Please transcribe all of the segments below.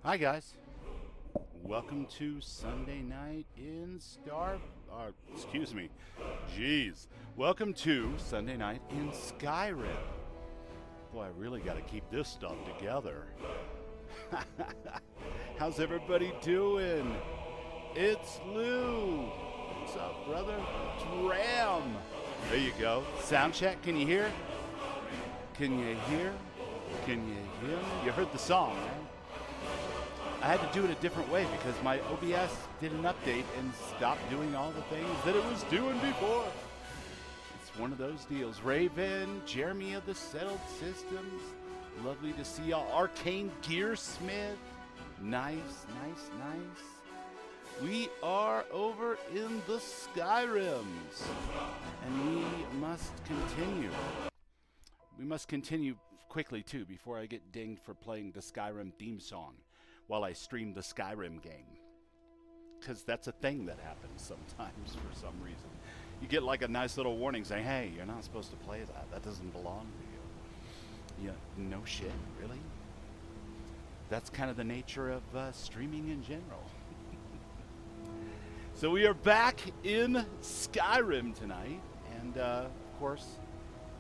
Hi guys, welcome to Sunday night in excuse me, jeez. Welcome to Sunday night in Skyrim. Boy, I really got to keep this stuff together. How's everybody doing? It's Lou. What's up, brother? It's Ram. There you go. Sound check. Can you hear? Can you hear? Can you hear me? You heard the song, right? I had to do it a different way because my OBS did an update and stopped doing all the things that it was doing before. It's one of those deals. Raven, Jeremy of the Settled Systems, lovely to see y'all. Arcane Gearsmith, nice. We are over in the Skyrims, and we must continue. We must continue quickly, too, before I get dinged for playing the Skyrim theme song while I stream the Skyrim game. Because that's a thing that happens sometimes for some reason. You get like a nice little warning saying, hey, you're not supposed to play that. That doesn't belong to you. Yeah, no shit, really? That's kind of the nature of streaming in general. So we are back in Skyrim tonight. And, of course,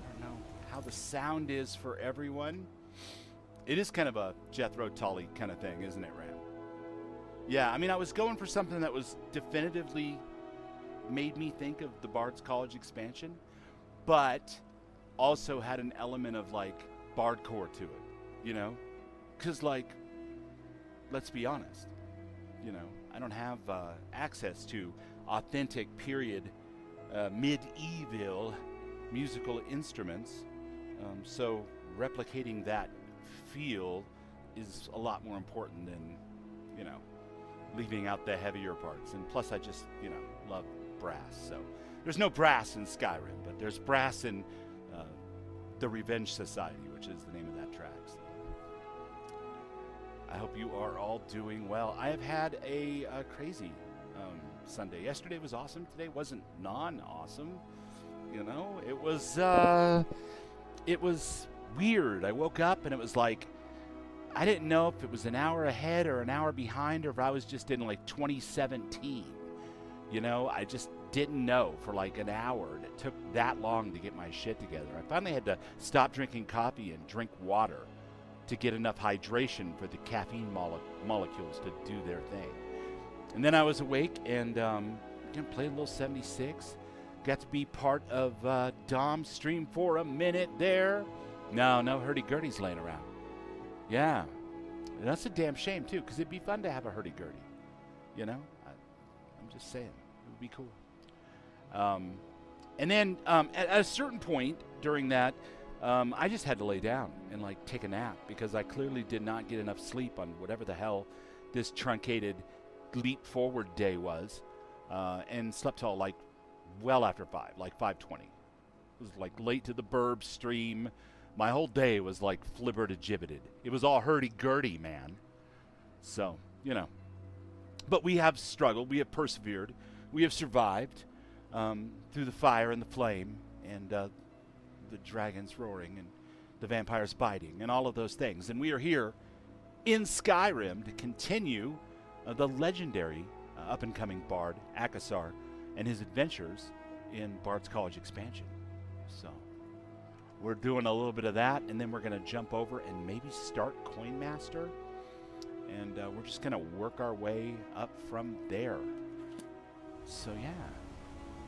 I don't know how the sound is for everyone. It is kind of a Jethro Tull kind of thing, isn't it, Ram? Yeah, I mean, I was going for something that was definitively made me think of the Bards College expansion, but also had an element of, like, Bardcore to it, you know? Because, like, let's be honest, you know, I don't have access to authentic period medieval musical instruments, so replicating that feel is a lot more important than, you know, leaving out the heavier parts. And plus I just, you know, love brass. So there's no brass in Skyrim, but there's brass in the Revenge Society, which is the name of that track. So I hope you are all doing well. I have had a crazy Sunday. Yesterday was awesome. Today wasn't non-awesome. You know, it was weird. I woke up and it was like, I didn't know if it was an hour ahead or an hour behind, or if I was just in like 2017. You know, I just didn't know for like an hour, and it took that long to get my shit together. I finally had to stop drinking coffee and drink water to get enough hydration for the caffeine molecules to do their thing. And then I was awake and played a little 76. Got to be part of Dom's stream for a minute there. No hurdy-gurdy's laying around. Yeah. And that's a damn shame, too, because it'd be fun to have a hurdy-gurdy. You know? I'm just saying. It would be cool. And then at a certain point during that, I just had to lay down and, like, take a nap because I clearly did not get enough sleep on whatever the hell this truncated leap forward day was, and slept till, like, well after 5, like 5:20. It was, like, late to the burb stream. My whole day was like flibbertigibbeted. It was all hurdy-gurdy, man. So, you know. But we have struggled. We have persevered. We have survived through the fire and the flame and the dragons roaring and the vampires biting and all of those things. And we are here in Skyrim to continue the legendary up-and-coming bard, Akasar, and his adventures in Bards College expansion. So we're doing a little bit of that, and then we're going to jump over and maybe start Coin Master, and we're just going to work our way up from there. So yeah,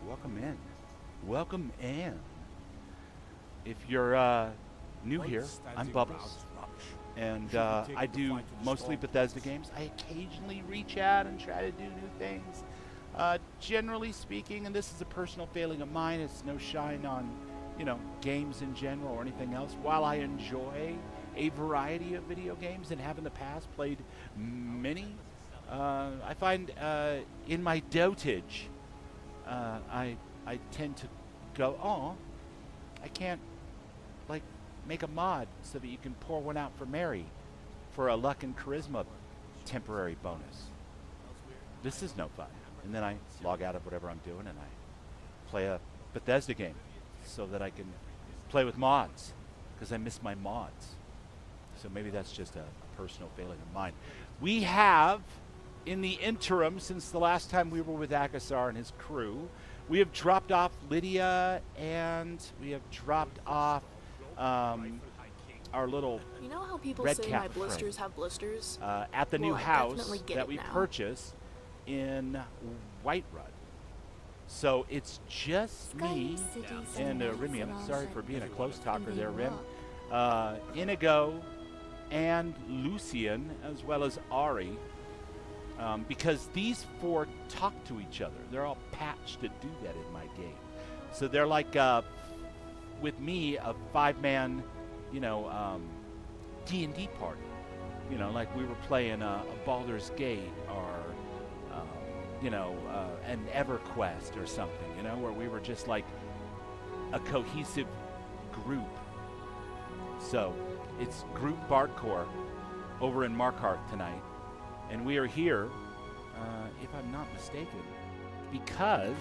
welcome in. Welcome in. If you're new here, I'm Bubbles, and I do mostly Bethesda games. I occasionally reach out and try to do new things. Generally speaking, and this is a personal feeling of mine, it's no shine on, you know, games in general or anything else. While I enjoy a variety of video games and have in the past played many, I find in my dotage, I tend to go, oh, I can't, like, make a mod so that you can pour one out for Mary for a luck and charisma temporary bonus. This is no fun. And then I log out of whatever I'm doing and I play a Bethesda game so that I can play with mods because I miss my mods. So maybe that's just a personal failing of mine. We have, in the interim, since the last time we were with Akasar and his crew, we have dropped off Lydia, and we have dropped off our little You know how people red say cap my blisters friend. have blisters? At the new Well, I house definitely get that it we now. purchased in Whiterun. So it's just me and Rimium. Sorry for being a close talker there, Rim. Inigo and Lucian, as well as Ari, because these four talk to each other. They're all patched to do that in my game. So they're like, with me, a 5-man, D&D party. Like we were playing a Baldur's Gate or, an EverQuest or something, where we were just like a cohesive group. So it's Group Bardcore over in Markarth tonight. And we are here, if I'm not mistaken, because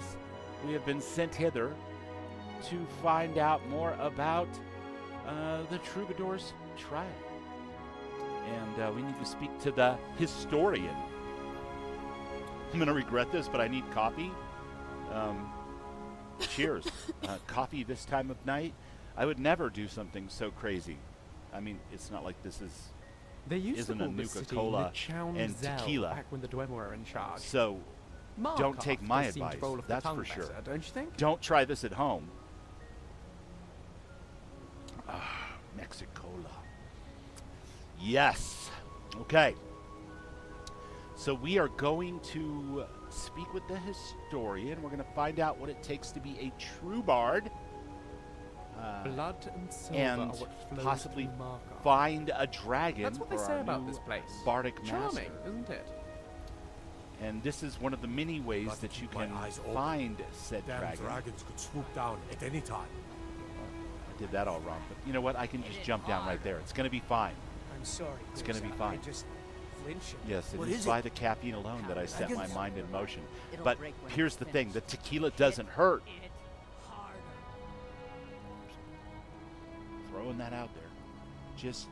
we have been sent hither to find out more about the Troubadour's trial. And we need to speak to the historian. I'm going to regret this, but I need coffee. Cheers. Coffee this time of night. I would never do something so crazy. I mean, it's not like this isn't a Nuka-Cola and tequila. Back when the Dwemer were in charge. So don't take my advice, that's for sure. Don't you think? Don't try this at home. Mexicola. Yes. Okay. So we are going to speak with the historian. We're going to find out what it takes to be a true bard. Blood and silver And are what flows possibly through Markarth. find a dragon That's what they for say our about new this place. bardic Charming, master. isn't it? And this is one of the many ways Got to that you keep my can eyes open. find said Damn dragon. dragons could swoop down at any time. I did that all wrong, but you know what? I can just jump down right there. It's going to be fine. I'm sorry. It's gonna be Grimsap. fine. I just flinch. Yes, it What is is by it? the caffeine alone that I set my Dragons? mind in motion. It'll But break when here's it's the thing, the finished. tequila doesn't hurt. It harder. Throwing that out there. Just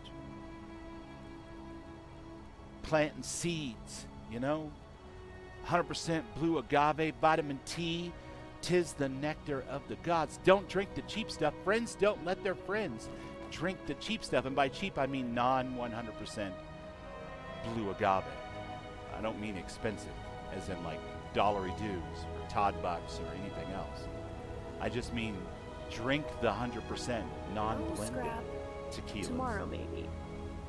planting seeds, 100% blue agave, vitamin T. 'Tis the nectar of the gods. Don't drink the cheap stuff. Friends don't let their friends drink the cheap stuff. And by cheap, I mean non-100% blue agave. I don't mean expensive, as in like dollary dues or Todd Bucks or anything else. I just mean drink the 100% non-blended scrap. tequila. Tomorrow, maybe.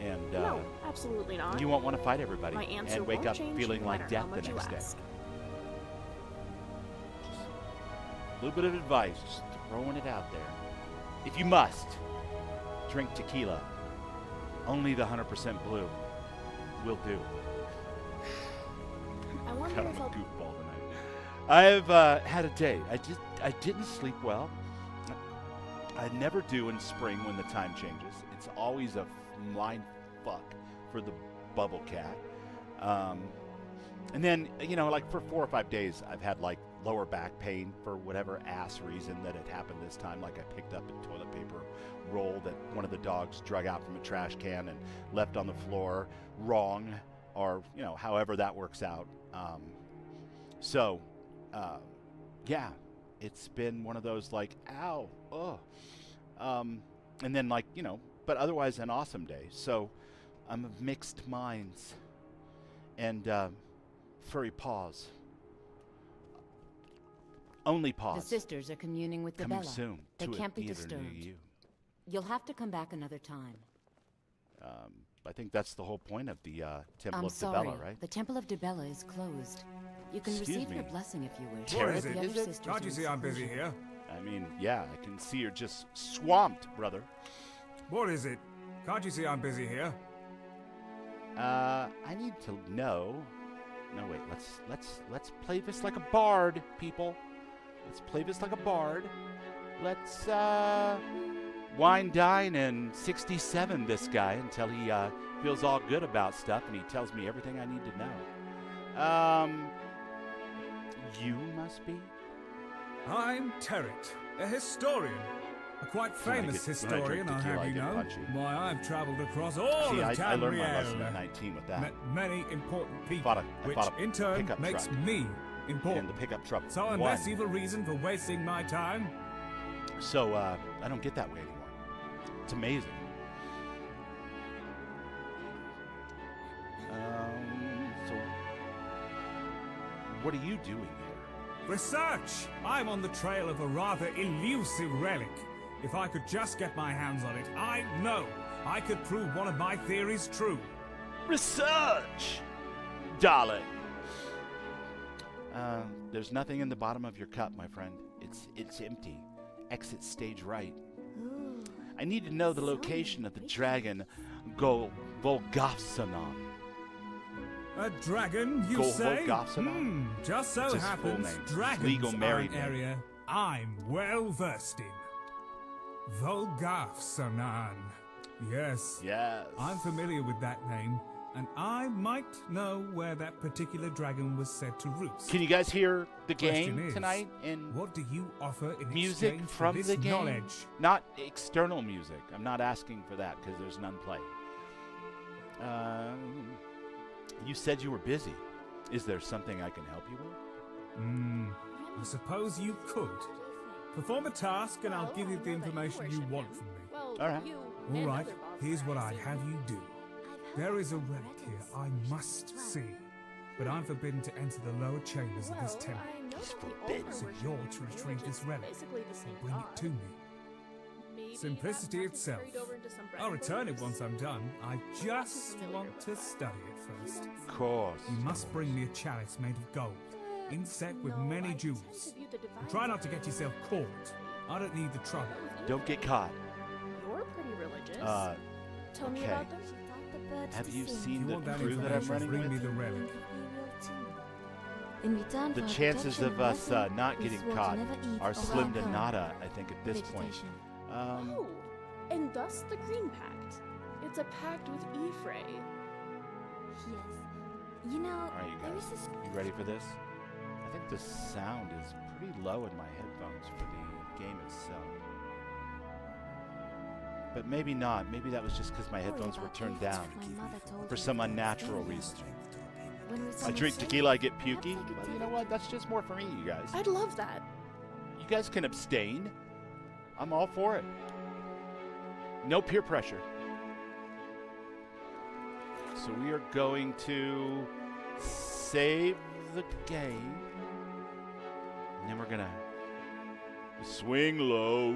And No, absolutely not. you won't want to fight everybody My answer and wake won't up change feeling no like matter death how the much you next day. ask. A little bit of advice, just throwing it out there. If you must, drink tequila. Only the 100% blue will do. I wonder Kind of if a I'll goofball tonight. I've had a day. I didn't sleep well. I never do in spring when the time changes. It's always a mind fuck for the bubble cat. And then, like for 4 or 5 days, I've had like lower back pain for whatever ass reason that it happened this time. Like I picked up a toilet paper roll that one of the dogs drug out from a trash can and left on the floor wrong, or, however that works out. Yeah, it's been one of those like, ow, oh. And then like, but otherwise an awesome day. So I'm of mixed minds. And furry paws. Only paws. The sisters are communing with the Coming Bella. soon They to a can't be theater near disturbed. you. You'll have to come back another time. I think that's the whole point of the Temple I'm of sorry. Dibella, right? The Temple of Dibella is closed. You can Excuse receive her me. blessing if you wish. What What is The it? other Is it? sisters Can't are you in see I'm busy seclusion. here? I mean, yeah, I can see you're just swamped, brother. What is it? Can't you see I'm busy here? I need to know. No, wait. Let's play this like a bard, people. Let's play this like a bard. Let's wine, dine, and 67 this guy until he feels all good about stuff and he tells me everything I need to know. You must be. I'm Territ, a historian. A quite when I famous get- when I drink historian, I'll tequila, have I you get know. punchy. Why, I've traveled across all See, of I learned my lesson Tamriel. at 19 with that. Met many important people, I which bought a in turn pickup makes truck. me And important. the pickup truck So won. unless you've a reason for wasting my time, So I don't get that way anymore. It's amazing. So what are you doing here? research! I'm on the trail of a rather elusive relic. If I could just get my hands on it, I know I could prove one of my theories true. Research, darling. There's nothing in the bottom of your cup, my friend. It's empty. Exit stage right. Ooh. I need to know the location of the dragon Volgafsanon. A dragon, you Go say? Volgafsanon? Just so It's his full happens, name. His dragons legal are married an name. area I'm well versed in. Volgafsanon. Yes, Yes. I'm familiar with that name, and I might know where that particular dragon was said to roost. Can you guys hear the Question game is, tonight? And What do you offer in music exchange for from this the game? knowledge? Not external music. I'm not asking for that because there's none played. You said you were busy. Is there something I can help you with? I suppose you could. Perform a task and I'll give you the information you want from me. Well, All right. you All and right, other bosses here's what are I'd have you do. There is a relic here I must see, but I'm forbidden to enter the lower chambers of this temple. I know that the forbidden. older So version you're of to the retrieve religion this is relic basically the same and bring it to god. me. Maybe Simplicity that itself. carried over into some I'll return it bread once I'm done. I just familiar want with to that. study it first. Of course. You must bring me a chalice made of gold, inset with No, many I tend to jewels. view the And divine try not to side get yourself caught. I don't need the trouble. Don't get caught. You're pretty religious. Tell me okay. about them. Have you If seen you the want that crew that I'm information, running bring me with? the relic. In return The for chances protection of us blessing, not we getting swore to caught never eat are or slim to harm nada, I think, at this point. vegetation. Oh, and thus the Green Pact. It's a pact with Ephraim. Yes. You know, All right, you there guys. is this You ready for this? I think the sound is pretty low in my headphones for the game itself. But maybe not. Maybe that was just because my headphones were turned down for some unnatural reason. I drink tequila, I get pukey. Well, you know what? That's just more for me, you guys. I'd love that. You guys can abstain. I'm all for it. No peer pressure. So we are going to save the game. And then we're going to swing low.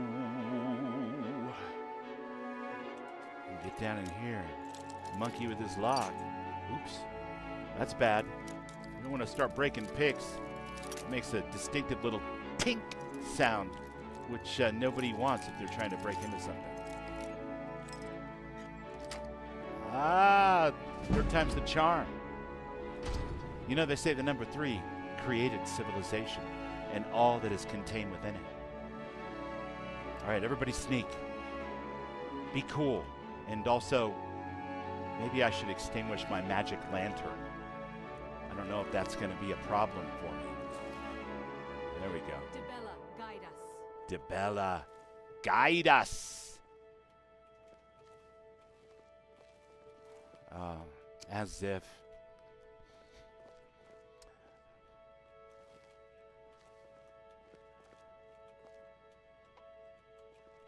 And get down in here. Monkey with his lock. Oops. That's bad. We don't want to start breaking picks. It makes a distinctive little tink sound, which nobody wants if they're trying to break into something. Ah, third time's the charm. You know, they say the number 3 created civilization and all that is contained within it. All right, everybody sneak. Be cool. And also, maybe I should extinguish my magic lantern. I don't know if that's going to be a problem for me. There we go. Debella, guide us. Debella, guide us. As if.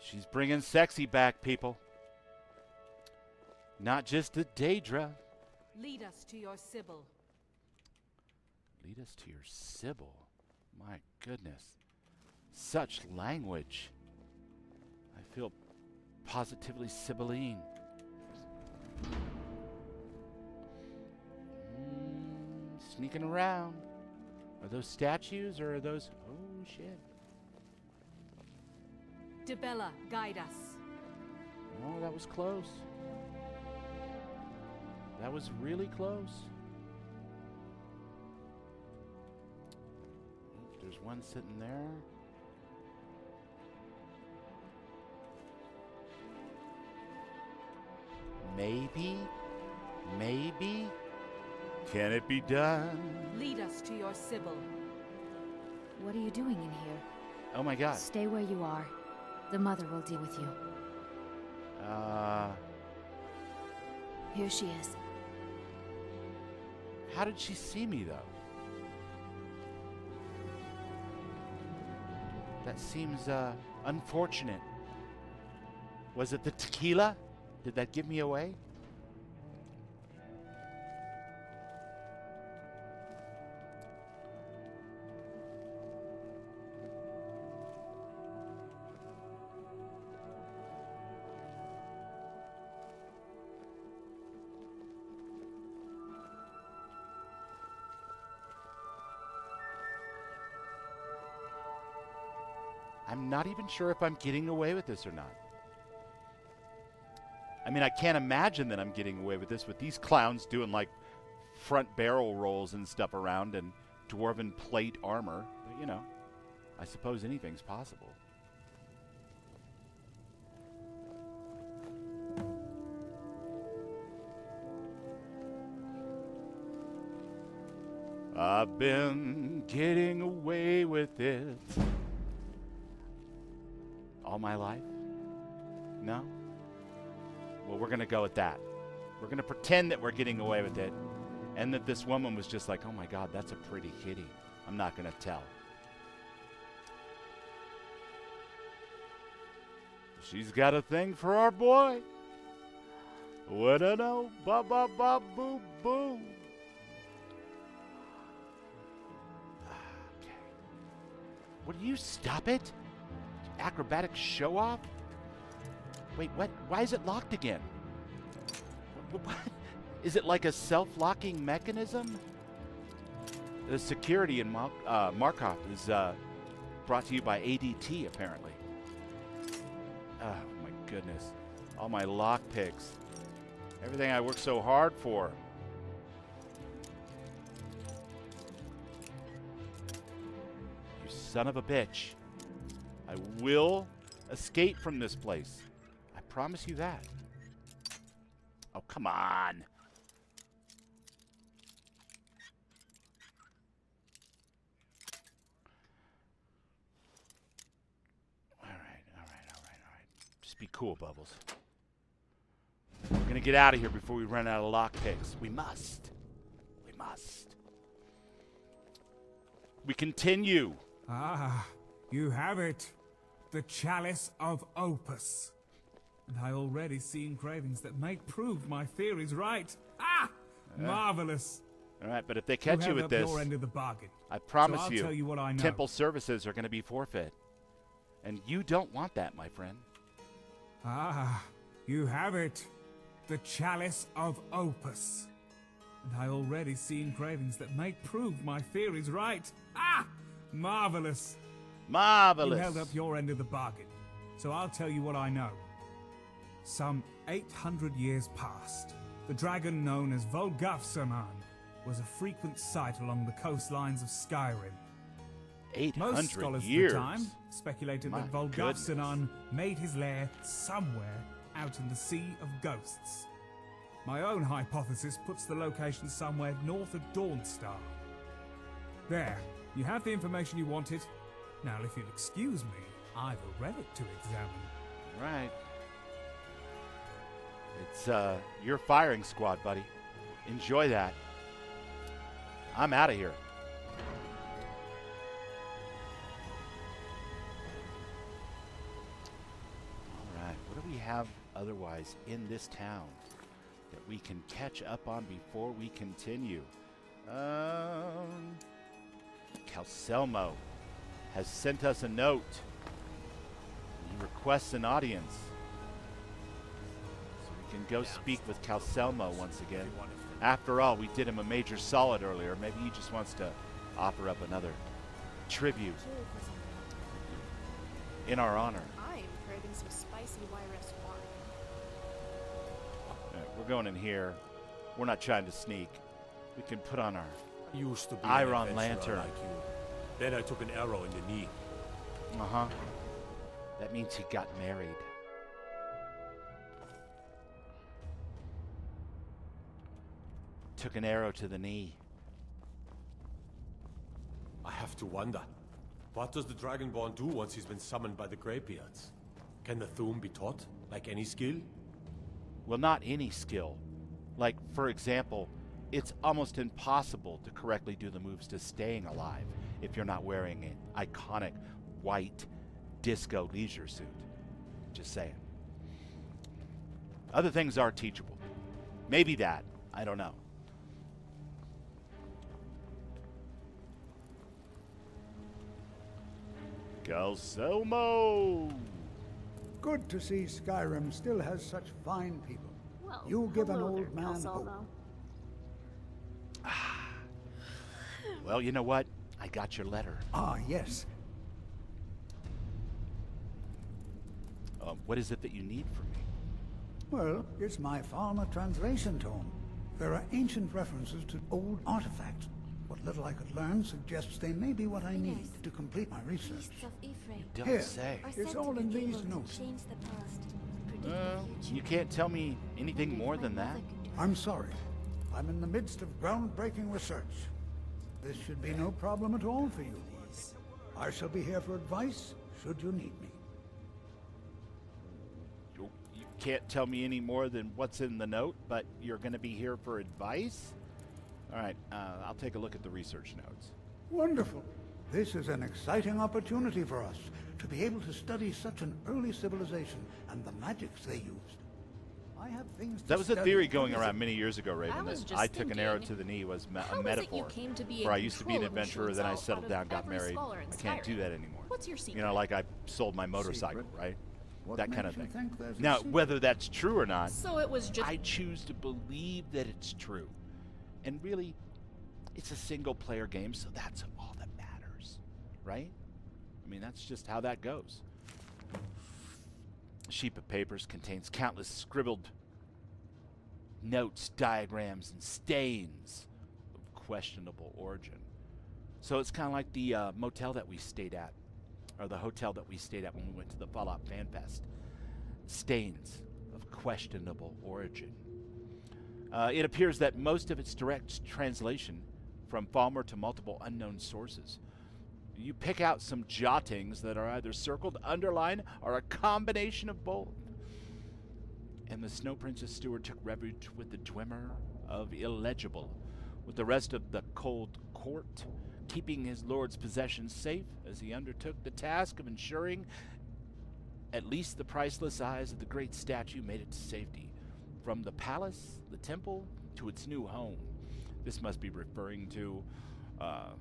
She's bringing sexy back, people. Not just the Daedra. Lead us to your Sybil. Lead us to your Sybil. My goodness. Such language. I feel positively Sibylline. Sneaking around. Are those statues or are those... Oh, shit. Debella, guide us. Oh, that was close. That was really close. Oh, there's one sitting there. Maybe. Can it be done? Lead us to your Sybil. What are you doing in here? Oh my God. Stay where you are. The mother will deal with you. Here she is. How did she see me, though? That seems, unfortunate. Was it the tequila? Did that give me away? I'm not even sure if I'm getting away with this or not. I mean, I can't imagine that I'm getting away with this with these clowns doing like front barrel rolls and stuff around and dwarven plate armor. But, you know, I suppose anything's possible. I've been getting away with it all my life? No? Well, we're going to go with that. We're going to pretend that we're getting away with it and that this woman was just like, oh my God, that's a pretty kitty. I'm not going to tell. She's got a thing for our boy. What a no, ba ba ba boo boo. Okay. Would you stop it? Acrobatic show off? Wait, what? Why is it locked again? What? Is it like a self-locking mechanism? The security in Markarth is brought to you by ADT, apparently. Oh, my goodness. All my lockpicks. Everything I worked so hard for. You son of a bitch. I will escape from this place. I promise you that. Oh, come on. All right. Just be cool, Bubbles. We're going to get out of here before we run out of lockpicks. We must. We must. We continue. Ah, you have it. The Chalice of Opus. And I already see engravings that may prove my theories right. Ah! Marvelous. All right, but if they catch you with this, your end of the bargain. I promise So I'll you, tell you what I know. temple services are going to be forfeit. And you don't want that, my friend. Ah, you have it. The Chalice of Opus. And I already see engravings that may prove my theories right. Ah! Marvelous. Marvelous. You held up your end of the bargain. So I'll tell you what I know. Some 800 years past, the dragon known as Volgafsanan was a frequent sight along the coastlines of Skyrim. 800 Most scholars years. of the time speculated My that Volgafsanan made his lair somewhere out in the Sea of Ghosts. My own hypothesis puts the location somewhere north of Dawnstar. There, you have the information you wanted. Now, if you'll excuse me, I've a relic to examine. Right. It's your firing squad, buddy. Enjoy that. I'm out of here. All right. What do we have otherwise in this town that we can catch up on before we continue? Calcelmo has sent us a note. He requests an audience. So we can go speak with Calcelmo once again. After all, we did him a major solid earlier. Maybe he just wants to offer up another tribute in our honor. I am craving some spicy YRS wine. All right, we're going in here. We're not trying to sneak. We can put on our Used to be Iron an adventurer Lantern. like you. Then I took an arrow in the knee. That means he got married. Took an arrow to the knee. I have to wonder, what does the Dragonborn do once he's been summoned by the Greybeards? Can the Thum be taught, like any skill? Well, not any skill. Like, for example, it's almost impossible to correctly do the moves to staying alive if you're not wearing an iconic white disco leisure suit. Just saying. Other things are teachable. Maybe that. I don't know. Calcelmo! Good to see Skyrim still has such fine people. Well, You give an hello old there, man Calcelmo. hope. Well, you know what? I got your letter. Ah, yes. What is it that you need from me? Well, it's my Farmer translation tome. There are ancient references to old artifacts. What little I could learn suggests they may be what I need to complete my research. Priests of Ephraim Don't Here. say. are It's said all to in be these able to notes. change the past, predict the future. You can't tell me anything more than that? I'm sorry. I'm in the midst of groundbreaking research. This should be no problem at all for you. I shall be here for advice, should you need me. You can't tell me any more than what's in the note, but you're going to be here for advice? All right, I'll take a look at the research notes. Wonderful. This is an exciting opportunity for us to be able to study such an early civilization and the magics they used. I have things to That was a study. theory going around many years ago, Raven, was that just I took an arrow thinking, to the knee was how a is it you metaphor. came to be For in I used to be an control of adventurer, then I machines settled out down, of got every married. scholar in I can't do Skyrim? that anymore. What's your secret? You know, like I sold my motorcycle, Secret? right? What That kind of makes you thing. think there's a Now, secret? whether that's true or not, So it was just I choose to believe that it's true. And really, it's a single-player game, so that's all that matters, right? I mean, that's just how that goes. A sheet of papers contains countless scribbled notes, diagrams, and stains of questionable origin. So it's kind of like the motel that we stayed at, or the hotel that we stayed at when we went to the Fallout Fan Fest. Stains of questionable origin. It appears that most of its direct translation from Falmer to multiple unknown sources. You pick out some jottings that are either circled, underlined, or a combination of both. And the Snow Princess Steward took refuge with the Dwemer of Illegible, with the rest of the Cold Court, keeping his lord's possessions safe as he undertook the task of ensuring at least the priceless eyes of the great statue made it to safety, from the palace, the temple, to its new home. This must be referring to, well,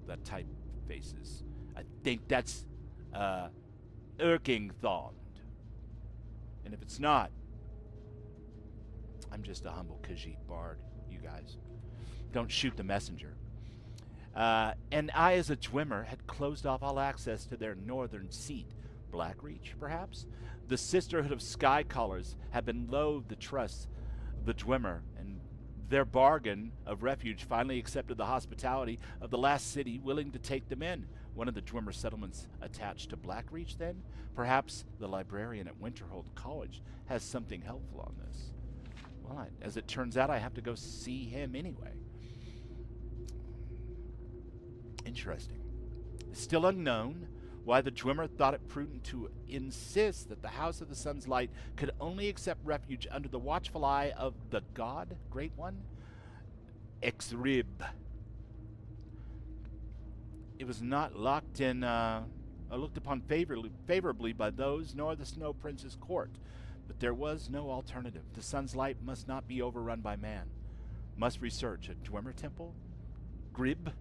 that typefaces. I think that's Erkingthond. And if it's not, I'm just a humble Khajiit bard, you guys. Don't shoot the messenger. And I, as a Dwemer, had closed off all access to their northern seat. Blackreach, perhaps? The Sisterhood of Skycallers had been loath to trust the Dwemer, and their bargain of refuge finally accepted the hospitality of the last city willing to take them in. One of the Dwemer settlements attached to Blackreach, then? Perhaps the librarian at Winterhold College has something helpful on this. Well, as it turns out, I have to go see him anyway. Interesting. It's still unknown why the Dwemer thought it prudent to insist that the House of the Sun's Light could only accept refuge under the watchful eye of the god, Great One, Exrib. It was not locked in, looked upon favorably by those nor the Snow Prince's court, but there was no alternative. The Sun's Light must not be overrun by man. Must research a Dwemer temple? Grib?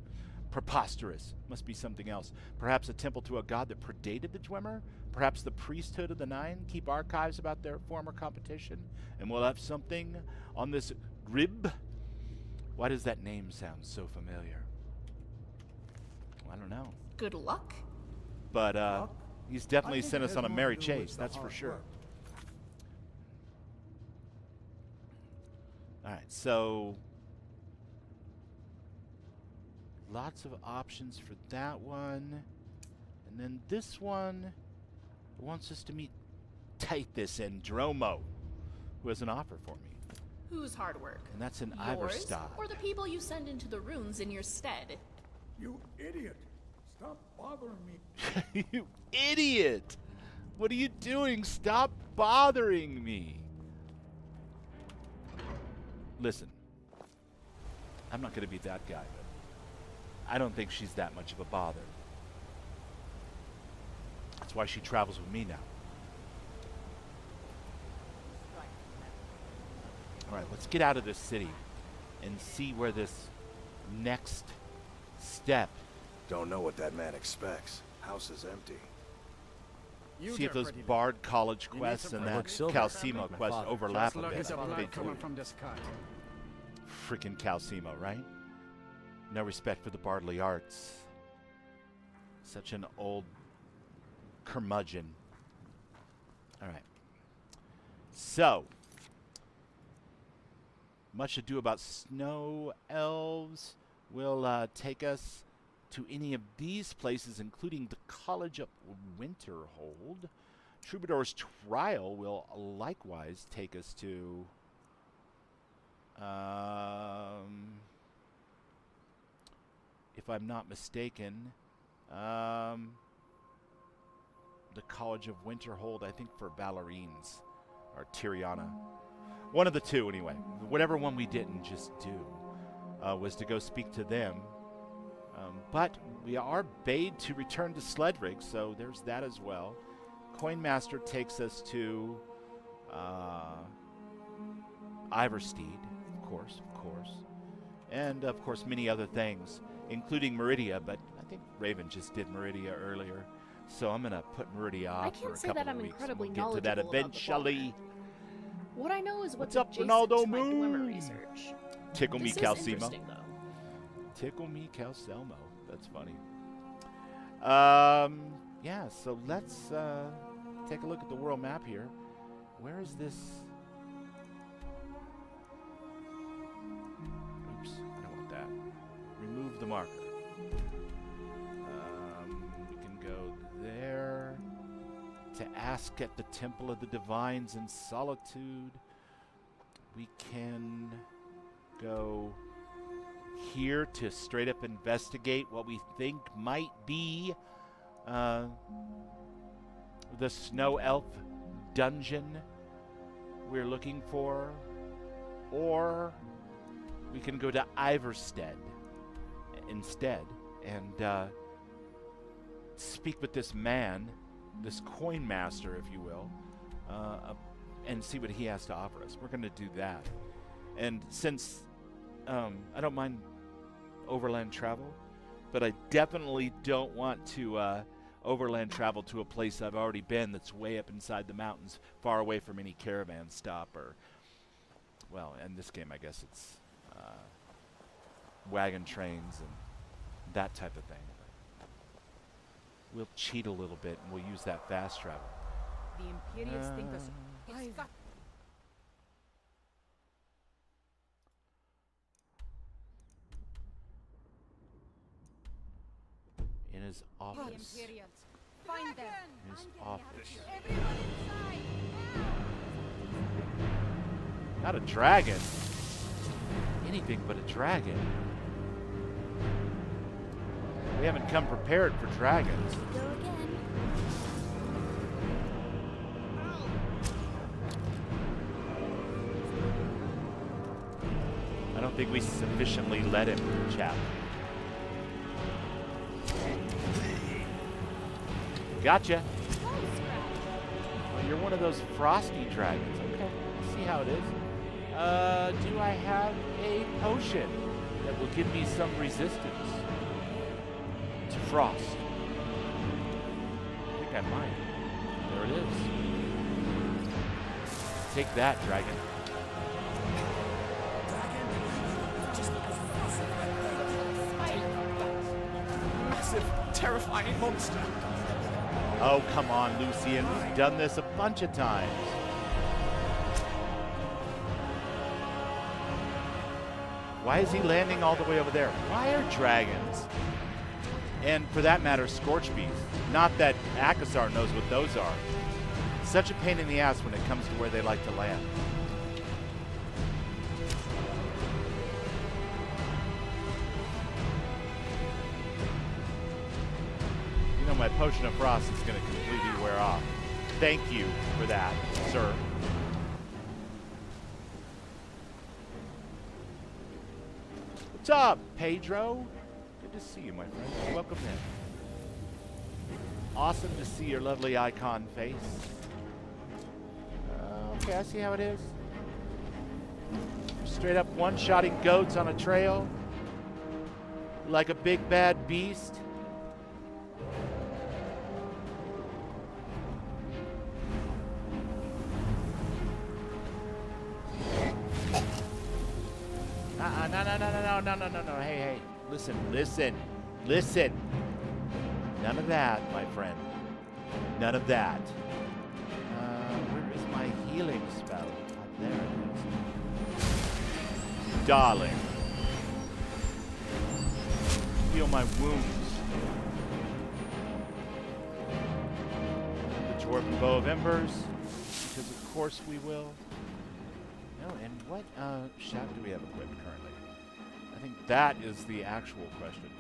Preposterous. Must be something else. Perhaps a temple to a god that predated the Dwemer? Perhaps the priesthood of the Nine keep archives about their former competition? And we'll have something on this Grib? Why does that name sound so familiar? Well, I don't know. good luck. But he's definitely I think sent it us has on a more merry to do with chase, the that's for hard sure. work. Alright, so lots of options for that one. And then this one wants us to meet Tithys and Dromo, who has an offer for me. Whose hard work? And that's in Yours, Iverstad. or the people you send into the runes in your stead? You idiot! Stop bothering me. You idiot! What are you doing? Stop bothering me. Listen, I'm not going to be that guy, but I don't think she's that much of a bother. That's why she travels with me now. All right, let's get out of this city and see where this next step. Don't know what that man expects. House is empty. See if those Bard College quests and that Calcimo quest overlap a bit. I think they do. Freaking Calcimo, right? No respect for the Bardly arts. Such an old curmudgeon. All right. So, much ado about snow elves will take us to any of these places, including the College of Winterhold. Troubadour's Trial will likewise take us to if I'm not mistaken, the College of Winterhold, I think for ballerines, or Tiriana. One of the two, anyway. Whatever one we didn't just do was to go speak to them. But we are bade to return to Sledrig, so there's that as well. Coinmaster takes us to Iversteed, of course. And, of course, many other things, including Meridia, but I think Raven just did Meridia earlier. So I'm going to put Meridia off for a couple of weeks. Incredibly We'll get to that knowledgeable about the eventually. What I know is what's up, adjacent Ronaldo to my Moon? Dwemer research. Tickle me, This is Calcimo. interesting, though. Tickle me, Calcelmo. That's funny. Yeah, so let's take a look at the world map here. Where is this? Oops, I don't want that. Remove the marker. We can go there to ask at the Temple of the Divines in Solitude. We can go here to straight up investigate what we think might be the Snow Elf dungeon we're looking for, or we can go to Iverstead instead and speak with this man, this coin master, if you will, and see what he has to offer us. We're going to do that. And since I don't mind overland travel, but I definitely don't want to overland travel to a place I've already been that's way up inside the mountains, far away from any caravan stop or, well, in this game I guess it's wagon trains and that type of thing. We'll cheat a little bit and we'll use that fast travel. The Imperials think us. It's got In his the office. Imperials. Find them. In his office. Everyone inside. Not a dragon. Anything but a dragon. We haven't come prepared for dragons. Go again. I don't think we sufficiently let him, chap. Gotcha. Well, you're one of those frosty dragons. Okay, I see how it is. Do I have a potion that will give me some resistance to frost? I think I might. There it is. Take that, dragon. Massive, terrifying monster. Oh, come on, Lucian. We've done this a bunch of times. Why is he landing all the way over there? Why are dragons, and for that matter, scorch beasts, not that Akasar knows what those are, such a pain in the ass when it comes to where they like to land? my potion of frost is going to completely wear off. Thank you for that, sir. What's up, Pedro? Good to see you, my friend. Welcome in. Awesome to see your lovely icon face. Okay, I see how it is. Straight up one-shotting goats on a trail. Like a big bad beast. No. Hey. Listen. None of that, my friend. None of that. Where is my healing spell? Oh, there it is. Darling. Heal my wounds. The Dwarven Bow of Embers. Because of course we will. No, and what shout do we have equipped currently? I think that is the actual question.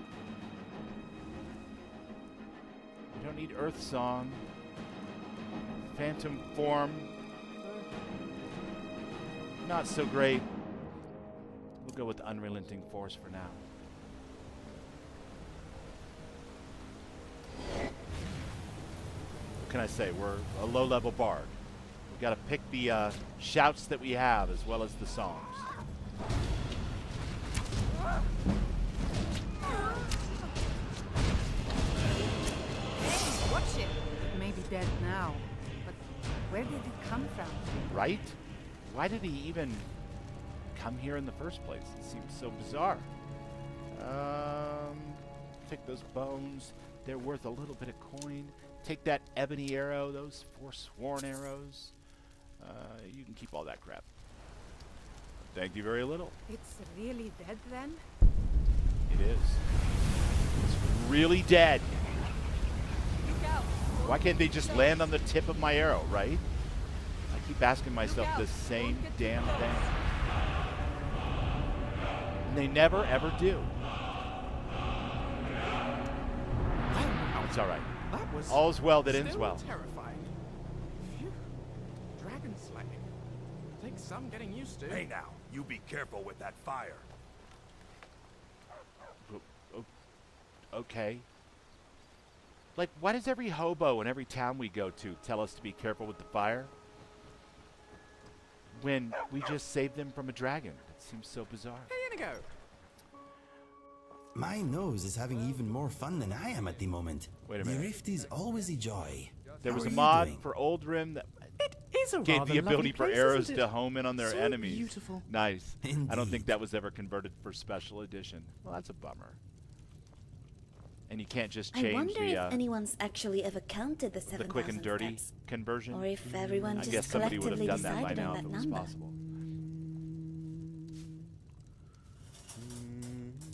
We don't need Earth Song. Phantom Form. Not so great. We'll go with Unrelenting Force for now. What can I say? We're a low-level bard. We've got to pick the shouts that we have as well as the songs. Hey, watch it. It may be dead now, but where did it come from? Right? Why did he even come here in the first place? It seems so bizarre. Take those bones. They're worth a little bit of coin. Take that ebony arrow, those forsworn arrows. You can keep all that crap. Thank you very little. It's really dead then? It is. It's really dead. Why can't they just land on the tip of my arrow, right? I keep asking myself the same damn thing. And they never, ever do. It's all right. That was All's well that ends still well. terrifying. Phew. Dragon slaying. Takes some getting used to. Hey now, you be careful with that fire. Okay. Like, why does every hobo in every town we go to tell us to be careful with the fire? When we just saved them from a dragon. It seems so bizarre. Hey, Inigo. My nose is having even more fun than I am at the moment. Wait a The minute. rift is always a joy. There was How a are you mod doing? for Oldrim that It is a gave rather the ability lovely for place, arrows isn't to it? home in on their So enemies. beautiful. Nice. I don't think Indeed. that was ever converted for special edition. Well, that's a bummer. And you can't just I change wonder the if anyone's actually ever counted the 7,000 quick and dirty steps, conversion. or if everyone I just guess somebody would have collectively done that by decided now on if that it was number. possible.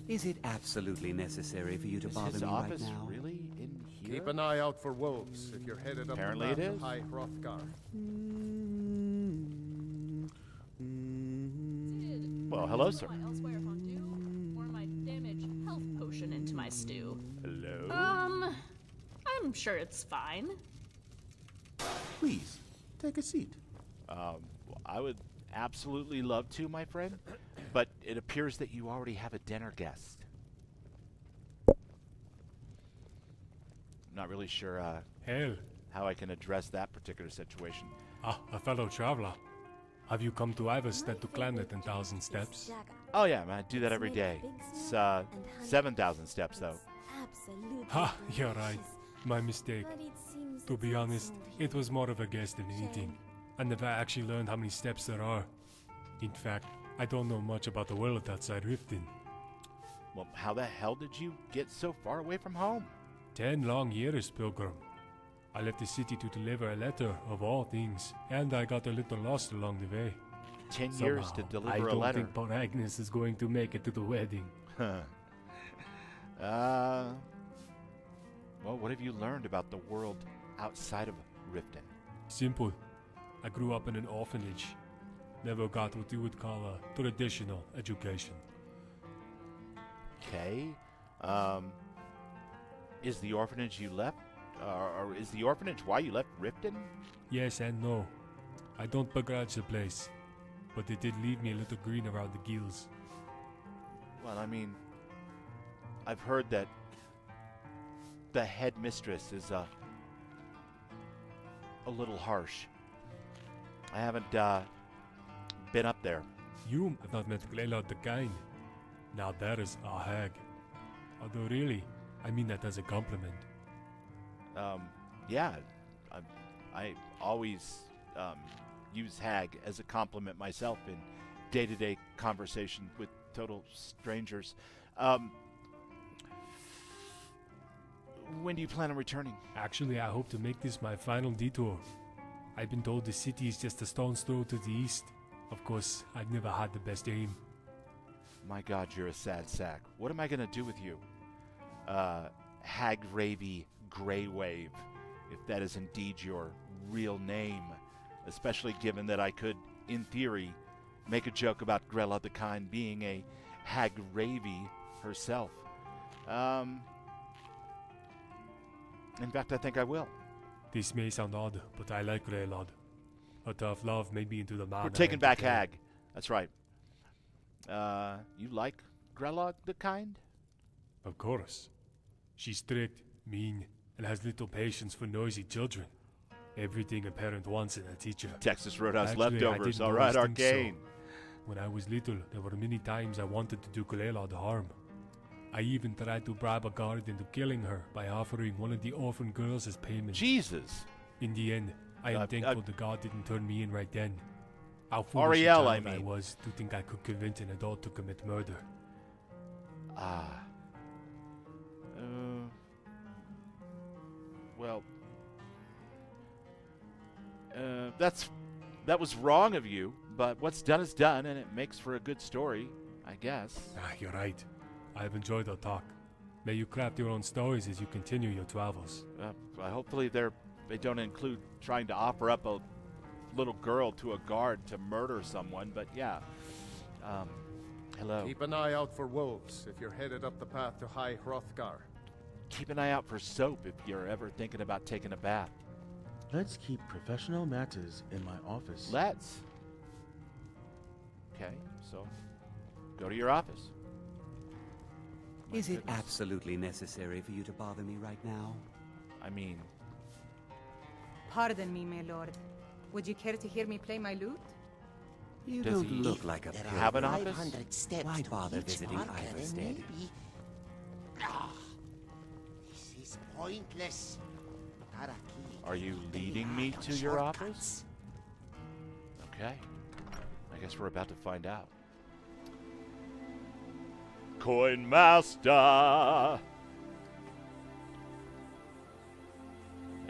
Is it absolutely necessary for you to Is bother his me office right now? really in here? Keep an eye out for wolves if you're headed up Apparently the it path is. to High Hrothgar. Well, hello, sir. Elsewhere fondue, or my damage health potion into my stew. Hello. I'm sure it's fine. Please, take a seat. I would absolutely love to, my friend, but it appears that you already have a dinner guest. I'm not really sure Hail. how I can address that particular situation. Ah, a fellow traveler. Have you come to Iverstead to climb the 10,000 steps? Oh yeah, man, I do that every day. It's 7,000 steps though. Ha, you're right. My mistake. To be honest, it was more of a guess than anything. I never actually learned how many steps there are. In fact, I don't know much about the world outside Riften. Well, how the hell did you get so far away from home? 10 long years, Pilgrim. I left the city to deliver a letter, of all things, and I got a little lost along the way. 10 years to Somehow, deliver I a don't letter. think Poor Agnes is going to make it to the wedding. Well, what have you learned about the world outside of Riften? Simple. I grew up in an orphanage. Never got what you would call a traditional education. Okay. Is the orphanage you left or is the orphanage why you left Riften? Yes and no. I don't begrudge the place, but it did leave me a little green around the gills. Well, I mean, I've heard that the headmistress is a little harsh. I haven't been up there. You have not met Glelod the Kind. Now that is a hag. Although really, I mean that as a compliment. Yeah, I always use hag as a compliment myself in day-to-day conversation with total strangers. When do you plan on returning? Actually, I hope to make this my final detour. I've been told the city is just a stone's throw to the east. Of course, I've never had the best aim. My God, you're a sad sack. What am I gonna do with you? Hag-Ravy Greywave, if that is indeed your real name. Especially given that I could, in theory, make a joke about Grella the Kind being a Hag-Ravy herself. In fact, I think I will. This may sound odd, but I like Grelod. A tough love made me into the man. We're taking back Hag. That's right. You like Grella the Kind? Of course. She's strict, mean, and has little patience for noisy children. Everything a parent wants in a teacher. Texas Roadhouse Actually, leftovers. I All didn't right, always think so. Arcane. When I was little, there were many times I wanted to do Glelod harm. I even tried to bribe a guard into killing her by offering one of the orphan girls as payment. Jesus! In the end, I am thankful the guard didn't turn me in right then. How foolish Ariel, a child I was to think I could convince an adult to commit murder. Well, that was wrong of you, but what's done is done, and it makes for a good story, I guess. You're right. I've enjoyed our talk. May you craft your own stories as you continue your travels. Hopefully they don't include trying to offer up a little girl to a guard to murder someone, but yeah. Hello. Keep an eye out for wolves if you're headed up the path to High Hrothgar. Keep an eye out for soap if you're ever thinking about taking a bath. Let's keep professional matters in my office. Let's. Okay, so go to your office. Is it absolutely necessary for you to bother me right now? I mean... Pardon me, my lord. Would you care to hear me play my lute? You Does don't he look like a there have an office? 500 steps Why to bother each visiting marker, and Iverstead? maybe... This is pointless. Taraki Are you leading me to your office? Okay. I guess we're about to find out. Coin Master!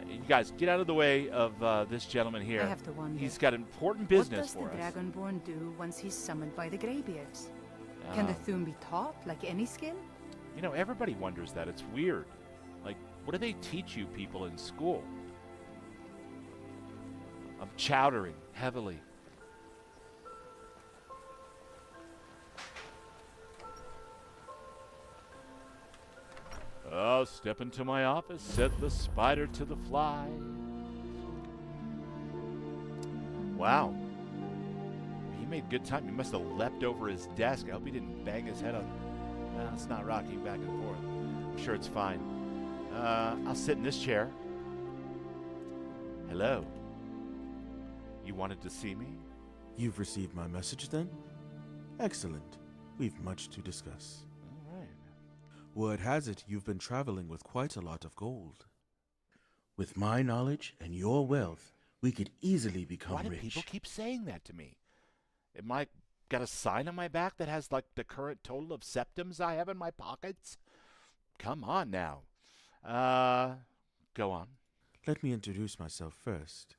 You guys, get out of the way of this gentleman here. I have to wonder. He's got important business for What us. does the Dragonborn do once he's summoned by the Greybeards? Can the Thum be taught like any skill? You know, everybody wonders that. It's weird. Like, what do they teach you people in school? I'm chowdering heavily. Oh, step into my office, said the spider to the fly. Wow. He made good time. He must have leapt over his desk. I hope he didn't bang his head on. No, it's not rocking back and forth. I'm sure it's fine. I'll sit in this chair. Hello. You wanted to see me? You've received my message then? Excellent. We've much to discuss. All right. Word has it you've been traveling with quite a lot of gold. With my knowledge and your wealth, we could easily become rich. Why do people keep saying that to me? Am I got a sign on my back that has like the current total of septums I have in my pockets? Come on now. Go on. Let me introduce myself first.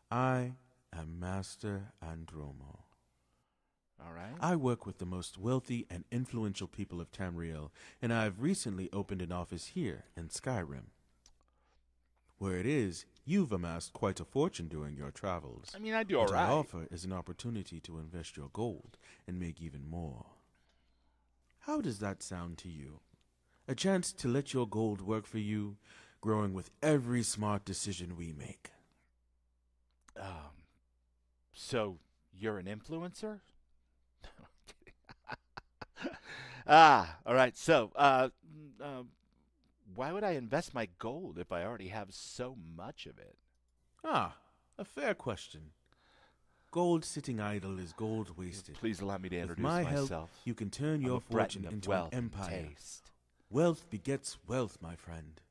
I am Master Andromo. All right. I work with the most wealthy and influential people of Tamriel, and I have recently opened an office here in Skyrim. Where it is, you've amassed quite a fortune during your travels. I mean, I do all what right. I offer is an opportunity to invest your gold and make even more. How does that sound to you? A chance to let your gold work for you, growing with every smart decision we make. So you're an influencer? I'm kidding. All right. So, why would I invest my gold if I already have so much of it? A fair question. Gold sitting idle is gold wasted. Please allow me to With introduce my myself. help, you can turn I'm your a Breton fortune of into wealth an and empire. taste. Wealth begets wealth, my friend.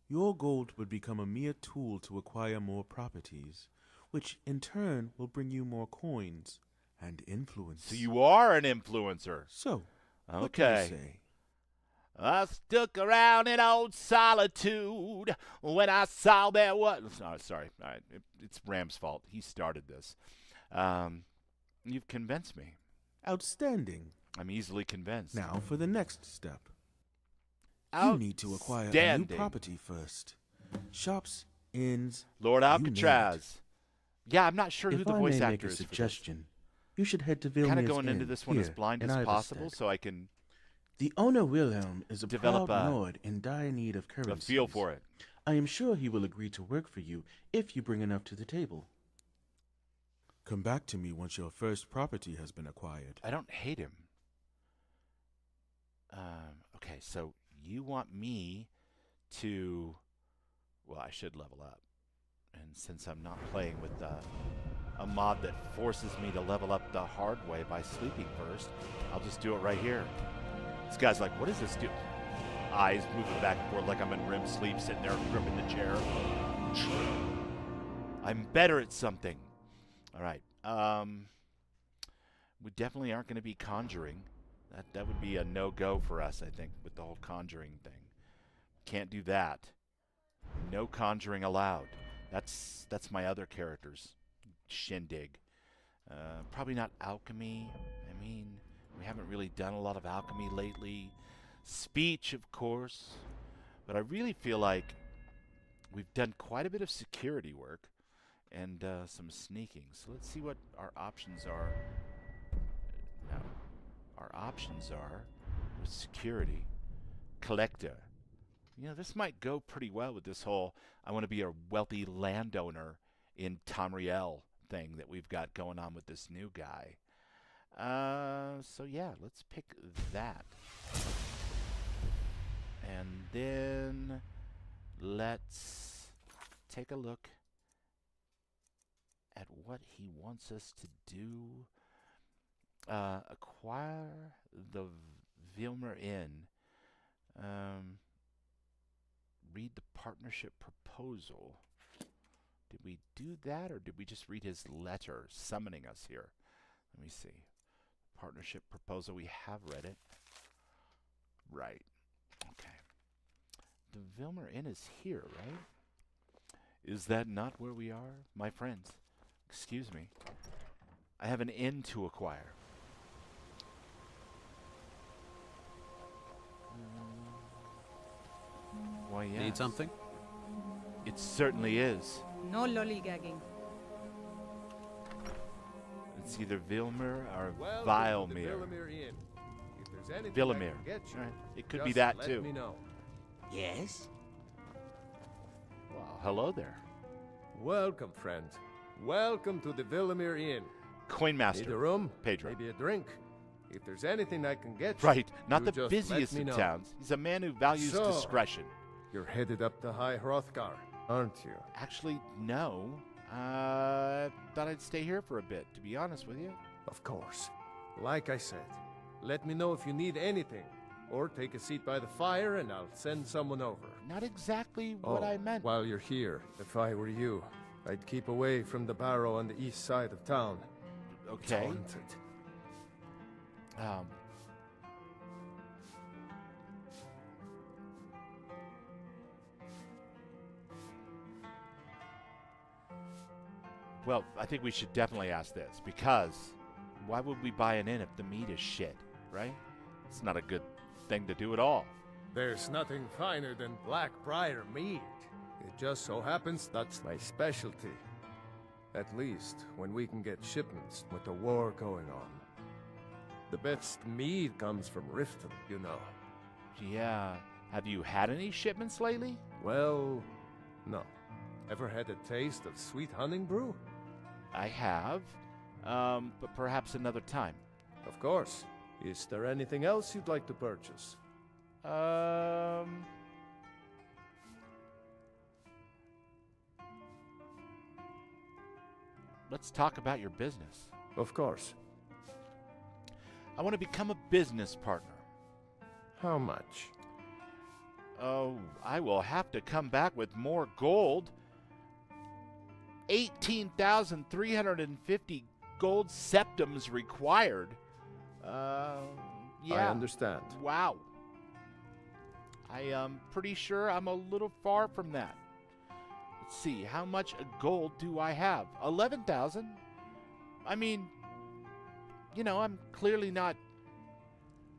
Your gold would become a mere tool to acquire more properties, which in turn will bring you more coins and influence. So you are an influencer. So, okay. what can you say? I stuck around in old solitude when I saw there was... Oh, sorry. All right. It's Ram's fault. He started this. You've convinced me. Outstanding. I'm easily convinced. Now for the next step. You need to acquire a new property first. Shops, inns, Lord Alcatraz. Yeah, I'm not sure who the voice If I may actor make a is suggestion, you should head to Vilnius Kind of going into Inn this one as here blind in as Iverstead. possible so I can The owner Wilhelm is a develop proud Nord in dire need of a currency. feel for it. I am sure he will agree to work for you if you bring enough to the table. Come back to me once your first property has been acquired. I don't hate him. Okay, so you want me to... Well, I should level up. And since I'm not playing with a mod that forces me to level up the hard way by sleeping first, I'll just do it right here. This guy's like, what does this do? Eyes moving back and forth like I'm in REM sleep, sitting there gripping the chair. I'm better at something. All right. We definitely aren't going to be conjuring. That would be a no-go for us, I think, with the whole conjuring thing. Can't do that. No conjuring allowed. That's my other character's shindig. Probably not alchemy. I mean, we haven't really done a lot of alchemy lately. Speech, of course. But I really feel like we've done quite a bit of security work and some sneaking. So let's see what our options are. Now, our options are with security, collector. You know, this might go pretty well with this whole I want to be a wealthy landowner in Tamriel thing that we've got going on with this new guy. So yeah, let's pick that. And then let's take a look at what he wants us to do. Acquire the Vilmer Inn. Read the partnership proposal. Did we do that, or did we just read his letter summoning us here? Let me see. Partnership proposal. We have read it. Right. Okay. The Vilmer Inn is here, right? Is that not where we are? My friends, excuse me. I have an inn to acquire. Why, yes. Need something? It certainly is. No lollygagging. It's either Vilmer or Welcome to the Vilmir. Villemere Inn. If there's anything I Villemere. can get you, Right. It could just be that let too. me know. Yes? Well, hello there. Welcome, friend. Welcome to the Villemere Inn. Coinmaster. Need a room? Pedro. Maybe a drink. If there's anything I can get you, Right. Not you the just busiest let me of know. towns. He's a man who values So, discretion. You're headed up to High Hrothgar, aren't you? Actually, no. Thought I'd stay here for a bit, to be honest with you. Of course. Like I said, let me know if you need anything. Or take a seat by the fire and I'll send someone over. Not exactly what I meant. While you're here, if I were you, I'd keep away from the barrow on the east side of town. It's Okay. haunted. Well, I think we should definitely ask this, because why would we buy an inn if the meat is shit, right? It's not a good thing to do at all. There's nothing finer than Blackbriar mead. It just so happens that's my specialty. At least when we can get shipments with the war going on. The best mead comes from Riften, you know. Yeah, Have you had any shipments lately? Well, no. Ever had a taste of sweet hunting brew? I have, but perhaps another time. Of course. Is there anything else you'd like to purchase? Let's talk about your business. Of course. I want to become a business partner. How much? Oh, I will have to come back with more gold. 18,350 gold septums required. Yeah. I understand. Wow. I am pretty sure I'm a little far from that. Let's see, how much gold do I have? 11,000? I mean, you know, I'm clearly not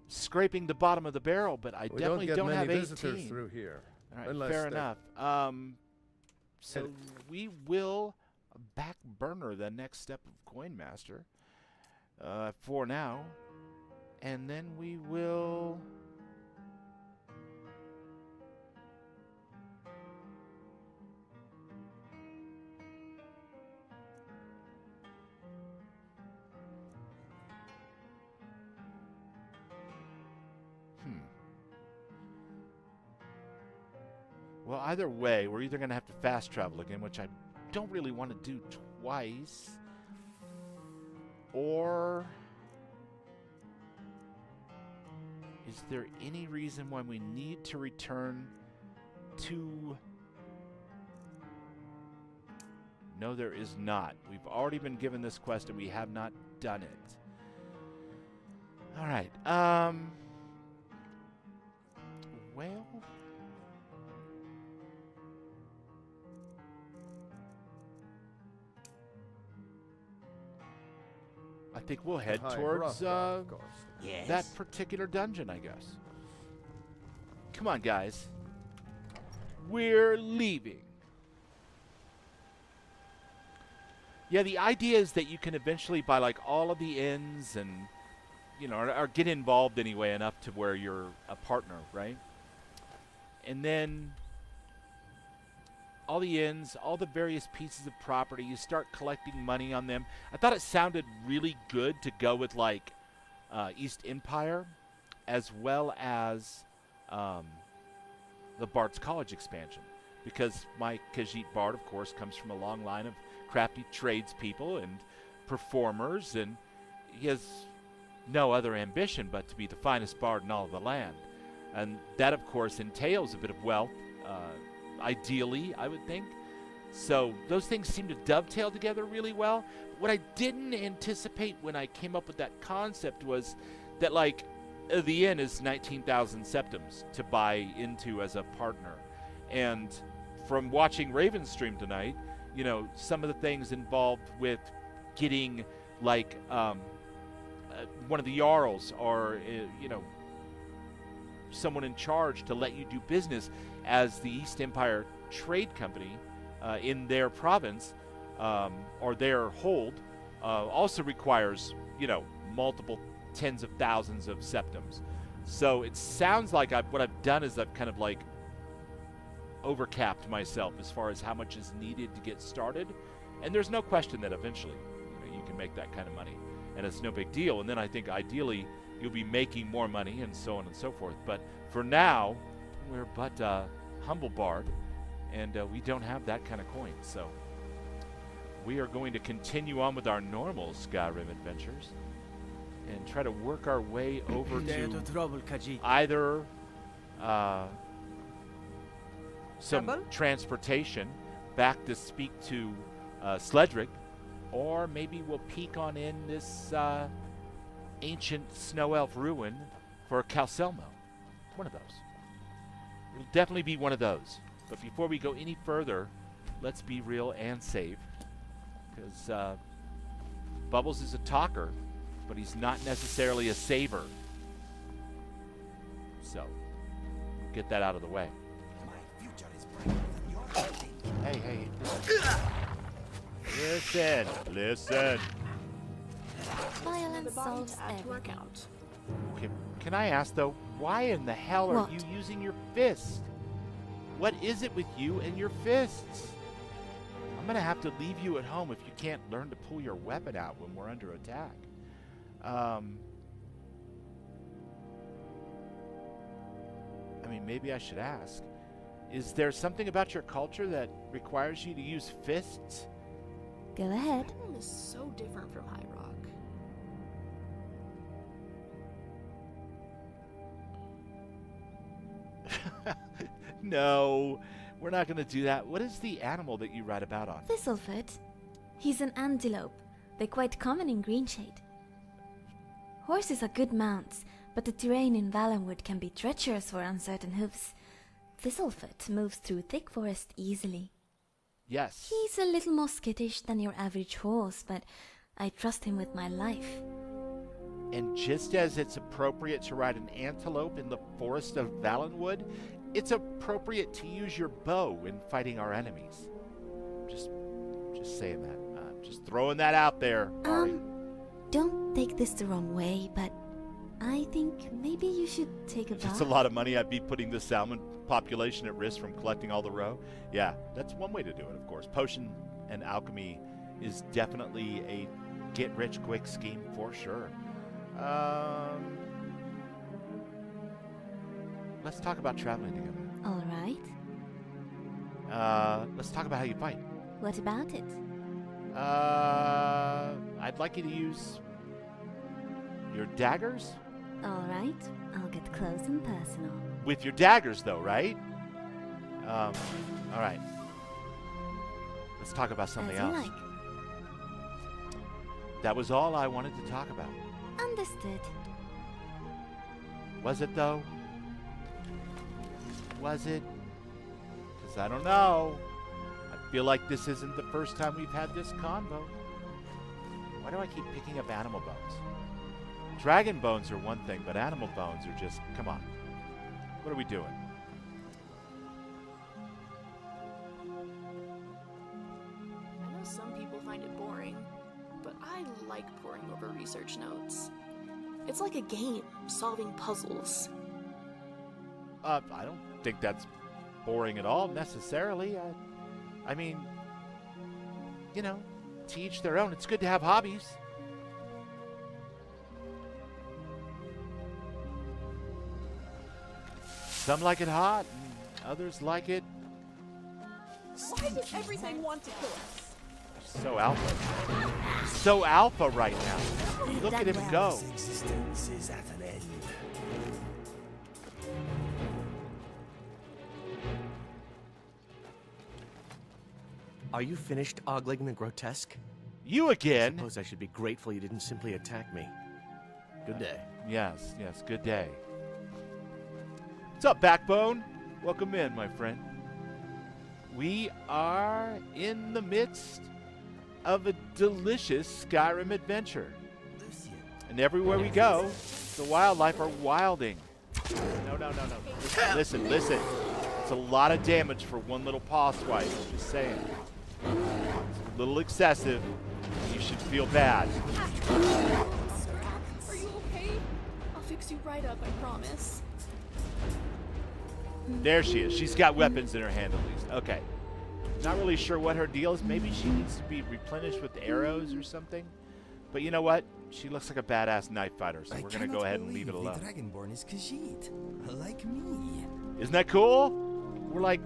scraping the bottom of the barrel, but I definitely don't have 18. Visitors through here. All right, fair enough. So we will back burner the next step of Coin Master for now, and then we will. Well, either way, we're either going to have to fast travel again, which I don't really want to do twice, or is there any reason why we need to return to... No, there is not. We've already been given this quest and we have not done it. All right. Well... I think we'll head towards that particular dungeon, I guess. Come on, guys. We're leaving. Yeah, the idea is that you can eventually buy like all of the inns and, you know, or get involved anyway enough to where you're a partner, right? And then all the inns, all the various pieces of property, you start collecting money on them. I thought it sounded really good to go with like East Empire, as well as the Bards College expansion, because my Khajiit Bard, of course, comes from a long line of crafty tradespeople and performers, and he has no other ambition but to be the finest bard in all of the land. And that, of course, entails a bit of wealth, ideally, I would think. So those things seem to dovetail together really well. What I didn't anticipate when I came up with that concept was that, like, the inn is 19,000 septums to buy into as a partner. And from watching Raven's stream tonight, you know, some of the things involved with getting, like, one of the Jarls or, you know, someone in charge to let you do business as the East Empire Trade Company in their province or their hold also requires, you know, multiple tens of thousands of septums. So it sounds like what I've done is I've kind of like overcapped myself as far as how much is needed to get started. And there's no question that eventually, you know, you can make that kind of money, and it's no big deal. And then I think ideally you'll be making more money and so on and so forth. But for now, we're but humble bard, and we don't have that kind of coin. So we are going to continue on with our normal Skyrim adventures and try to work our way over to either some transportation back to speak to Sledric, or maybe we'll peek on in this ancient snow elf ruin for Calselmo. One of those. It'll definitely be one of those. But before we go any further, let's be real and save, because Bubbles is a talker, but he's not necessarily a saver. So, get that out of the way. My future is brighter than your Hey, listen. Listen. Violence solves everything. Okay, can I ask though, why in the hell are What? you using your fist? What is it with you and your fists? I'm gonna have to leave you at home if you can't learn to pull your weapon out when we're under attack. I mean, maybe I should ask. Is there something about your culture that requires you to use fists? Go ahead. Skyrim is so different from High Rock. No, we're not gonna do that. What is the animal that you write about on? Thistlefoot. He's an antelope. They're quite common in Greenshade. Horses are good mounts, but the terrain in Valenwood can be treacherous for uncertain hooves. Thistlefoot moves through thick forest easily. Yes. He's a little more skittish than your average horse, but I trust him with my life. And just as it's appropriate to ride an antelope in the forest of Valenwood, it's appropriate to use your bow in fighting our enemies. Just saying that. Just throwing that out there. Ari. Don't take this the wrong way, but I think maybe you should take a If it's bath. a lot of money, I'd be putting the salmon population at risk from collecting all the roe. Yeah, that's one way to do it, of course. Potion and alchemy is definitely a get-rich-quick scheme for sure. Let's talk about traveling together. All right. Let's talk about how you fight. What about it? I'd like you to use your daggers. All right. I'll get close and personal. With your daggers, though, right? All right. Let's talk about something As you else. like. That was all I wanted to talk about. Understood. Was it, though? Was it? Because I don't know. I feel like this isn't the first time we've had this convo. Why do I keep picking up animal bones? Dragon bones are one thing, but animal bones are just, come on. What are we doing? I know some people find it boring, but I like poring over research notes. It's like a game, solving puzzles. I don't think that's boring at all, necessarily. I mean, you know, to each their own. It's good to have hobbies. Some like it hot, and others like it Why does everything want to kill us? so alpha. So alpha right now. Look at him go. His existence is at an end. Are you finished ogling the grotesque? You again? I suppose I should be grateful you didn't simply attack me. Good day. Yes, good day. What's up, Backbone? Welcome in, my friend. We are in the midst of a delicious Skyrim adventure. And everywhere we go, the wildlife are wilding. No. Listen. It's a lot of damage for one little paw swipe. Just saying. It's a little excessive. You should feel bad. Are you okay? I'll fix you right up, I promise. There she is. She's got weapons in her hand at least. Okay. Not really sure what her deal is. Maybe she needs to be replenished with arrows or something. But you know what? She looks like a badass knife fighter, so we're going to go ahead and leave it alone. The Dragonborn is Khajiit, like me. Isn't that cool? We're like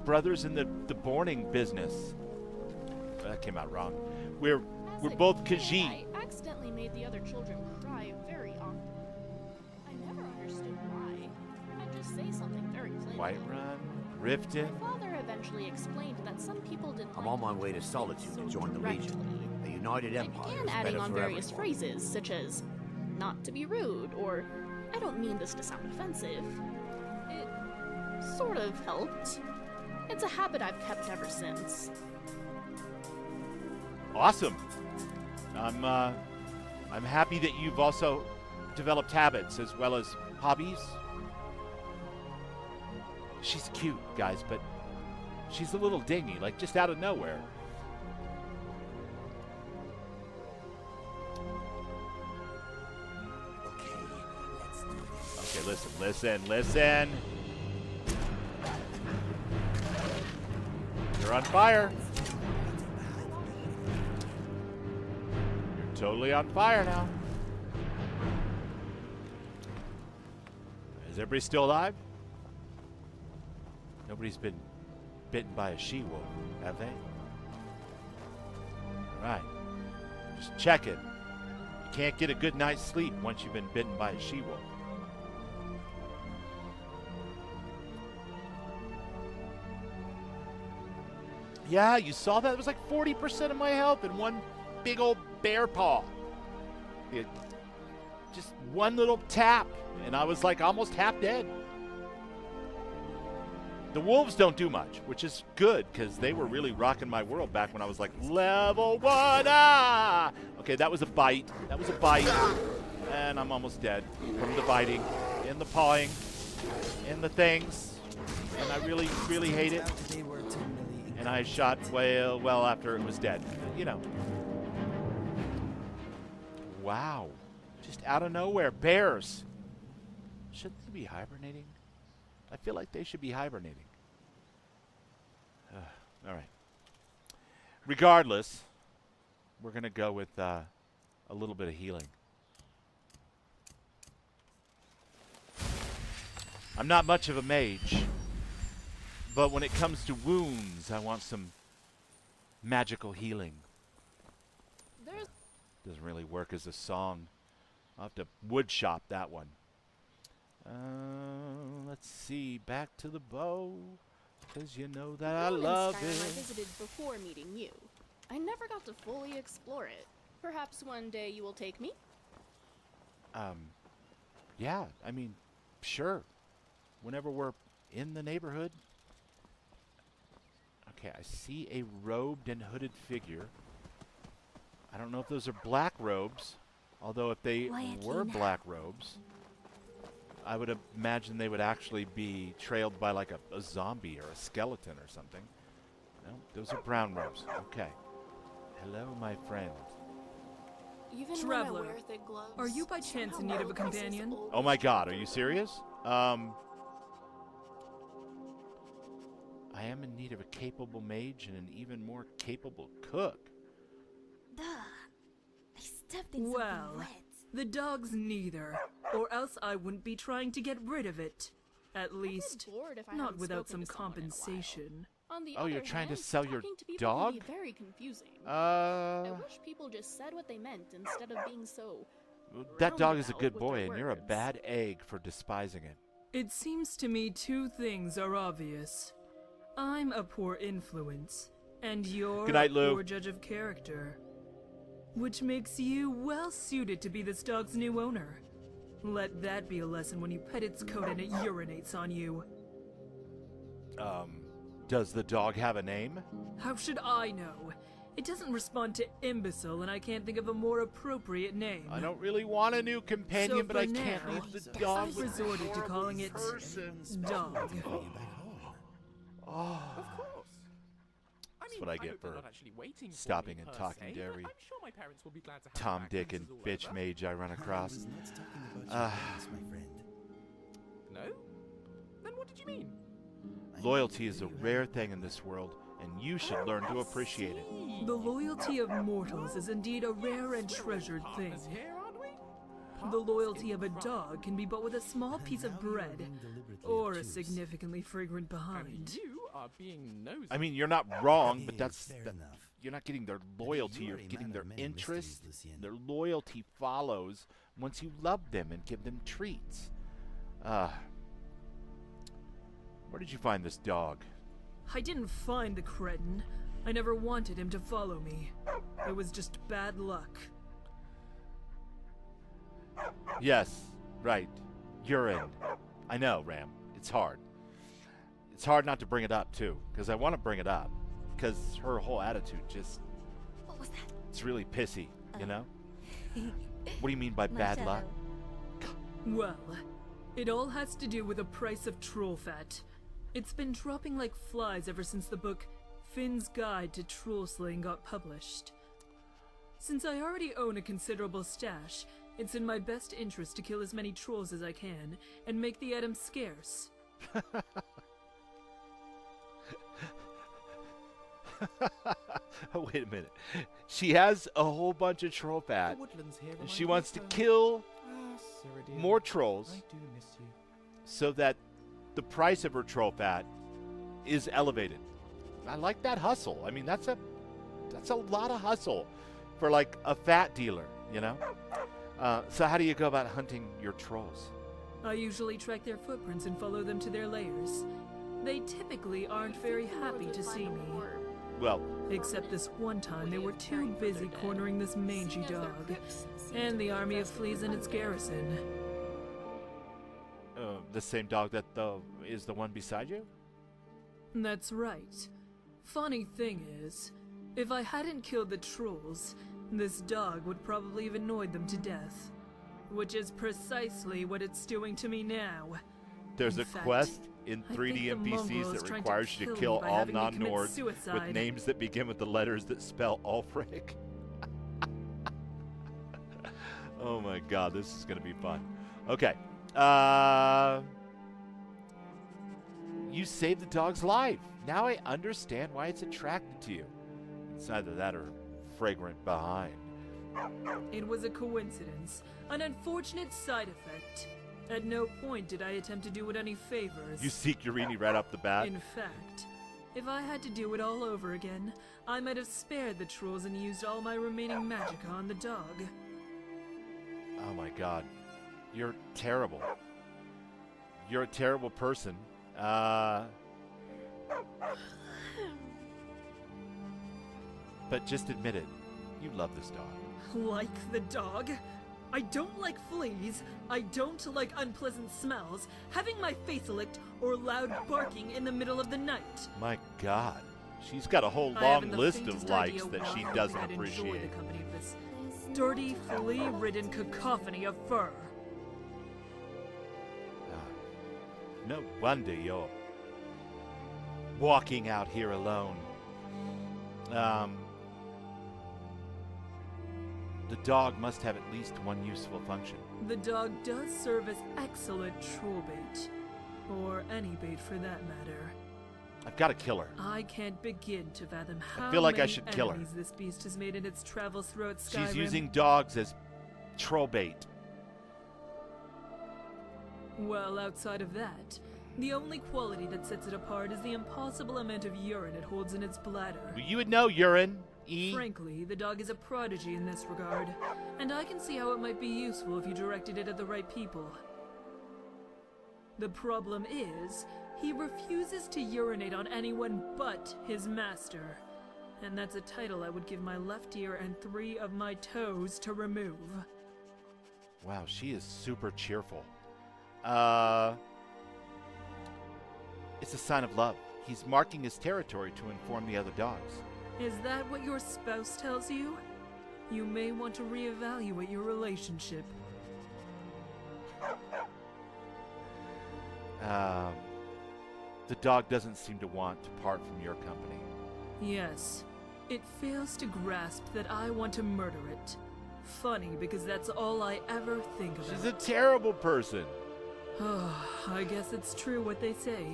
brothers in the borning business. That came out wrong. We're both Khajiit. I accidentally made the other children cry very often. I never understood why. I'd just say something very plain. Whiterun, Riften. My father eventually explained that some people didn't I'm like on my him way to so Solitude to join the directly. Legion. The United I Empire began is adding better on for various everyone. phrases, such as, not to be rude, or, I don't mean this to sound offensive. It sort of helped. It's a habit I've kept ever since. Awesome. I'm happy that you've also developed habits as well as hobbies. She's cute, guys, but she's a little dingy, like just out of nowhere. Okay. listen, listen, listen. You're on fire. You're totally on fire now. Is everybody still alive? Nobody's been bitten by a she-wolf, have they? Alright. Just check it. You can't get a good night's sleep once you've been bitten by a she-wolf. Yeah, you saw that? It was like 40% of my health in one big old bear paw. Just one little tap, and I was like almost half dead. The wolves don't do much, which is good, because they were really rocking my world back when I was like, level 1, ah! Okay, that was a bite. That was a bite. And I'm almost dead from the biting, and the pawing, and the things. And I really, really hate it. And I shot well after it was dead. You know. Wow. Just out of nowhere. Bears. Shouldn't they be hibernating? I feel like they should be hibernating. All right. Regardless, we're going to go with a little bit of healing. I'm not much of a mage, but when it comes to wounds, I want some magical healing. Doesn't really work as a song. I'll have to woodshop that one. Let's see. Back to the bow, because you know that I love Skyrim it. I visited before meeting you. I never got to fully explore it. Perhaps one day you will take me? Yeah, I mean, sure. Whenever we're in the neighborhood. Okay, I see a robed and hooded figure. I don't know if those are black robes, although if they were black robes, I would imagine they would actually be trailed by like a zombie or a skeleton or something. No, those are brown robes. Okay. Hello, my friend. Even Traveler, when I wear thick gloves, are you by chance in need of a companion? Oh my god, are you serious? I am in need of a capable mage and an even more capable cook. Duh. I stepped in Well, something wet. the dog's neither, or else I wouldn't be trying to get rid of it. At least, bored if I not haven't without spoken some to someone in a while. compensation. On the Oh, you're other trying to hand, sell your talking to people dog? can be very confusing. I wish people just said what they meant instead of being so. That dog is a roundabout good with boy, their and you're a words. bad egg for despising it. It seems to me two things are obvious. I'm a poor influence, and you're Good night, a Lou. poor judge of character. Which makes you well suited to be this dog's new owner. Let that be a lesson when you pet its coat and it urinates on you. Does the dog have a name? How should I know? It doesn't respond to imbecile, and I can't think of a more appropriate name. I don't really want a new companion, So but I for can't now, leave the dog I've with resorted to calling it Dog. Oh. Of course. That's what I get hope they're for not actually waiting for stopping me and per talking se, to but every I'm sure my parents will be glad to have Tom, me back Dick, once and it's all bitch over. mage I run across. No? Then what did you mean? Loyalty is a rare thing in this world, and you should learn to appreciate it. The loyalty of mortals is indeed a rare and treasured thing. Here, aren't we? The loyalty of a dog can be bought with a small piece of bread, or a significantly fragrant behind. You are being nosy. I mean, you're not wrong, but you're not getting their loyalty, you're getting their interest. Their loyalty follows once you love them and give them treats. Where did you find this dog? I didn't find the cretin. I never wanted him to follow me. It was just bad luck. Yes, right. Urine. I know, Ram. It's hard. It's hard not to bring it up, too, because I want to bring it up. Because her whole attitude just... What was that? It's really pissy, you know? What do you mean by My bad shadow. luck? Well, it all has to do with the price of troll fat. It's been dropping like flies ever since the book Finn's Guide to Troll Slaying got published. Since I already own a considerable stash, It's in my best interest to kill as many trolls as I can, and make the items scarce. Wait a minute. She has a whole bunch of troll fat. And she wants to kill more trolls so that the price of her troll fat is elevated. I like that hustle. I mean, that's a lot of hustle for like a fat dealer, you know? So how do you go about hunting your trolls? I usually track their footprints and follow them to their lairs. They typically aren't very happy to see me. Well, except this one time they were too busy cornering this mangy dog and the army of fleas in its garrison. The same dog that is the one beside you? That's right. Funny thing is, if I hadn't killed the trolls, this dog would probably have annoyed them to death. Which is precisely what it's doing to me now. There's a quest in 3D NPCs that requires you to kill all non-Nords with names that begin with the letters that spell Ulfric. Oh my god, this is going to be fun. Okay. You saved the dog's life. Now I understand why it's attracted to you. It's either that or fragrant behind. It was a coincidence, an unfortunate side effect. At no point did I attempt to do it any favors. You seek Urini right off the bat? In fact, if I had to do it all over again, I might have spared the trolls and used all my remaining magicka on the dog. Oh my god. You're terrible. You're a terrible person. But just admit it. You love this dog. Like the dog? I don't like fleas, I don't like unpleasant smells, having my face licked, or loud barking in the middle of the night. My god. She's got a whole long list of likes that she doesn't appreciate. Enjoy the company of this dirty, flea-ridden cacophony of fur. No wonder you're walking out here alone. The dog must have at least one useful function. The dog does serve as excellent troll bait. Or any bait for that matter. I've got to kill her. I can't begin to fathom how I feel like I many should kill her. enemies this beast has made in its travels throughout Skyrim. She's using dogs as troll bait. Well, outside of that, the only quality that sets it apart is the impossible amount of urine it holds in its bladder. Well, you would know urine. Frankly, the dog is a prodigy in this regard, and I can see how it might be useful if you directed it at the right people. The problem is, he refuses to urinate on anyone but his master. And that's a title I would give my left ear and 3 of my toes to remove. Wow, she is super cheerful. It's a sign of love. He's marking his territory to inform the other dogs. Is that what your spouse tells you? You may want to reevaluate your relationship. The dog doesn't seem to want to part from your company. Yes. It fails to grasp that I want to murder it. Funny, because that's all I ever think about. She's a terrible person. Oh, I guess it's true what they say.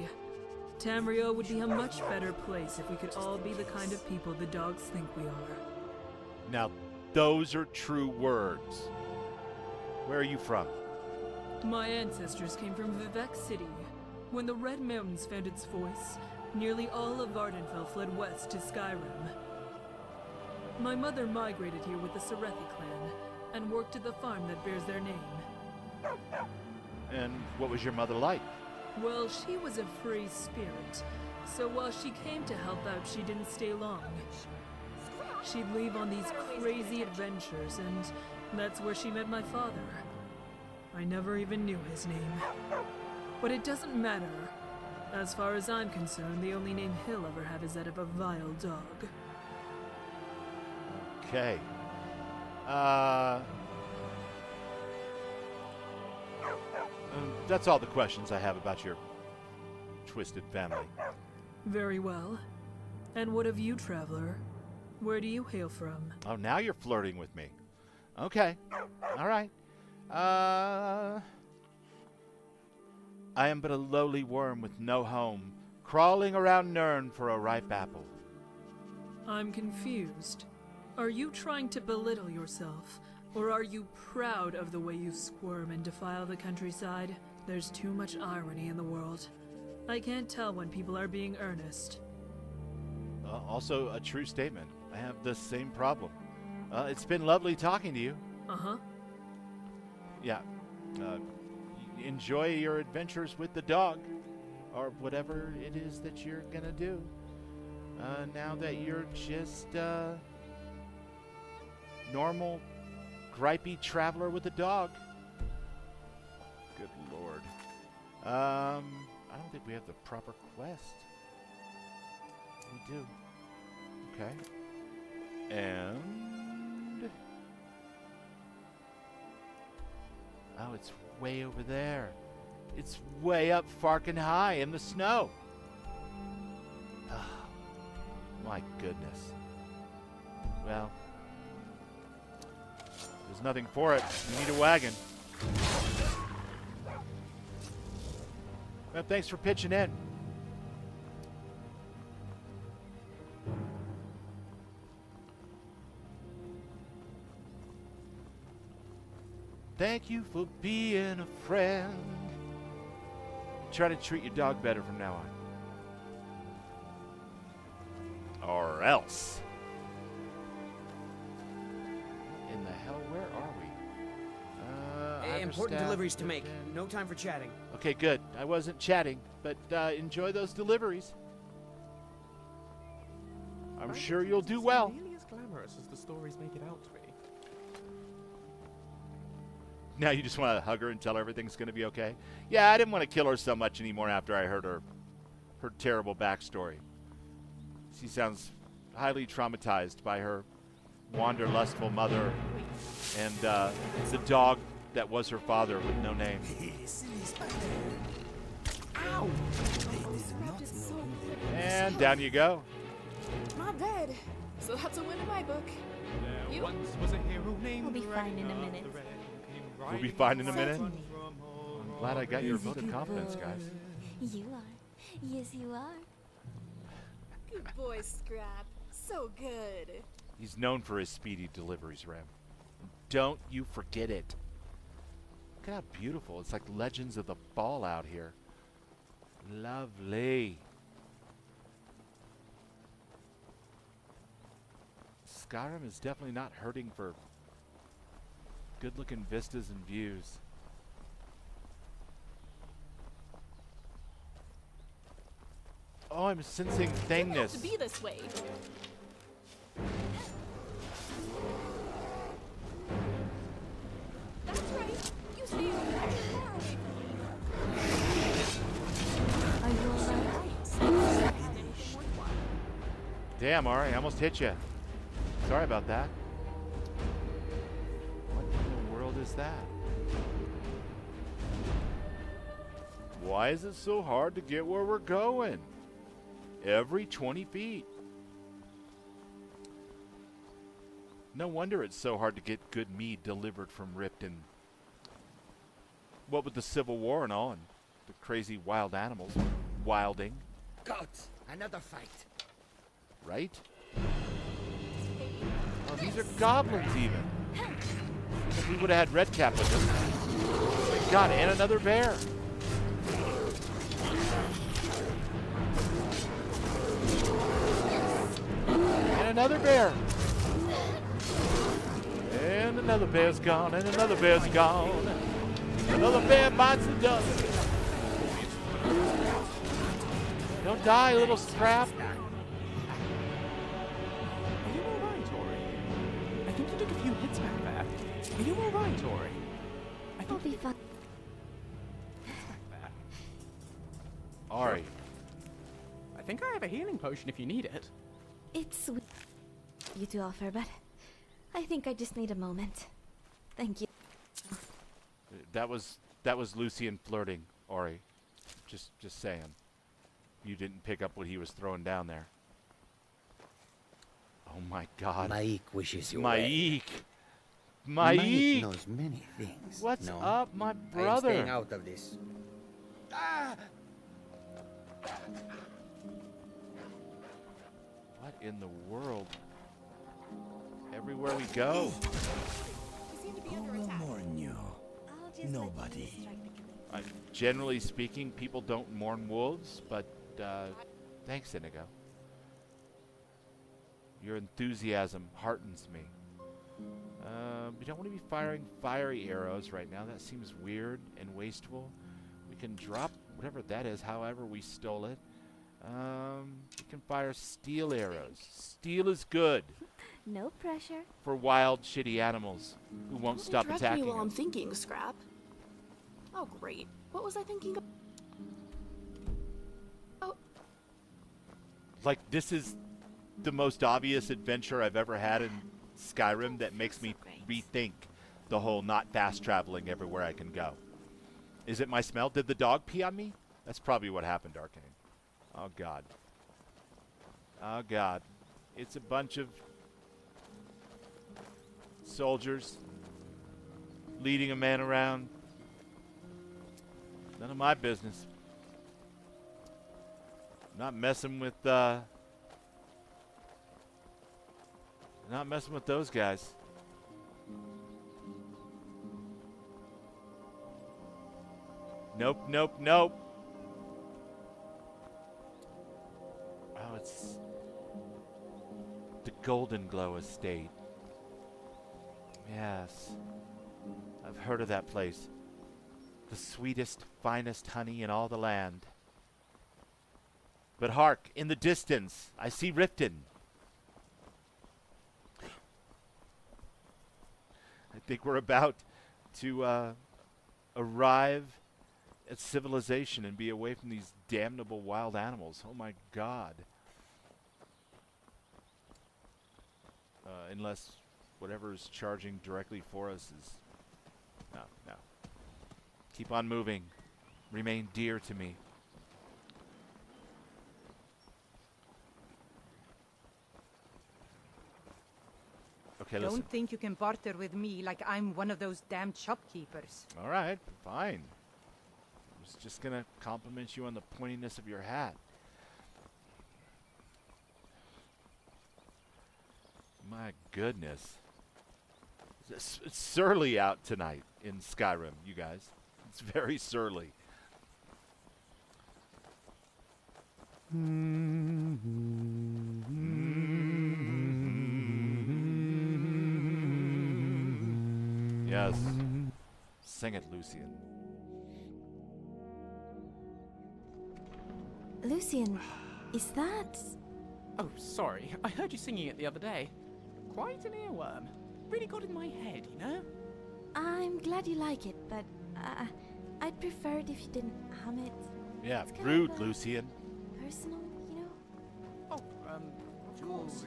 Tamriel would be a much better place if we could all be the kind of people the dogs think we are. Now, those are true words. Where are you from? My ancestors came from Vivek City. When the Red Mountains found its voice, nearly all of Vardenfell fled west to Skyrim. My mother migrated here with the Serethi clan, and worked at the farm that bears their name. And what was your mother like? Well, she was a free spirit, so while she came to help out, she didn't stay long. She'd leave on these crazy adventures, and that's where she met my father. I never even knew his name. But it doesn't matter. As far as I'm concerned, the only name he'll ever have is that of a vile dog. Okay. That's all the questions I have about your twisted family. Very well. And what of you, traveler? Where do you hail from? Oh, now you're flirting with me. Okay. All right. I am but a lowly worm with no home, crawling around Nirn for a ripe apple. I'm confused. Are you trying to belittle yourself, or are you proud of the way you squirm and defile the countryside? There's too much irony in the world. I can't tell when people are being earnest. Also a true statement. I have the same problem. It's been lovely talking to you. Uh-huh. Yeah. Enjoy your adventures with the dog, or whatever it is that you're gonna do. Now that you're just normal, gripey traveler with a dog. Good lord. I don't think we have the proper quest. We do. Okay. And... oh, it's way over there. It's way up farkin' high in the snow. Oh, my goodness. Well, there's nothing for it. We need a wagon. Well, thanks for pitching in. Thank you for being a friend. Try to treat your dog better from now on. Or else. In the hell, where are we? Important deliveries to make. No time for chatting. Okay, good. I wasn't chatting, but enjoy those deliveries. I'm sure you'll do well. Really as glamorous as the stories make it out to be. Now you just want to hug her and tell her everything's going to be okay? Yeah, I didn't want to kill her so much anymore after I heard her terrible backstory. She sounds highly traumatized by her wanderlustful mother and the dog that was her father with no name. Ow! And down you go. Not dead. So that's a win in my book. You? Once was a hero named We'll be fine in a minute. We'll be fine in a minute. Certainly. I'm glad I got your vote of confidence, guys. You are. Yes, you are. Good boy, Scrap. So good. He's known for his speedy deliveries, Rem. Don't you forget it. Look at how beautiful. It's like Legends of the Fall out here. Lovely. Skyrim is definitely not hurting for good-looking vistas and views. Oh, I'm sensing thingness. To be this way. That's right. You stay over there. Are you alright? Damn, Ari, I almost hit you. Sorry about that. What in the world is that? Why is it so hard to get where we're going? Every 20 feet. No wonder it's so hard to get good mead delivered from Ripton. What with the Civil War and all, and the crazy wild animals wilding. Gods, another fight. Right? Oh, these are goblins even. If we would have had Redcap with us. Oh my God, and another bear. And another bear. And another bear's gone, and another bear's gone. Another bear bites the dust. Don't die, little scrap. Are you alright, Ori? I think you took a few hits back there. Are you alright, Ori? I'll be fine. Ari. I think I have a healing potion if you need it. It's sweet you to offer, but I think I just need a moment. Thank you. That was Lucian flirting, Ori. Just saying. You didn't pick up what he was throwing down there. Oh my God. Maik wishes you Maik. Maik knows many things. What's no? up, my I am brother? staying out of this. What in the world? Everywhere we go. Who will mourn you? Nobody. Generally speaking, people don't mourn wolves, but thanks, Inigo. Your enthusiasm heartens me. We don't want to be firing fiery arrows right now. That seems weird and wasteful. We can drop whatever that is, however we stole it. We can fire steel arrows. Steel is good. No pressure. For wild, shitty animals who won't stop Interrupt attacking me while us. I'm thinking, Scrap. Oh, great. What was I thinking of? Oh. Like, this is the most obvious adventure I've ever had in Skyrim that makes me rethink the whole not fast traveling everywhere I can go. Is it my smell? Did the dog pee on me? That's probably what happened, Arcane. Oh, God. Oh, God. It's a bunch of soldiers leading a man around. None of my business. Not messing with not messing with those guys. Nope, nope, nope. Oh, it's the Golden Glow Estate. Yes. I've heard of that place. The sweetest, finest honey in all the land. But hark, in the distance, I see Riften. I think we're about to arrive at civilization and be away from these damnable wild animals. Oh my God. Unless whatever's charging directly for us is... No, no. Keep on moving. Remain dear to me. Okay, listen. Don't think you can barter with me like I'm one of those damn shopkeepers. All right, fine. I was just going to compliment you on the pointiness of your hat. My goodness. It's surly out tonight in Skyrim, you guys. It's very surly. Yes. Sing it, Lucian. Lucian, is that... Oh, sorry. I heard you singing it the other day. Quite an earworm. Really got in my head, you know? I'm glad you like it, but I'd prefer it if you didn't hum it. Yeah, It's kind rude, of, Lucian. Personal, you know? Oh, of course.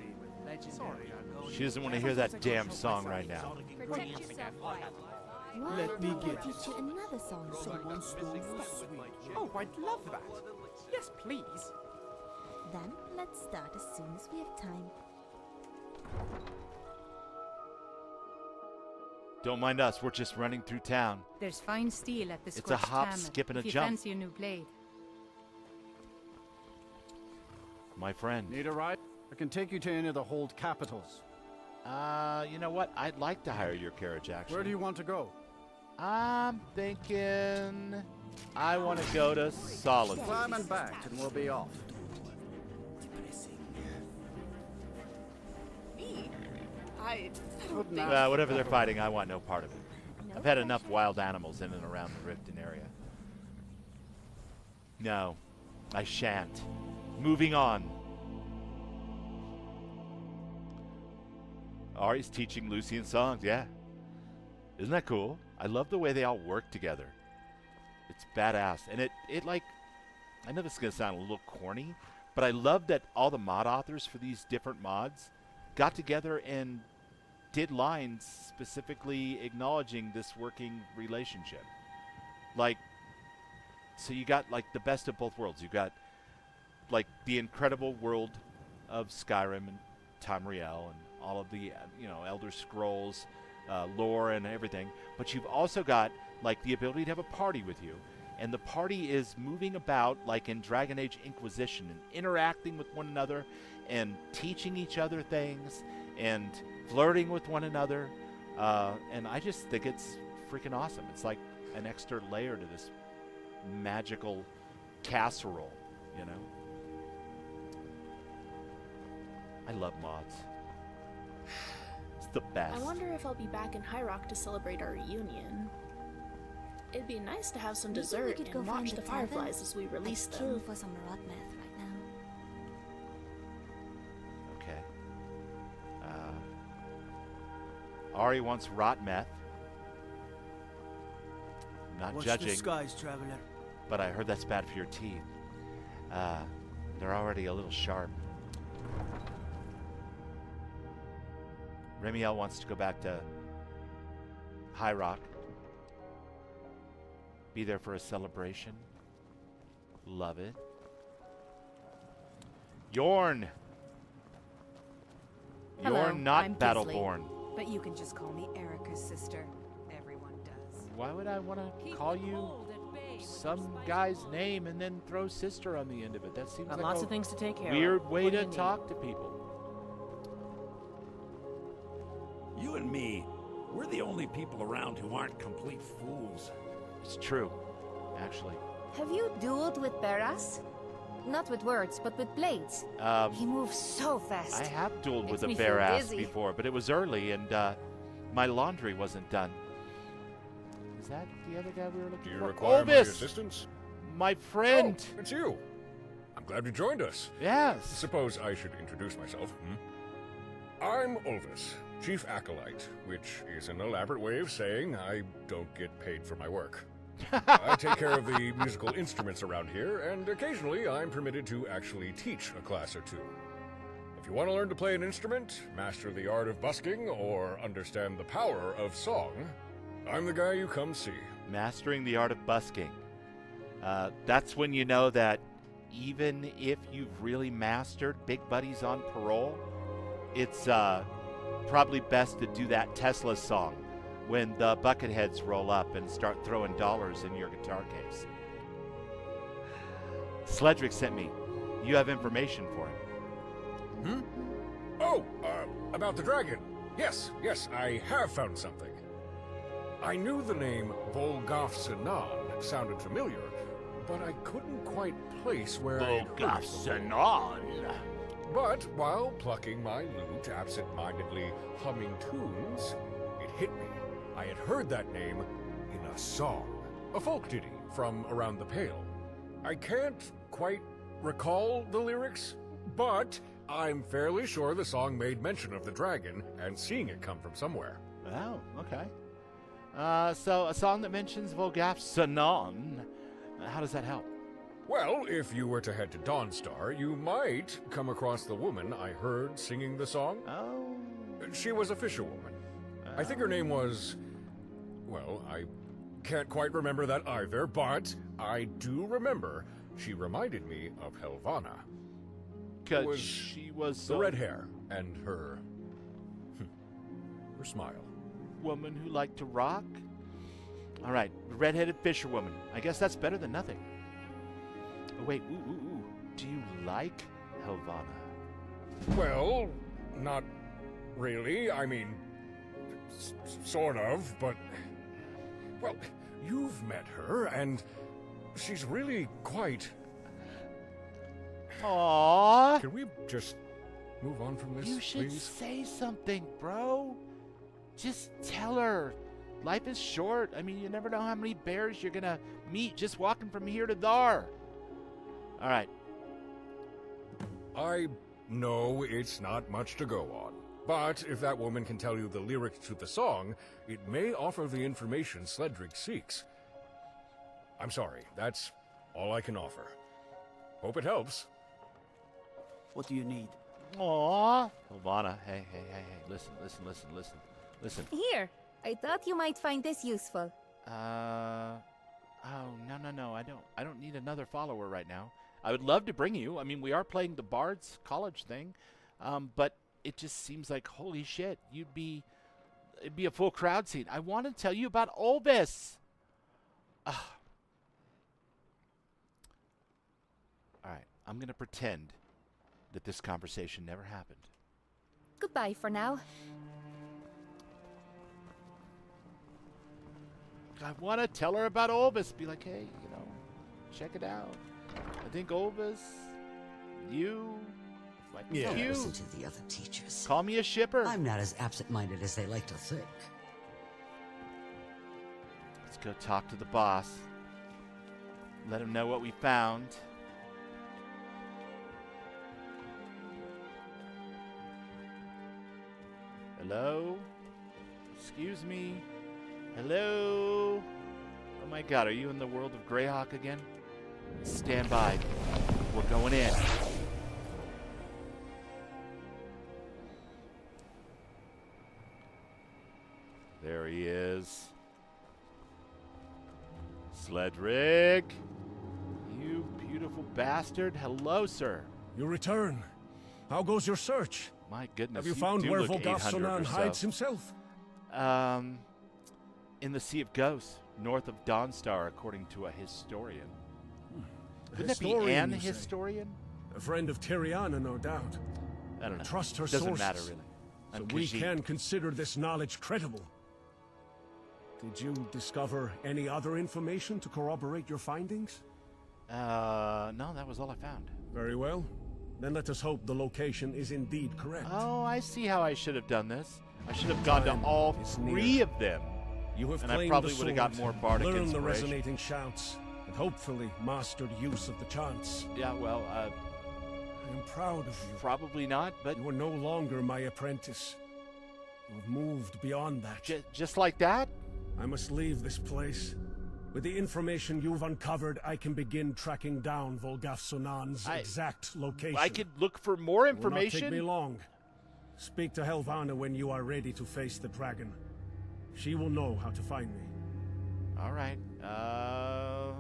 Sorry. She doesn't want to hear that damn song right now. Protect yourself, Why Let me don't I get teach you another song? Oh, I'd love that. Yes, please. Then let's start as soon as we have time. Don't mind us, we're just running through town. There's fine steel at the It's a Scorched hop, Hammer, skip, and a if you jump. fancy a new blade. My friend. Need a ride? I can take you to any of the hold capitals. You know what? I'd like to hire your carriage, actually. Where do you want to go? I'm thinking... I want to go to Solitude. Climb and back, and we'll be off. Me? I Good don't night. think... Whatever they're fighting, I want no part of it. I've had enough wild animals in and around the Riften area. No, I shan't. Moving on. Ari's teaching Lucian songs, yeah. Isn't that cool? I love the way they all work together. It's badass. And it like, I know this is going to sound a little corny, but I love that all the mod authors for these different mods got together and did lines specifically acknowledging this working relationship. Like, so you got like the best of both worlds. You got like the incredible world of Skyrim and Tamriel and all of the, Elder Scrolls lore and everything, but you've also got like the ability to have a party with you, and the party is moving about like in Dragon Age Inquisition and interacting with one another and teaching each other things and flirting with one another, and I just think it's freaking awesome. It's like an extra layer to this magical casserole, you know. I love mods. It's the best. I wonder if I'll be back in High Rock to celebrate our reunion. It'd be nice to have some Maybe we dessert could go and find watch the the tavern. fireflies as we release I'd kill them. for some rot meth right now. Okay. Ari wants rot meth. Not Watch judging, the skies, traveler. but I heard that's bad for your teeth. They're already a little sharp. Remiel wants to go back to High Rock. Be there for a celebration. Love it. Yorn! Hello, You're not I'm Battleborn. Kinsley, but you can just call me Erica's sister. Everyone does. Why would I want to call you some guy's name and then throw sister on the end of it? That seems Got like lots a of things to take care of. weird way What do to you need? talk to people. You and me, we're the only people around who aren't complete fools. It's true, actually. Have you dueled with Beras? Not with words, but with blades. He moves so fast. I have dueled with Makes a me bare feel ass dizzy. before, but it was early and my laundry wasn't done. Is that the other guy we were looking Do you for? require my Ovis! assistance? My friend! Oh, it's you. I'm glad you joined us. Yes. Suppose I should introduce myself. I'm Ovis, Chief Acolyte, which is an elaborate way of saying I don't get paid for my work. I take care of the musical instruments around here, and occasionally I'm permitted to actually teach a class or two. If you want to learn to play an instrument, master the art of busking, or understand the power of song, I'm the guy you come see. Mastering the art of busking. That's when you know that even if you've really mastered Big Buddy's on Parole, it's probably best to do that Tesla song when the bucketheads roll up and start throwing dollars in your guitar case. Sledrick sent me. You have information for him. Oh, about the dragon. Yes, I have found something. I knew the name Volgaf Sinan sounded familiar, but I couldn't quite place where I had heard it before. But while plucking my lute, absent-mindedly humming tunes, it hit me. I had heard that name in a song, a folk ditty from around the Pale. I can't quite recall the lyrics, but I'm fairly sure the song made mention of the dragon and seeing it come from somewhere. Oh, okay. So a song that mentions Volgaf Sinan. How does that help? Well, if you were to head to Dawnstar, you might come across the woman I heard singing the song. Oh. She was a fisherwoman. I think her name was... Well, I can't quite remember that either, but I do remember she reminded me of Helvana. Because she was... The red hair and her smile. Woman who liked to rock? All right, red-headed fisherwoman. I guess that's better than nothing. Oh, wait, ooh. Do you like Helvana? Well, not really. I mean, sort of, but... Well, you've met her, and she's really quite... Aww. Can we just move on from this, You should please? say something, bro. Just tell her. Life is short. I mean, you never know how many bears you're gonna meet just walking from here to there. All right. I know it's not much to go on, but if that woman can tell you the lyrics to the song, it may offer the information Sledrick seeks. I'm sorry, that's all I can offer. Hope it helps. What do you need? Aww. Helvana, hey. Listen. Here, I thought you might find this useful. Oh, no. I don't need another follower right now. I would love to bring you. I mean, we are playing the Bards college thing, but it just seems like, holy shit, you'd be it'd be a full crowd scene. I want to tell you about Olvis. All right, I'm going to pretend that this conversation never happened. Goodbye for now. I want to tell her about Olvis. Be like, hey, you know, check it out. I think Olvis, you, like Yeah, you. listen to the other teachers. Call me a shipper. I'm not as absent-minded as they like to think. Let's go talk to the boss. Let him know what we found. Hello? Excuse me? Hello? Oh my god, are you in the world of Greyhawk again? Stand by. We're going in. There he is. Sledrig! You beautiful bastard. Hello, sir. You return. How goes your search? My goodness. Have you found do where look 800 Volgafsonan or so. hides himself? In the Sea of Ghosts, north of Dawnstar, according to a historian. Wouldn't that be Historian, an you say? historian? A friend of Tiriana, no doubt. I don't know. Trust her Doesn't sources. matter, really. So I'm we Khajiit. can consider this knowledge credible. Did you discover any other information to corroborate your findings? No, that was all I found. Very well. Then let us hope the location is indeed correct. Oh, I see how I should have done this. I should have gone to Time all is 3 near. of them. You have and I claimed probably the would have got sword, more bardic learned the inspiration. resonating shouts, and hopefully mastered use of the chants. Yeah, well, I am proud of you. probably not, but You are no longer my apprentice. You have moved beyond that. Just like that? I must leave this place. With the information you've uncovered, I can begin tracking down Volgafsonan's exact location. I could look for more It will not information. take me long. Speak to Helvana when you are ready to face the dragon. She will know how to find me. All right. How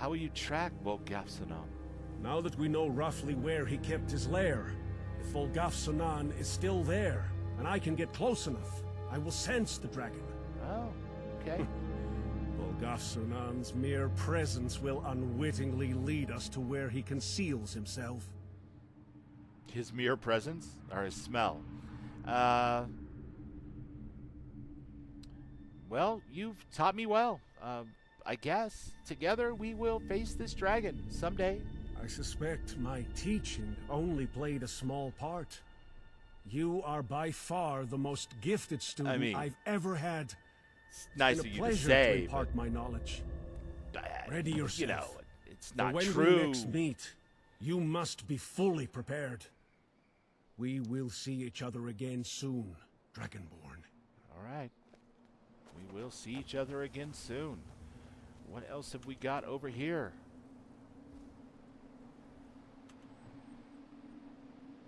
will you track Volgafsonan? Now that we know roughly where he kept his lair, if Volgafsonan is still there, and I can get close enough, I will sense the dragon. Oh, okay. Volgafsonan's mere presence will unwittingly lead us to where he conceals himself. His mere presence or his smell? Well, you've taught me well. I guess together we will face this dragon someday. I suspect my teaching only played a small part. You are by far the most gifted student I've ever had. It's nice It's of been a you to pleasure say, to impart my knowledge. Ready yourself. You know, it's For not when true. we next meet, you must be fully prepared. We will see each other again soon, Dragonborn. All right. We will see each other again soon. What else have we got over here?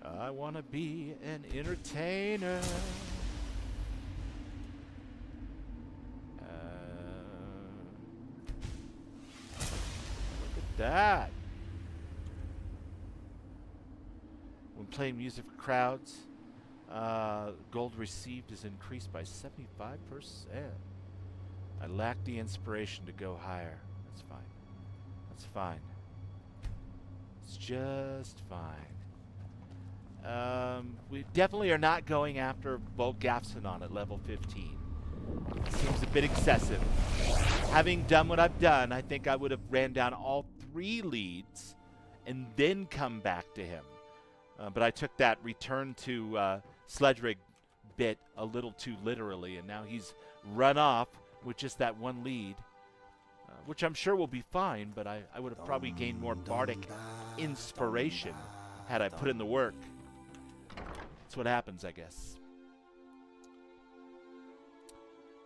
I want to be an entertainer. Look at that. When playing music for crowds, gold received is increased by 75%. I lack the inspiration to go higher. That's fine. That's fine. It's just fine. We definitely are not going after Volgafsonan at level 15. It seems a bit excessive. Having done what I've done, I think I would have ran down all 3 leads and then come back to him. But I took that return to Sledrig bit a little too literally, and now he's run off with just that 1 lead, which I'm sure will be fine, but I would have probably gained more bardic inspiration had I put in the work. That's what happens, I guess.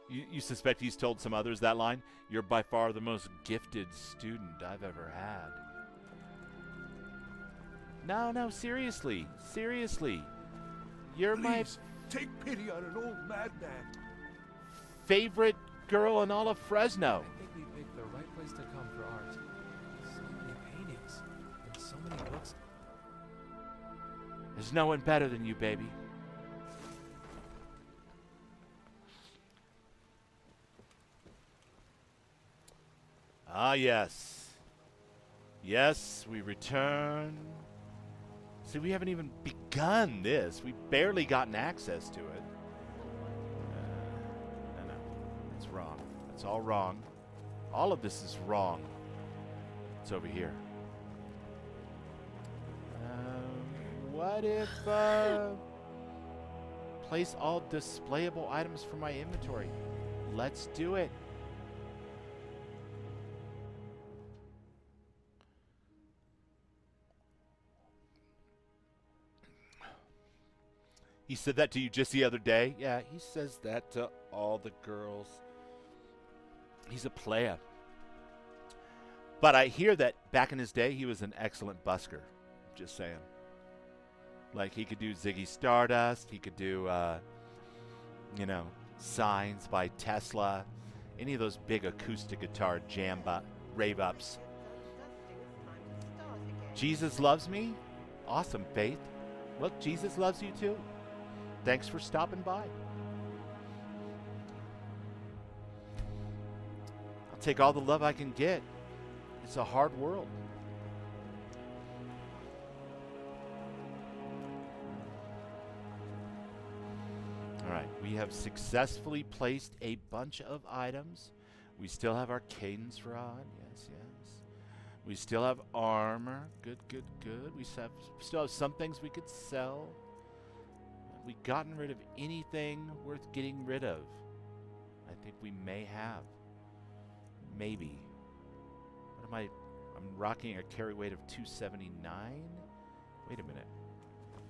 You suspect he's told some others that line? You're by far the most gifted student I've ever had. No, seriously. Seriously. You're Please, take pity on an old madman. favorite girl in all of Fresno. I think we picked the right place to come for art. So many paintings and so many books. There's no one better than you, baby. yes. Yes, we return. See, we haven't even begun this. We've barely gotten access to it. No. It's wrong. It's all wrong. All of this is wrong. It's over here. What if, place all displayable items from my inventory? Let's do it. He said that to you just the other day? Yeah, he says that to all the girls. He's a player. But I hear that back in his day, he was an excellent busker. Just saying. Like, he could do Ziggy Stardust. He could do, you know, Signs by Tesla. Any of those big acoustic guitar rave-ups. Jesus loves me? Awesome, Faith. Well, Jesus loves you too. Thanks for stopping by. I'll take all the love I can get. It's a hard world. All right, we have successfully placed a bunch of items. We still have our cadence rod. Yes, yes. We still have armor. Good, good, good. We still have some things we could sell. Have we gotten rid of anything worth getting rid of? I think we may have. Maybe. What am I? I'm rocking a carry weight of 279. Wait a minute.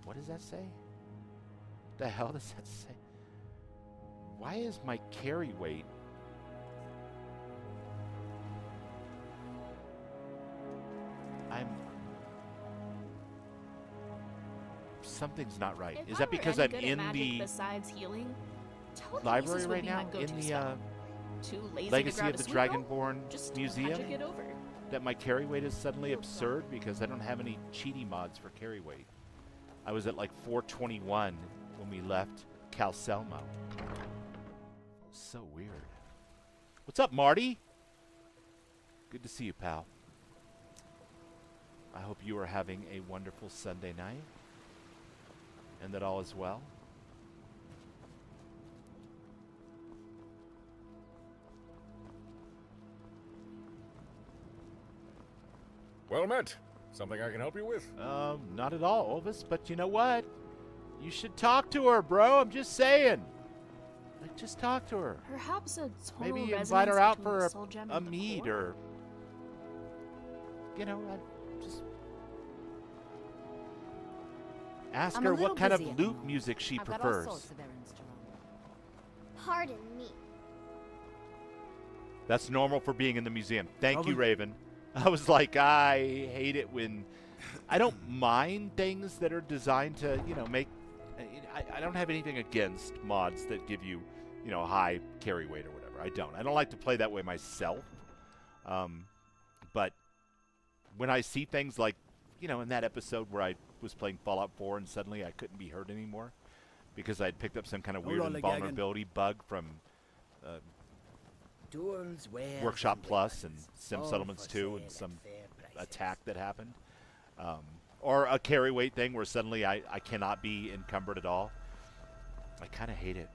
What does that say? What the hell does that say? Why is my carry weight? Something's not right. If Is I that were because any I'm good at in magic the besides healing, library telekinesis would right be now? my go-to In the spell. Too lazy Legacy to grab of the a sweet roll? Dragonborn Just Museum? magic it over. That my carry weight is suddenly absurd because I don't have any cheaty mods for carry weight. I was at like 421 when we left Calcelmo. So weird. What's up, Marty? Good to see you, pal. I hope you are having a wonderful Sunday night and that all is well. Well met. Something I can help you with? Not at all, Elvis, but you know what? You should talk to her, bro. I'm just saying. Like, just talk to her. Perhaps a total Maybe you resonance invite her out between for the soul gem a and the meet core? or, you know, just ask I'm her a little what kind of busy at the loop moment. music she I've got all prefers. sorts of errands to run. Pardon me. That's normal for being in the museum. Thank you, Elvis? Raven. I was like, I hate it when I don't mind things that are designed to, you know, make. I don't have anything against mods that give you, you know, high carry weight or whatever. I don't. I don't like to play that way myself. But when I see things like, you know, in that episode where I was playing Fallout 4 and suddenly I couldn't be hurt anymore because I'd picked up some kind of weird invulnerability bug from Workshop Plus and Sim Settlements 2 and some attack that happened. Or a carry weight thing where suddenly I cannot be encumbered at all. I kind of hate it.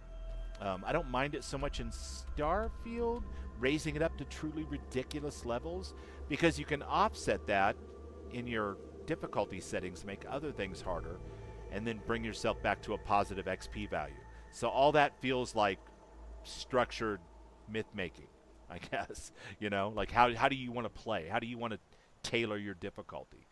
I don't mind it so much in Starfield, raising it up to truly ridiculous levels, because you can offset that in your difficulty settings, make other things harder, and then bring yourself back to a positive XP value. So all that feels like structured myth-making, I guess. You know, like how do you want to play? How do you want to tailor your difficulty?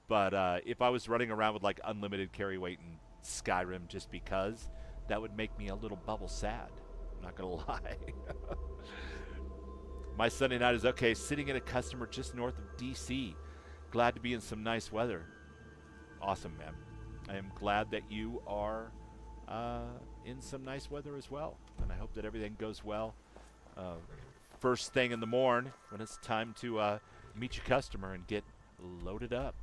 But if I was running around with like unlimited carry weight in Skyrim just because, that would make me a little bubble sad. I'm not going to lie. My Sunday night is okay. Sitting at a customer just north of D.C. Glad to be in some nice weather. Awesome, man. I am glad that you are in some nice weather as well. And I hope that everything goes well. First thing in the morning when it's time to meet your customer and get loaded up.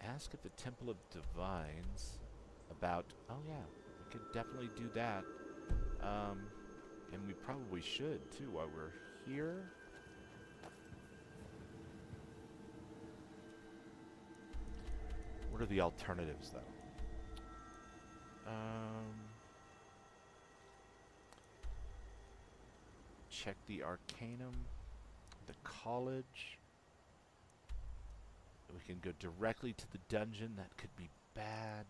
Ask at the Temple of Divines about, oh yeah, we could definitely do that. And we probably should too while we're here. What are the alternatives, though? Check the Arcanum, the college. We can go directly to the dungeon. That could be bad.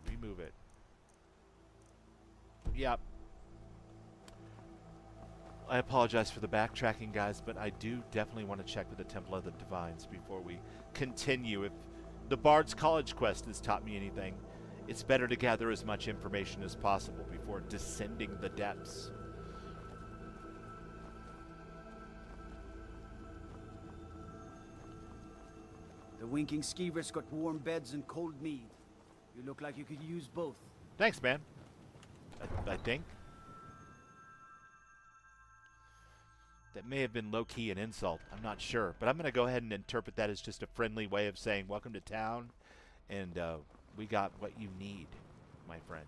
Remove it. Yep. I apologize for the backtracking, guys, but I do definitely want to check with the Temple of the Divines before we continue. If the Bards College quest has taught me anything, it's better to gather as much information as possible before descending the depths. The winking skeever's got warm beds and cold mead. You look like you could use both. Thanks, man. I think. That may have been low-key an insult. I'm not sure. But I'm going to go ahead and interpret that as just a friendly way of saying, welcome to town, and we got what you need, my friend.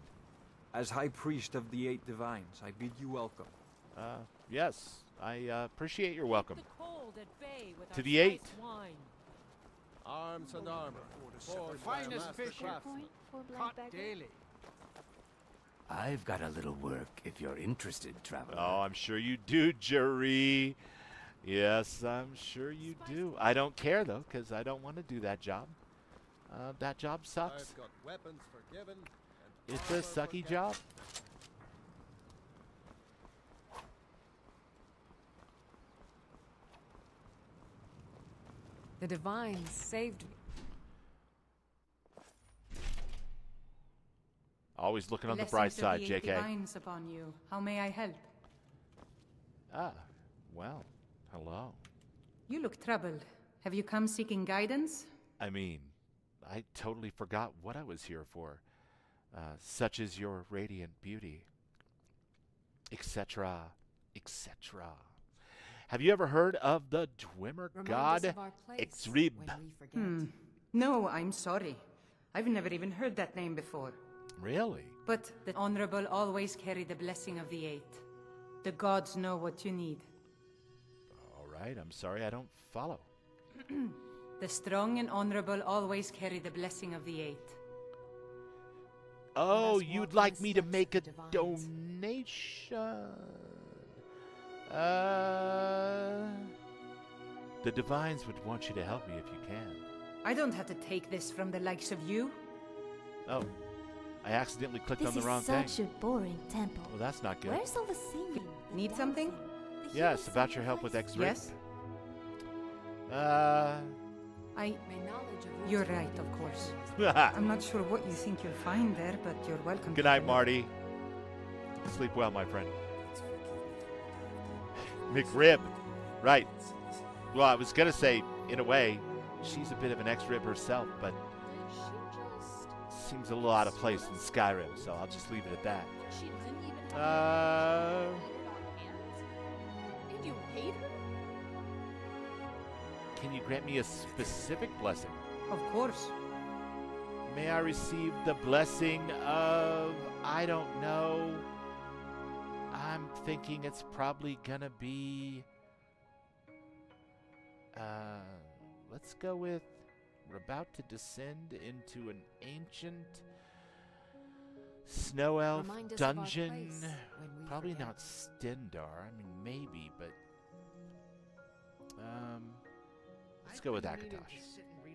As High Priest of the Eight Divines, I bid you welcome. Yes, I appreciate your welcome. The cold at bay with To our the Eight. spiced wine. Arms and armor. Forged by a Finest master fish craftsman. caught daily. I've got a little work if you're interested, traveler. Oh, I'm sure you do, Jerry. Yes, I'm sure you do. I don't care, though, because I don't want to do that job. That job sucks. I've got weapons forgiven. It's a sucky job. The divines saved me. Always looking on the bright Blessings of side, the Eight JK. Divines upon you. How may I help? Ah, well, hello. You look troubled. Have you come seeking guidance? I mean, I totally forgot what I was here for. Such is your radiant beauty, etc., etc. Have you ever heard of the Dwemer god Exrib? No, I'm sorry. I've never even heard that name before. Really? But the Honorable always carry the blessing of the Eight. The gods know what you need. All right, I'm sorry, I don't follow. The strong and honorable always carry the blessing of the Eight. Oh, you'd like me to make a donation? The Divines would want you to help me if you can. I don't have to take this from the likes of you. Oh, I accidentally clicked on the wrong This thing. is such a boring temple. Well, that's not good. Where's all the singing? Need something? Yes, about your help with X-Ray. Yes? You're right, of course. I'm not sure what you think you'll find there, but you're welcome. Good night, Marty. Sleep well, my friend. McRib. Right. Well, I was going to say, in a way, she's a bit of an ex-rib herself, but seems a little out of place in Skyrim, so I'll just leave it at that. She didn't even have and you paid her? Can you grant me a specific blessing? Of course. May I receive the blessing of, I don't know. I'm thinking it's probably gonna be, let's go with, we're about to descend into an ancient snow elf dungeon. Probably not Stendar, I mean maybe, but, let's go with Akatosh.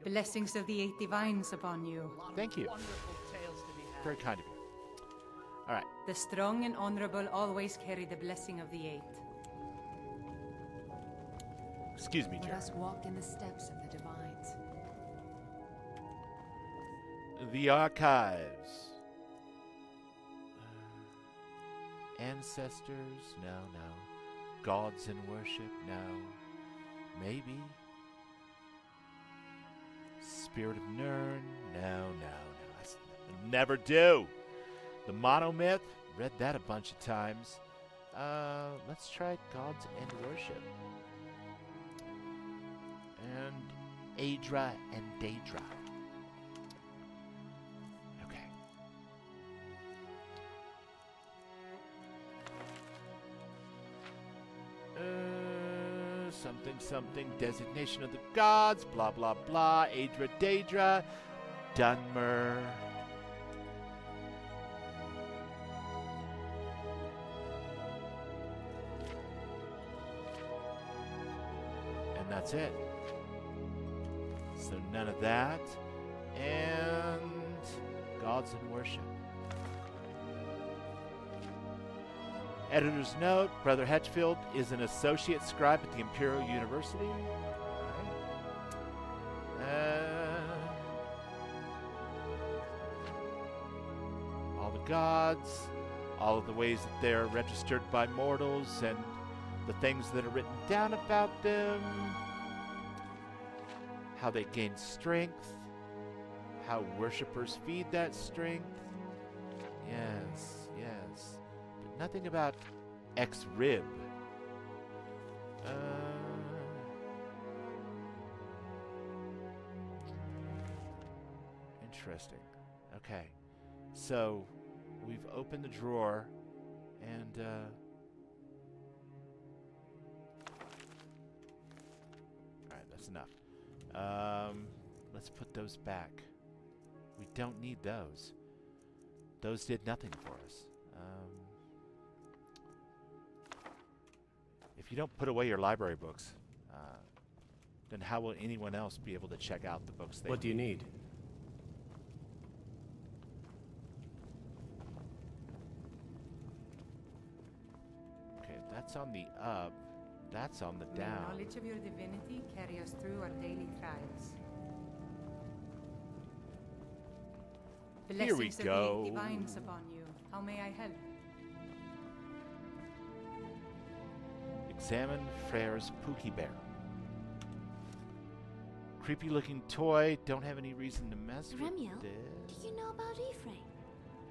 Blessings of the Eight Divines upon you. Thank you. Very kind of you. All right. The strong and honorable always carry the blessing of the Eight. Excuse me, Let Jerry. us walk in the steps of the divines. The archives. Ancestors? No. Gods in worship? No. Maybe. Spirit of Nirn? No. That's never do. The monomyth? Read that a bunch of times. Let's try Gods and Worship. And Aedra and Daedra. Okay. something something, designation of the gods, blah blah blah, Aedra Daedra, Dunmer. And that's it. So none of that. And gods and worship. Editor's note, Brother Hetchfield is an associate scribe at the Imperial University. All the gods, all of the ways that they're registered by mortals, and the things that are written down about them, how they gain strength, how worshippers feed that strength. Yes, yes. But nothing about X-Rib. Interesting. Okay. So, we've opened the drawer, and, alright, that's enough. Let's put those back. We don't need those. Those did nothing for us. If you don't put away your library books, then how will anyone else be able to check out the books they What do you need? Okay, that's on the up. That's on the May down. knowledge of your divinity carry us through our daily trials. Here we Blessings of go. the divines upon you. How may I help? Examine Frere's Pookie Bear. Creepy looking toy. Don't have any reason to mess with Remiel, this. do you know about Ephraim?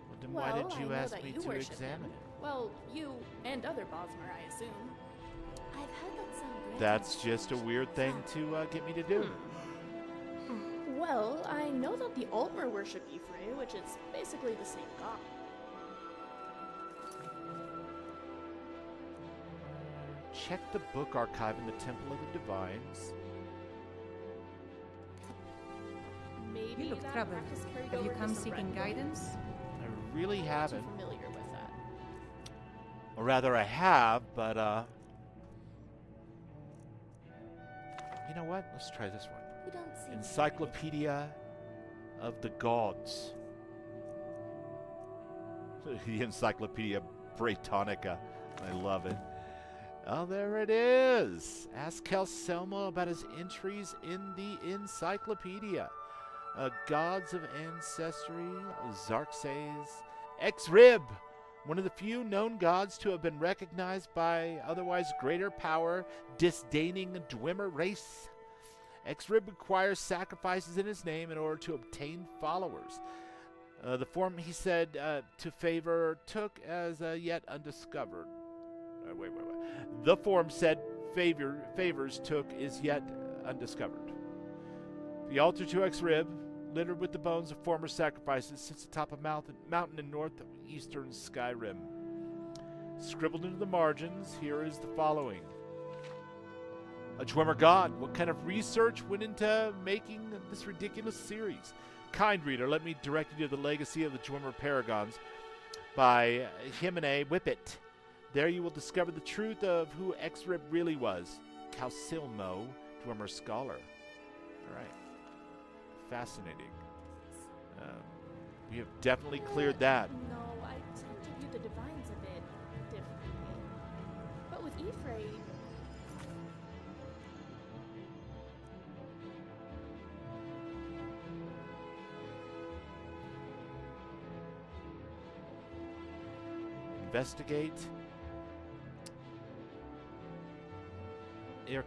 Well, then Well, why did I you know ask that me you to worship examine him. it? Well, you and other Bosmer, I assume. I've heard that some Bretons That's just a weird thing to get me to do. Well, I know that the Altmer worship Ephraim, which is basically the same god. Check the book archive in the Temple of the Divines. Maybe You look that troubled. practice carried Have you over to come some seeking red guidance? I really Not too haven't. familiar with that. Or rather, I have, but, you know what? Let's try this one. You don't seem Encyclopedia of the Gods. The Encyclopedia Britannica. I love it. Oh, there it is. Ask Calselmo about his entries in the encyclopedia. Gods of Ancestry, Xarxes, X-Rib, one of the few known gods to have been recognized by otherwise greater power, disdaining Dwemer race. X-Rib requires sacrifices in his name in order to obtain followers. The form, he said, to favor took as yet undiscovered. Wait. The form said favors took is yet undiscovered. The altar to X-Rib, littered with the bones of former sacrifices, sits atop a mountain in northeastern Skyrim. Scribbled into the margins, here is the following. A Dwemer god, what kind of research went into making this ridiculous series? Kind reader, let me direct you to the legacy of the Dwemer Paragons by Himene Whippet. There you will discover the truth of who X-Rib really was. Calsilmo, Dwemer scholar. All right. Fascinating. We have definitely cleared that. No, I tend to view the divines a bit differently. But with Ephraim, Investigate.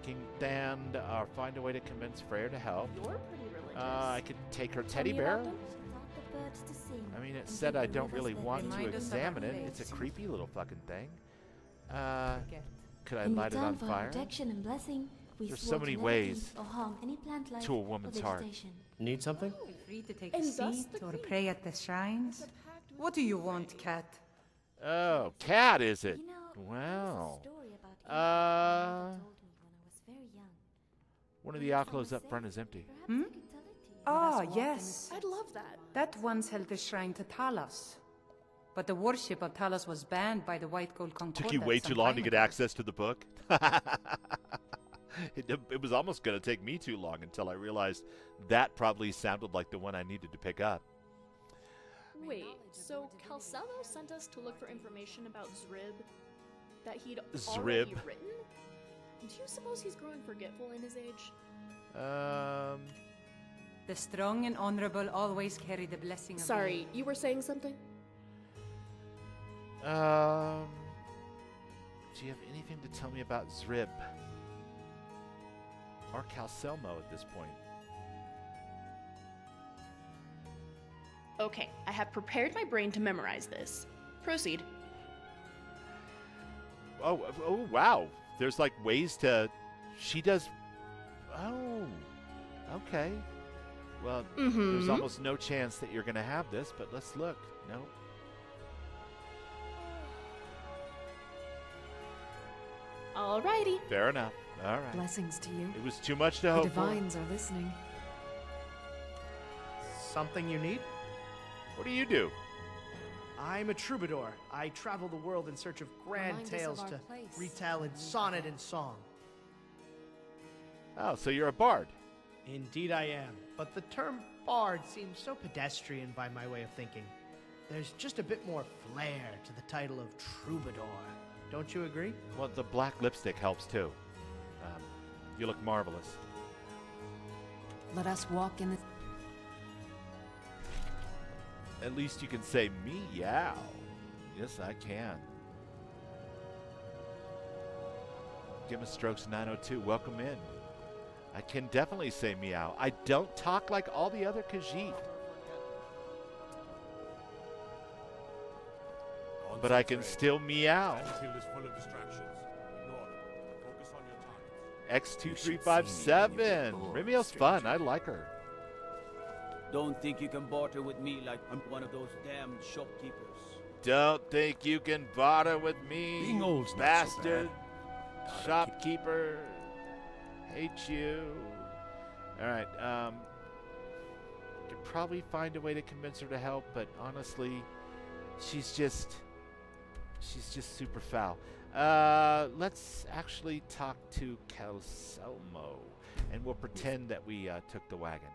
King Thand, find a way to convince Freyr to help. you're pretty religious. I could take her Tell teddy me bear. about them. taught the birds to sing. I mean, it and said I people don't live really as they want will. to Remind us of our examine it. It's a place. creepy little fucking thing. Forget. Could I In light it return on for fire? protection and blessing, we There's so swore many to never ways eat or harm any plant life to a or woman's heart. vegetation. Need something? Feel free to take And a thus seat the or queen. pray at the shrines. What do you want, cat? Oh, cat is it? You know, Wow. there's a story about Ephraim that told me when I was very of the alcoves up front is empty. Hmm? Ah, yes. I'd love that. That once held the shrine to Talos. But the worship of Talos was banned by the White Gold Concordance. Took you way too long to get access to the book. It was almost going to take me too long until I realized that probably sounded like the one I needed to pick up. Wait, so Calcello sent us to look for information about Zrib that he'd already written? Do you suppose he's growing forgetful in his age? The strong and honorable always carry the blessing of Sorry, you were saying something? Do you have anything to tell me about Zrib? Or Calcelmo at this point? Okay, I have prepared my brain to memorize this. Proceed. Oh, wow. There's like ways to... She does... Oh, okay. Well, there's almost no chance that you're going to have this, but let's look. No. Alrighty. Fair enough. All right. Blessings to you. It was too much to The hope for. divines are listening. Something you need? What do you do? I'm a troubadour. I travel the world in search of grand Remind us tales of to our place. retell in sonnet and song. Oh, so you're a bard. Indeed I am. But the term bard seems so pedestrian by my way of thinking. There's just a bit more flair to the title of troubadour. Don't you agree? Well, the black lipstick helps too. You look marvelous. Let us walk in the... At least you can say meow. Yes, I can. Give us Strokes 902. Welcome in. I can definitely say meow. I don't talk like all the other Khajiit. But I can still meow. X2357. Remiel's fun. I like her. Don't think you can barter with me like I'm one of those damn shopkeepers. Don't think you can barter with me, Being old's not so bastard. bad. Shopkeeper. Hate you. Alright, could probably find a way to convince her to help, but honestly, she's just super foul. Let's actually talk to Calcelmo, and we'll pretend that we took the wagon.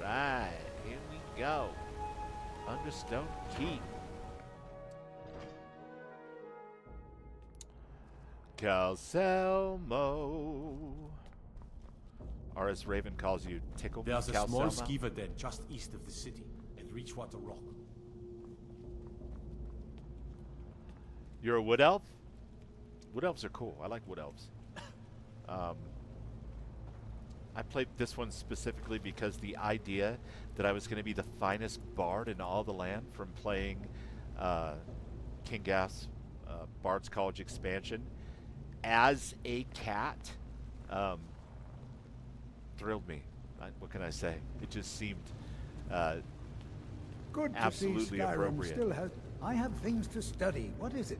Alright, here we go. Understone Keep. Calcelmo. R.S. Raven calls you Tickle. There's a Calcelmo. small skeever den just east of the city, at Reachwater Rock. You're a wood elf? Wood elves are cool. I like wood elves. I played this one specifically because the idea that I was going to be the finest bard in all the land from playing King Gath's Bards College expansion as a cat thrilled me. What can I say? It just seemed Good to absolutely see Skyrim appropriate. still has... I have things to study. What is it?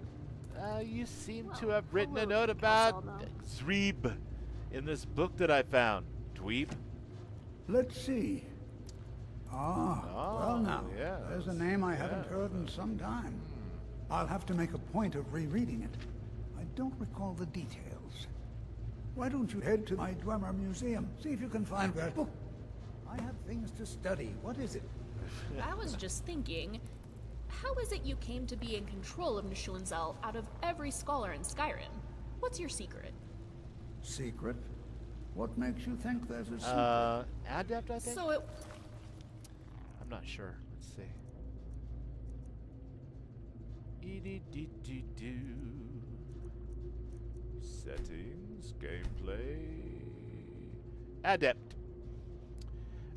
You seem to have written a note about Zrib in this book that I found. Dweeb? Let's see. Well now, yes, there's a name I haven't heard in some time. I'll have to make a point of rereading it. I don't recall the details. Why don't you head to my Dwemer Museum? See if you can find that book. I have things to study. What is it? I was just thinking, how is it you came to be in control of Nishunzel out of every scholar in Skyrim? What's your secret? Secret? What makes you think there's a secret? Adept, I think? So it... I'm not sure. Let's see. E-dee-dee-dee-doo. Settings, gameplay. Adept.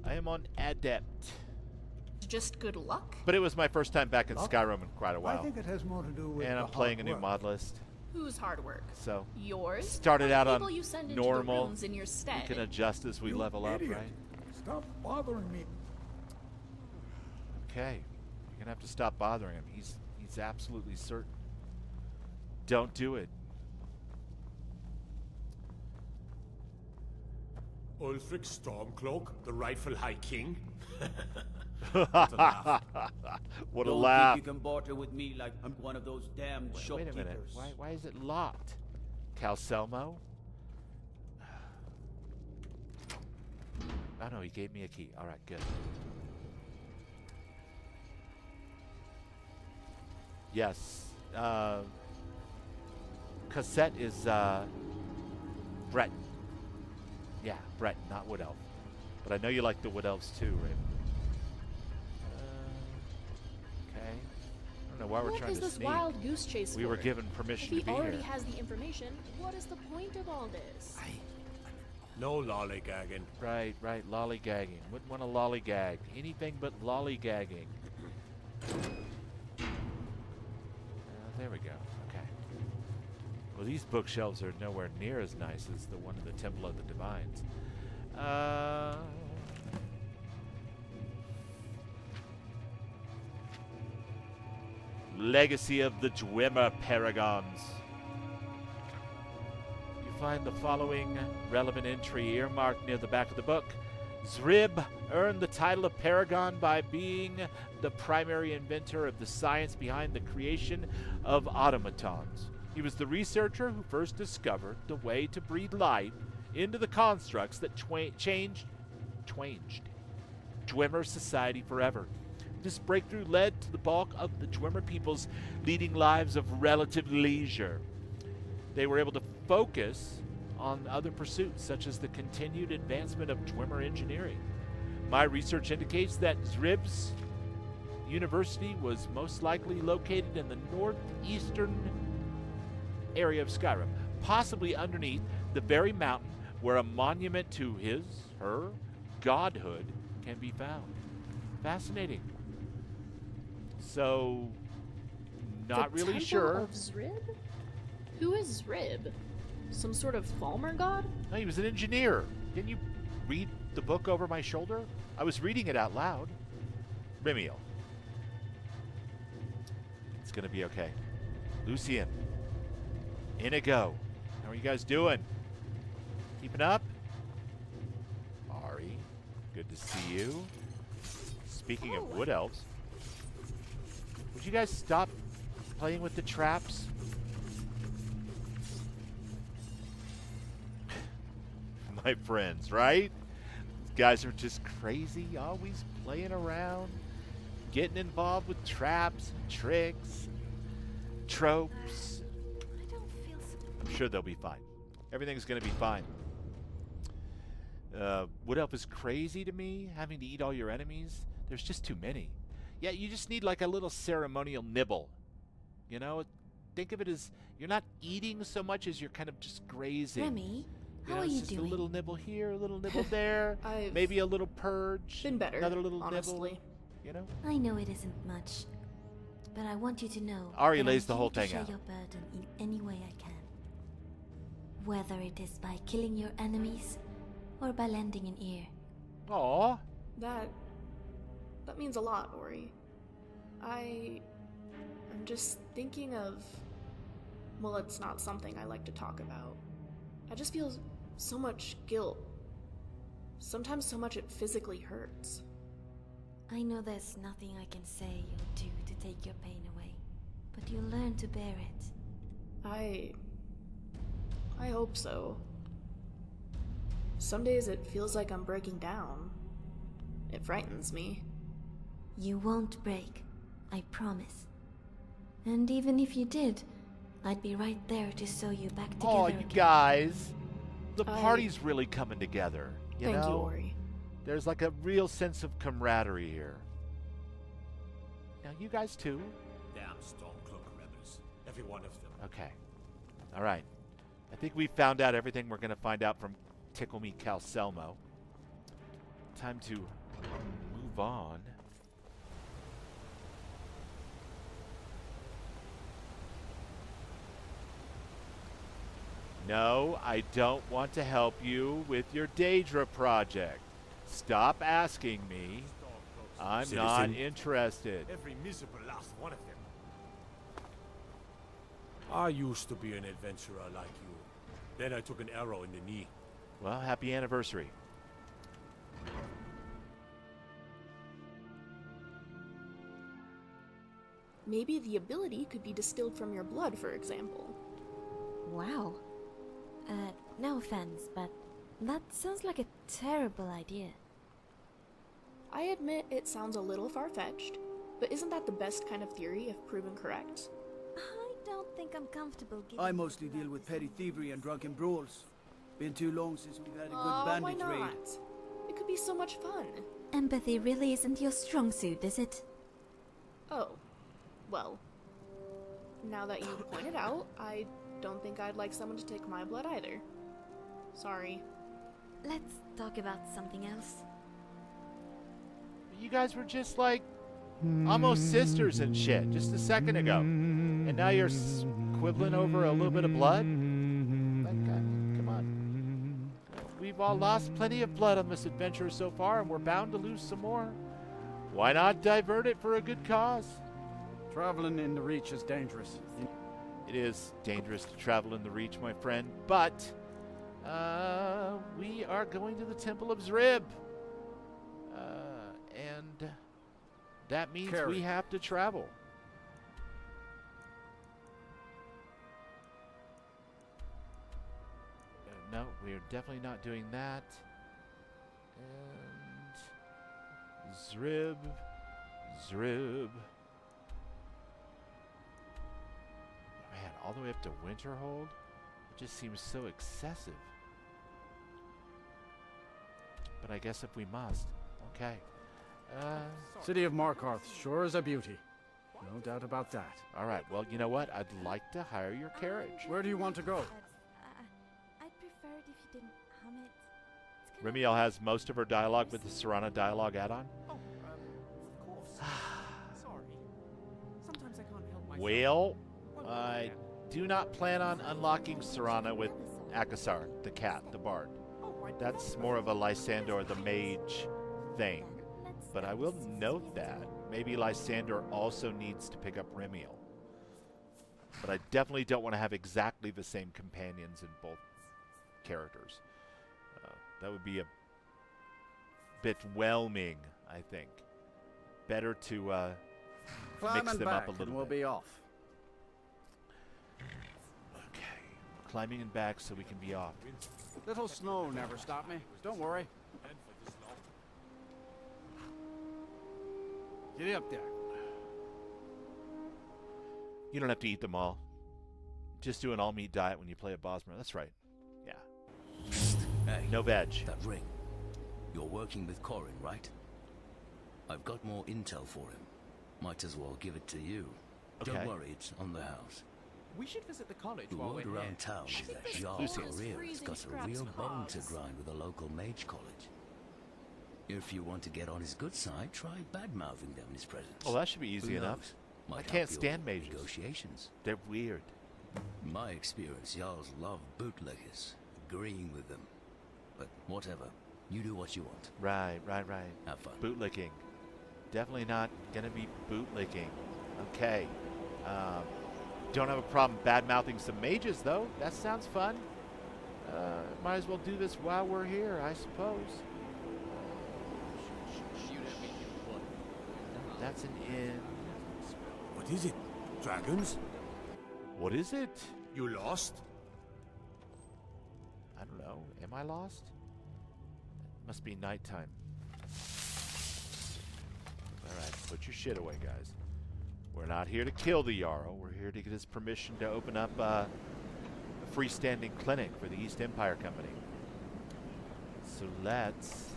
I am on Adept. Just good luck? But it was my first time back in Luck? Skyrim in quite a while. I think it has more to do with And the I'm playing a hard new work. mod list. Whose hard work? So Yours? started Or out people on you send into normal. the rooms in your stead? We can adjust as we You level up, idiot. right? Stop bothering me. Okay. You're gonna have to stop bothering him. He's absolutely certain. Don't do it. Ulfric Stormcloak, the rightful High King? What a Don't laugh. think you can barter with me like I'm one of those damn Wait a shopkeepers. minute. Why is it locked? Calcelmo? Oh no, he gave me a key. Alright, good. Yes. Cassette is Breton. Yeah, Breton, not Wood Elf. But I know you like the Wood Elves too, right? Okay. I don't know why we're What trying is to this sneak. wild goose chase We for? were given permission If to he be already here. has the information, what is the point of all this? No lollygagging. Right, lollygagging. Wouldn't want to lollygag. Anything but lollygagging. There we go. Okay. Well, these bookshelves are nowhere near as nice as the one in the Temple of the Divines. Legacy of the Dwemer Paragons. You find the following relevant entry earmarked near the back of the book. Zrib earned the title of Paragon by being the primary inventor of the science behind the creation of automatons. He was the researcher who first discovered the way to breathe life into the constructs that changed Dwemer society forever. This breakthrough led to the bulk of the Dwemer peoples leading lives of relative leisure. They were able to focus on other pursuits, such as the continued advancement of Dwemer engineering. My research indicates that Zrib's university was most likely located in the northeastern area of Skyrim, possibly underneath the very mountain where a monument to her godhood can be found. Fascinating. So, not the really Temple sure. Of Zrib? Who is Zrib? Some sort of Falmer god? No, he was an engineer. Didn't you read the book over my shoulder? I was reading it out loud. Remiel. It's gonna be okay. Lucian. Inigo. How are you guys doing? Keeping up? Ari. Good to see you. Speaking of wood elves, would you guys stop playing with the traps? My friends, right? These guys are just crazy, always playing around, getting involved with traps and tricks, and tropes. I'm sure they'll be fine. Everything's going to be fine. Wood Elf is crazy to me, having to eat all your enemies. There's just too many. Yeah, you just need like a little ceremonial nibble. You know, think of it as you're not eating so much as you're kind of just grazing. Remy, how know, are it's you just doing? A little nibble here, a little nibble there. Maybe a little purge. Been better, Another little honestly. nibble. You know? I know it isn't much, but I want you to know Ari that lays I'm the here whole to thing share out. your burden in any way I can. Whether it is by killing your enemies or by lending an ear. Aww. That means a lot, Ori. I'm just thinking of... Well, it's not something I like to talk about. I just feel so much guilt. Sometimes so much it physically hurts. I know there's nothing I can say you'll do to take your pain away, but you'll learn to bear it. I hope so. Some days it feels like I'm breaking down. It frightens me. You won't break, I promise. And even if you did, I'd be right there to sew you back together. Oh, you again. guys. The party's really coming together. You Thank know? you, Ori. There's like a real sense of camaraderie here. Now, you guys too. Damn Stormcloak rebels. Every one of them. Okay. All right. I think we found out everything we're going to find out from Tickle Me Calcelmo. Time to move on. No, I don't want to help you with your Daedra project. Stop asking me. I'm not interested. Every miserable last one of them. I used to be an adventurer like you. Then I took an arrow in the knee. Well, happy anniversary. Maybe the ability could be distilled from your blood, for example. Wow. No offense, but that sounds like a terrible idea. I admit it sounds a little far-fetched, but isn't that the best kind of theory if proven correct? I don't think I'm comfortable giving... I mostly deal with petty thievery and drunken brawls. Been too long since we've had a good Why bandit not? raid. It could be so much fun. Empathy really isn't your strong suit, is it? Oh. Well, now that you point it out, I don't think I'd like someone to take my blood either. Sorry. Let's talk about something else. You guys were just like almost sisters and shit just a second ago. And now you're quibbling over a little bit of blood? Like, come on. We've all lost plenty of blood on this adventure so far, and we're bound to lose some more. Why not divert it for a good cause? Traveling in the Reach is dangerous. It is dangerous to travel in the Reach, my friend, but we are going to the Temple of Zrib. And that means we have to travel. No, we are definitely not doing that. And Zrib. Man, all the way up to Winterhold? It just seems so excessive. But I guess if we must. Okay. City of Markarth sure is a beauty. No doubt about that. All right, well, you know what? I'd like to hire your carriage. Where do you want to go? I'd prefer it if you didn't hum it. Remiel has most of her dialogue with the Serana dialogue add-on. Oh, of course. Sorry. Sometimes I can't help myself. Well, I do not plan on unlocking Serana with Akasar, the cat, the bard. That's more of a Lysander the mage thing. But I will note that maybe Lysander also needs to pick up Remiel. But I definitely don't want to have exactly the same companions in both characters. That would be a bit whelming, I think. Better to mix them up a little bit. We'll be off. Okay, climbing and back so we can be off. Little snow never stopped me. Don't worry. Get up there. You don't have to eat them all. Just do an all-meat diet when you play at Bosmer. That's right. Yeah. Hey, no veg. That ring. You're working with Corin, right? I've got more intel for him. Might as well give it to you. Okay. Don't worry, it's on the house. We should visit the college The while we're word here. around town is that Jarl Corir has got a real bone to grind with a local mage college. If you want to get on his good side, try bad-mouthing them in his presence. Oh, that should be easy enough. I can't stand mages. Negotiations. They're weird. In my experience, Jarls love bootleggers, agreeing with them. But whatever, you do what you want. Right. Have fun. Bootlicking. Definitely not gonna be bootlicking. Okay. Don't have a problem bad-mouthing some mages, though. That sounds fun. Might as well do this while we're here, I suppose. That's an inn. What is it? Dragons? What is it? You lost? I don't know. Am I lost? Must be nighttime. Alright, put your shit away, guys. We're not here to kill the Jarl. We're here to get his permission to open up a freestanding clinic for the East Empire Company. So let's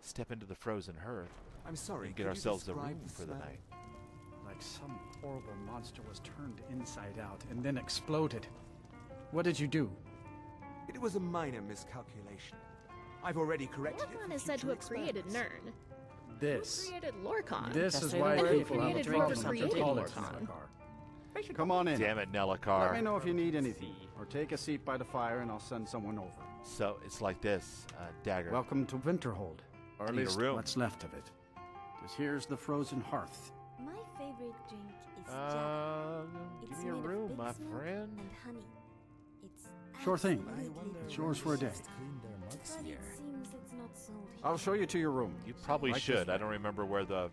step into the frozen hearth. I'm sorry. And get ourselves a room for the night. Like some horrible monster was turned inside out and then exploded. What did you do? It was a minor miscalculation. I've already corrected it. Lorcan is said to have created Nirn. This. Who created Lorcan? This is why people have a problem with college, Nellikar. Come on in. Damn it, Nellikar. Let me know if you need anything, or take a seat by the fire and I'll send someone over. So it's like this, Dagger. Welcome to Winterhold, or at need a least room. what's left of it. This here's the frozen hearth. My favorite drink is Jack. Give me a room. my milk friend. and honey. It's Sure thing. absolutely It's yours for a day. But it seems it's not sold here. I'll show you to your room. You probably Right this should. way. I don't remember where the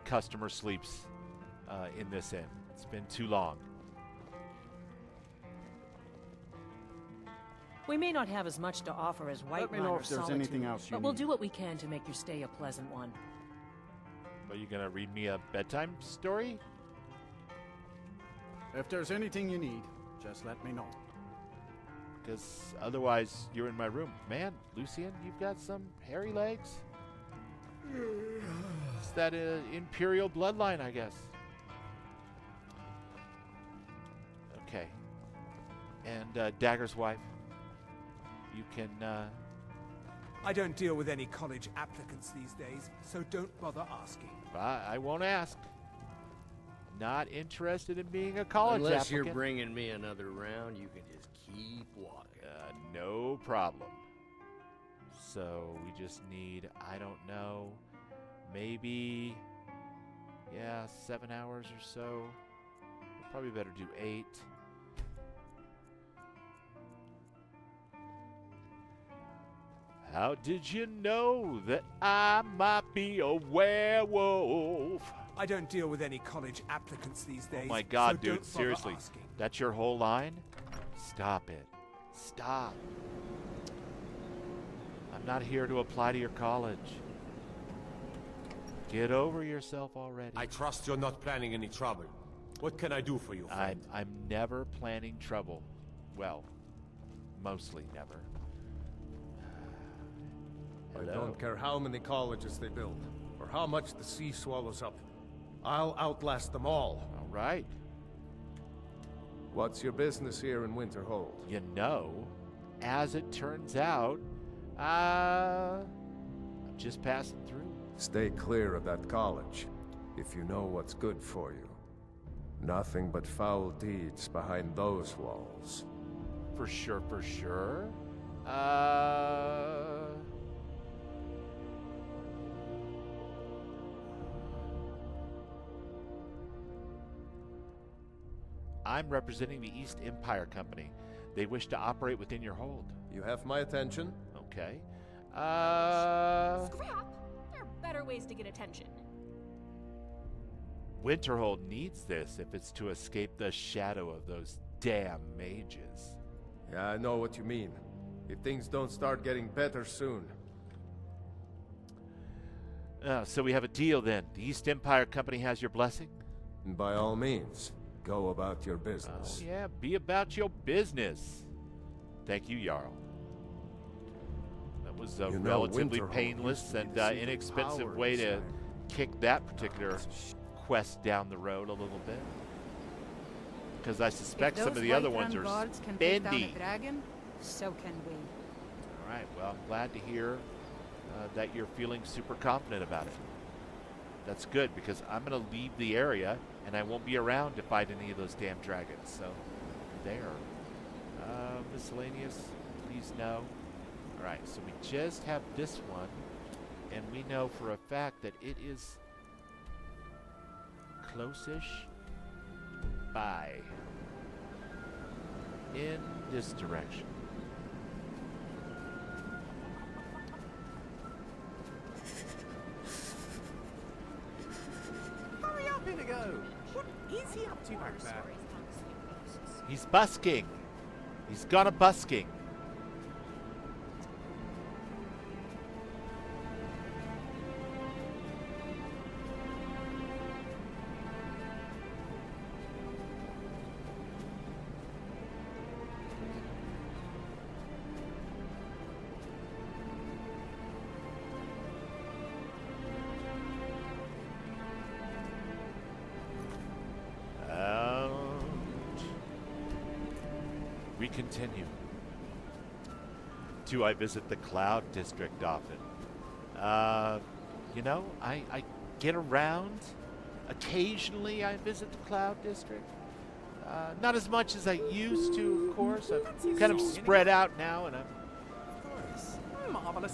customer sleeps in this inn. It's been too long. We may not have as much to offer as Whiterun Let me know or if there's Solitude, anything else you but we'll need. do what we can to make your stay a pleasant one. Are you gonna read me a bedtime story? If there's anything you need, just let me know. Because otherwise, you're in my room. Man, Lucian, you've got some hairy legs. It's that imperial bloodline, I guess. Okay. And Dagger's wife, you can. I don't deal with any college applicants these days, so don't bother asking. I won't ask. Not interested in being a college Unless applicant. you're bringing me another round, you can just keep walking. No problem. So we just need, I don't know, maybe, 7 hours or so. We'll probably better do 8. How did you know that I might be a werewolf? I don't deal with any college applicants these days. Oh my God, so dude, don't bother seriously. asking. That's your whole line? Stop it. Stop. I'm not here to apply to your college. Get over yourself already. I trust you're not planning any trouble. What can I do for you, friend? I'm never planning trouble. Well, mostly never. I don't care how many colleges they build, or how much the sea swallows up. I'll outlast them all. All right. What's your business here in Winterhold? You know, as it turns out, I'm just passing through. Stay clear of that college, if you know what's good for you. Nothing but foul deeds behind those walls. For sure, for sure. I'm representing the East Empire Company. They wish to operate within your hold. You have my attention. Okay. Scrap! There are better ways to get attention. Winterhold needs this if it's to escape the shadow of those damn mages. Yeah, I know what you mean. If things don't start getting better soon. So we have a deal then. The East Empire Company has your blessing? By all means, go about your business. Oh, yeah, be about your business. Thank you, Jarl. That was a relatively painless and inexpensive way to kick that particular quest down the road a little bit. Because I suspect some of the other ones are Bards can take down spendy. a dragon, so can we. All right, well, I'm glad to hear that you're feeling super confident about it. That's good, because I'm going to leave the area, and I won't be around to fight any of those damn dragons. So, there. Miscellaneous, please no. All right, so we just have this one, and we know for a fact that it is close-ish by in this direction. Hurry up, Inigo! What is he up to back there? He's busking. He's gone a busking. We continue. Do I visit the Cloud District often? You know, I get around. Occasionally I visit the Cloud District. Not as much as I used to, of course. I'm kind of spread out now, and I'm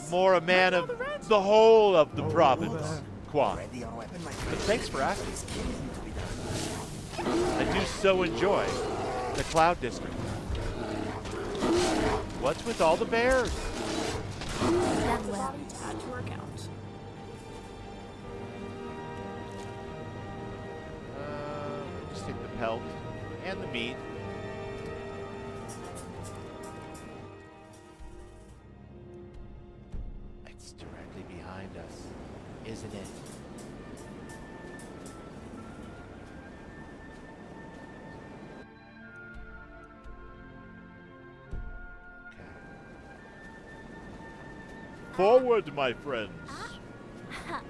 more a man of the whole of the province, Quan. But thanks for asking. I do so enjoy the Cloud District. What's with all the bears? That's well. To add to our count. Just take the pelt and the meat. It's directly behind us, isn't it? Forward, my friends. How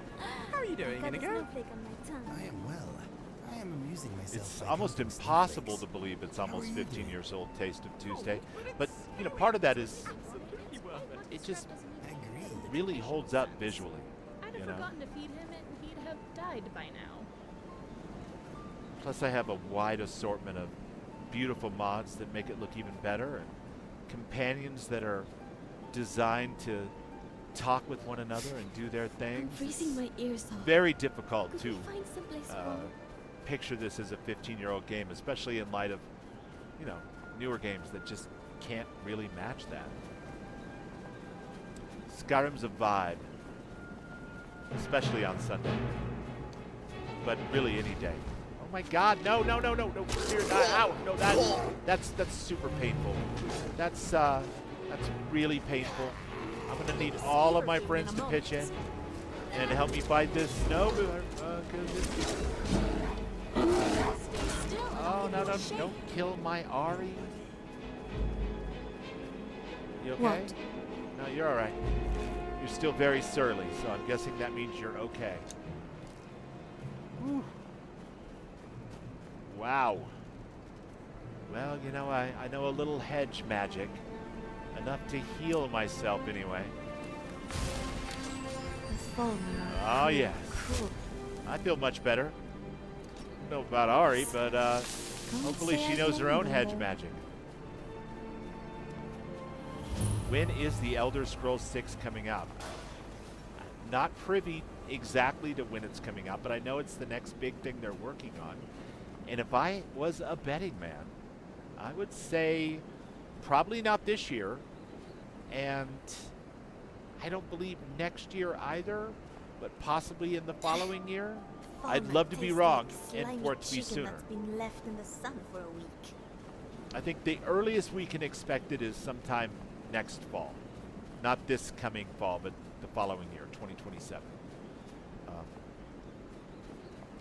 are you doing, Inigo? I am well. I am amusing myself. It's by almost collecting impossible snowflakes. to believe it's almost How are you 15 doing? years old, Taste of Tuesday. But, you know, part of that is it just really holds up visually. I'd You have know? forgotten to feed him and he'd have died by now. Plus, I have a wide assortment of beautiful mods that make it look even better, and companions that are designed to talk with one another and do their thing. I'm freezing my ears off. Very difficult Could to we find someplace warm? picture this as a 15-year-old game, especially in light of, you know, newer games that just can't really match that. Skyrim's a vibe, especially on Sunday, but really any day. Oh my God! No! No! No! No! No! Dear, ow! No! That's super painful. That's really painful. I'm gonna need all of my friends to pitch in and help me fight this snowbird. Oh no! No! Don't kill my Ari. You okay? What? No, you're all right. You're still very surly, so I'm guessing that means you're okay. Whew. Wow. Well, you know, I know a little hedge magic. Enough to heal myself anyway. Oh, yes. I feel much better. I don't know about Ari, but hopefully she knows her own hedge magic. When is the Elder Scrolls 6 coming out? Not privy exactly to when it's coming out, but I know it's the next big thing they're working on. And if I was a betting man, I would say probably not this year, and I don't believe next year either, but possibly in the following year. I'd love to be wrong and for it to be sooner. That's been left in the sun for a week. I think the earliest we can expect it is sometime next fall. Not this coming fall, but the following year, 2027.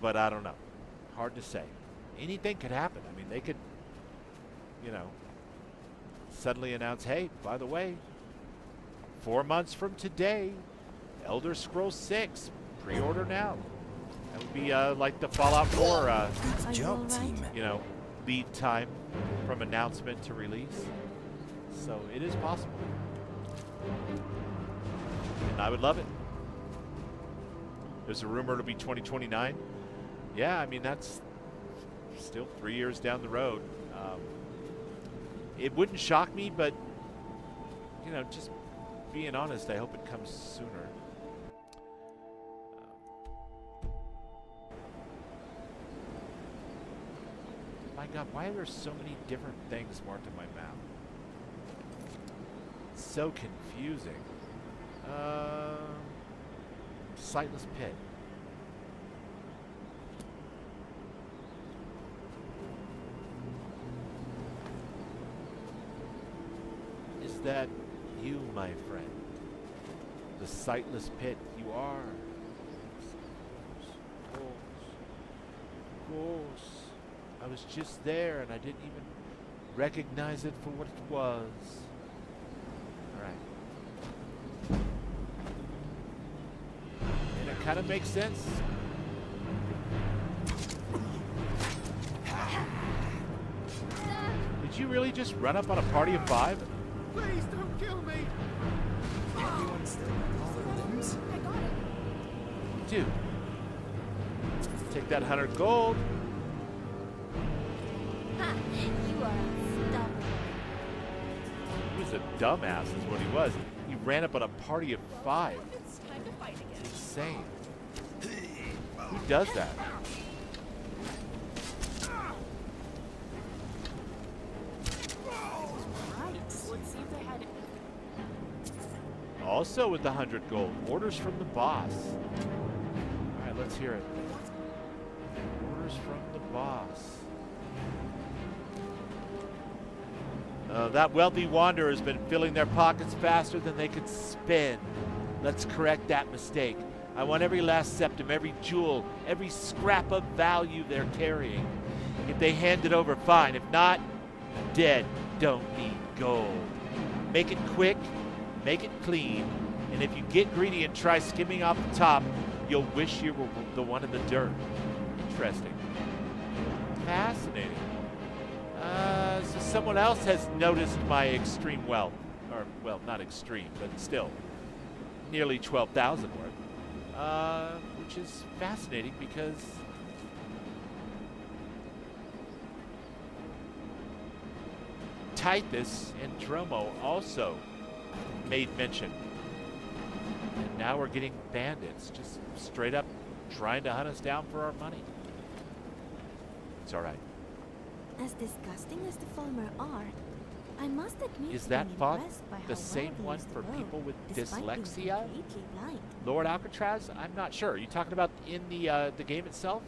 But I don't know. Hard to say. Anything could happen. I mean, they could, you know, suddenly announce, hey, by the way, 4 months from today, Elder Scrolls 6, pre-order now. That would be like the Fallout 4, you know, lead time from announcement to release. So it is possible. And I would love it. There's a rumor it'll be 2029. Yeah, I mean, that's still 3 years down the road. It wouldn't shock me, but, you know, just being honest, I hope it comes sooner. My God, why are there so many different things marked on my map? It's so confusing. Sightless pit. Is that you, my friend? The sightless pit you are. Of course. I was just there and I didn't even recognize it for what it was. Alright. And it kind of makes sense. Did you really just run up on a party of 5? Please don't kill me! Everyone's still all their limbs? I got it. Dude. Take that 100 gold. Ha! You are unstoppable. He was a dumbass is what he was. He ran up on a party of 5. It's time to fight again. It's insane. Who does that? Also with the 100 gold. Orders from the boss. Alright, let's hear it. Orders from the boss. That wealthy wanderer has been filling their pockets faster than they could spend. Let's correct that mistake. I want every last septim, every jewel, every scrap of value they're carrying. If they hand it over, fine. If not, dead don't need gold. Make it quick, make it clean, and if you get greedy and try skimming off the top, you'll wish you were the one in the dirt. Interesting. Fascinating. So someone else has noticed my extreme wealth. Or, well, not extreme, but still. Nearly 12,000 worth. Which is fascinating because Tythus and Dromo also made mention. And now we're getting bandits just straight up trying to hunt us down for our money. It's alright. As disgusting as the former are, I must admit Is that I'm font impressed by how the well same they one use the for bow, people with despite being dyslexia? completely blind. Lord Alcatraz? I'm not sure. Are you talking about in the game itself?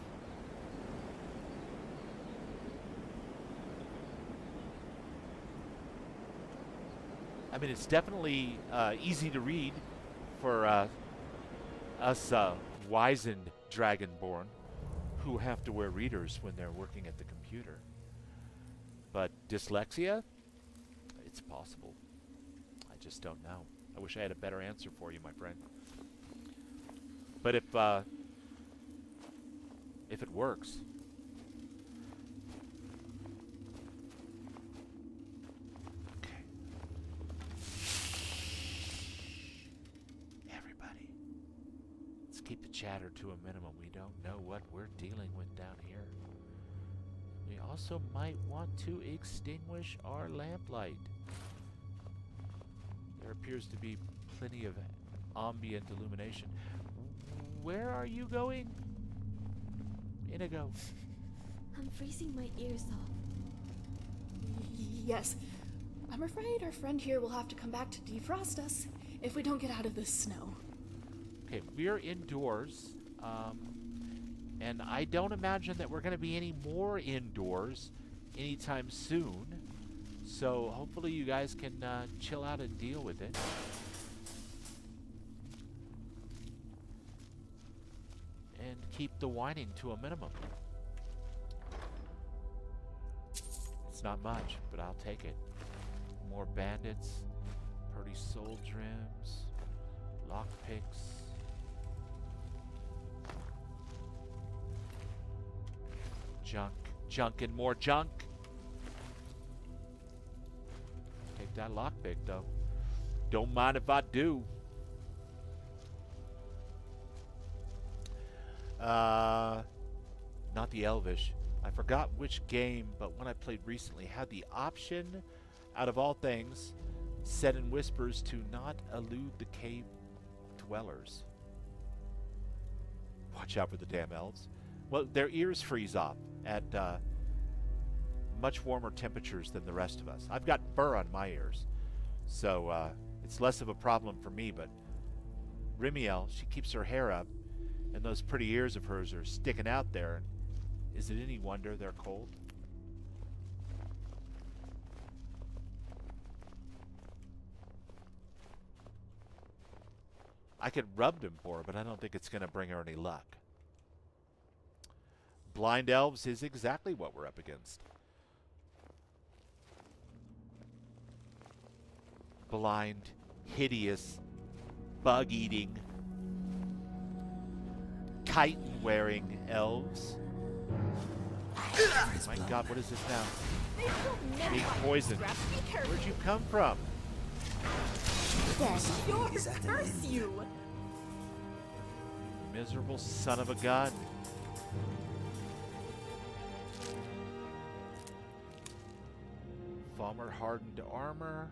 I mean, it's definitely easy to read for us wizened Dragonborn who have to wear readers when they're working at the computer. But dyslexia? It's possible. I just don't know. I wish I had a better answer for you, my friend. But if it works. Okay. Everybody, let's keep the chatter to a minimum. We don't know what we're dealing with down here. We also might want to extinguish our lamplight. There appears to be plenty of ambient illumination. Where are you going? Inigo. I'm freezing my ears off. Yes. I'm afraid our friend here will have to come back to defrost us if we don't get out of this snow. Okay, we're indoors. And I don't imagine that we're going to be any more indoors anytime soon. So hopefully you guys can chill out and deal with it. And keep the whining to a minimum. It's not much, but I'll take it. More bandits, pretty soul dreams, lockpicks. Junk and more junk. Take that lockpick though. Don't mind if I do. Not the Elvish. I forgot which game, but when I played recently, had the option, out of all things, said in whispers to not elude the cave dwellers. Watch out for the damn elves. Well, their ears freeze off at much warmer temperatures than the rest of us. I've got fur on my ears, so it's less of a problem for me, but Rimiel, she keeps her hair up, and those pretty ears of hers are sticking out there. Is it any wonder they're cold? I could rub them for her, but I don't think it's going to bring her any luck. Blind elves is exactly what we're up against. Blind, hideous, bug-eating, chitin-wearing elves. My God, what is this now? Being poisoned. Where'd you come from? Yours, curse you! Miserable son of a gun. Falmer hardened armor.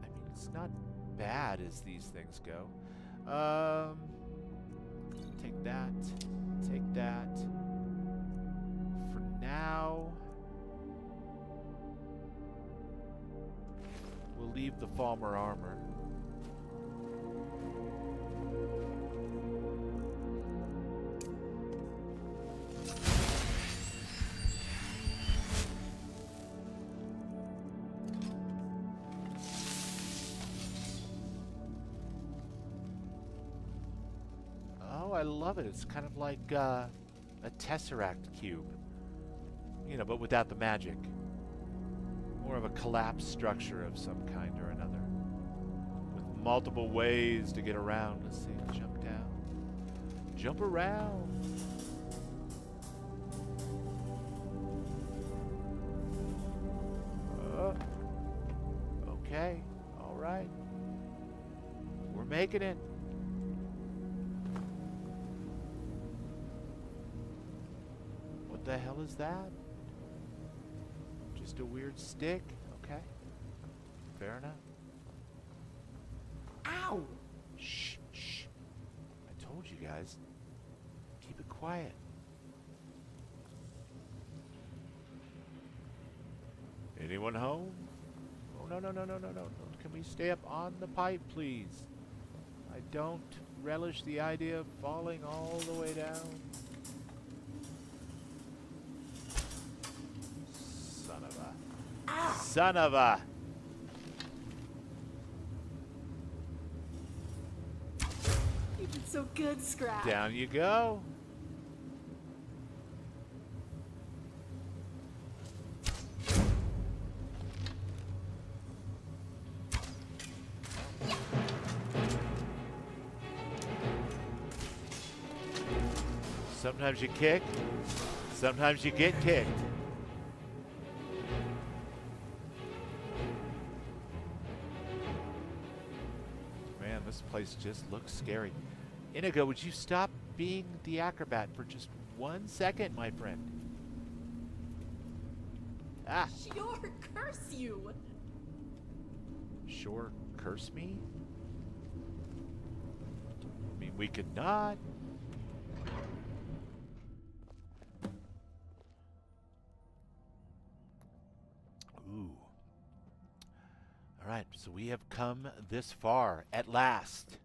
I mean, it's not bad as these things go. Take that. Take that. For now. leave the Falmer armor. Oh, I love it. It's kind of like a Tesseract cube. You know, but without the magic. More of a collapsed structure of some kind or another. With multiple ways to get around. Let's see. Jump down. Jump around. Okay. All right. We're making it. What the hell is that? Just a weird stick? Okay. Fair enough. Ow! Shh, shh. I told you guys. Keep it quiet. Anyone home? Oh, no, no, no, no, no, no. Can we stay up on the pipe, please? I don't relish the idea of falling all the way down. Son of a... You did so good, Scrap. Down you go. Sometimes you kick, sometimes you get kicked. This place just looks scary. Inigo, would you stop being the acrobat for just 1 second, my friend? Ah. Sure, curse you. Sure, curse me? I mean, we could not. Ooh. All right, so we have come this far at last.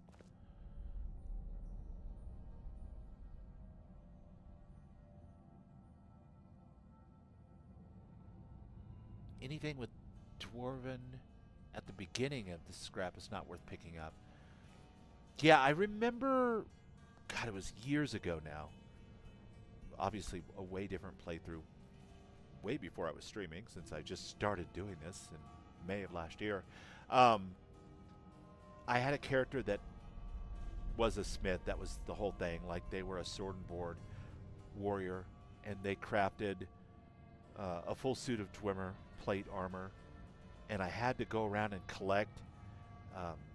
Anything with Dwarven at the beginning of the scrap is not worth picking up. Yeah, I remember, God, it was years ago now. Obviously, a way different playthrough. Way before I was streaming, since I just started doing this in May of last year. I had a character that was a smith. That was the whole thing. Like, they were a sword and board warrior, and they crafted a full suit of Dwemer plate armor, and I had to go around and collect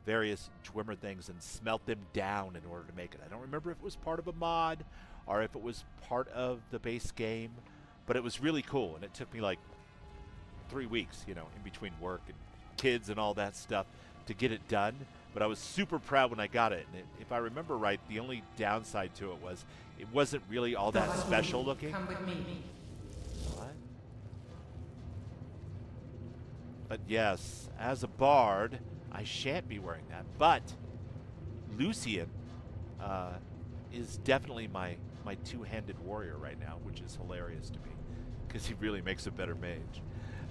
various Dwemer things and smelt them down in order to make it. I don't remember if it was part of a mod or if it was part of the base game, but it was really cool, and it took me like 3 weeks, you know, in between work and kids and all that stuff to get it done. But I was super proud when I got it. And if I remember right, the only downside to it was it wasn't really all that special looking. Come with me. What? But yes, as a bard, I shan't be wearing that. But Lucian is definitely my two-handed warrior right now, which is hilarious to me because he really makes a better mage.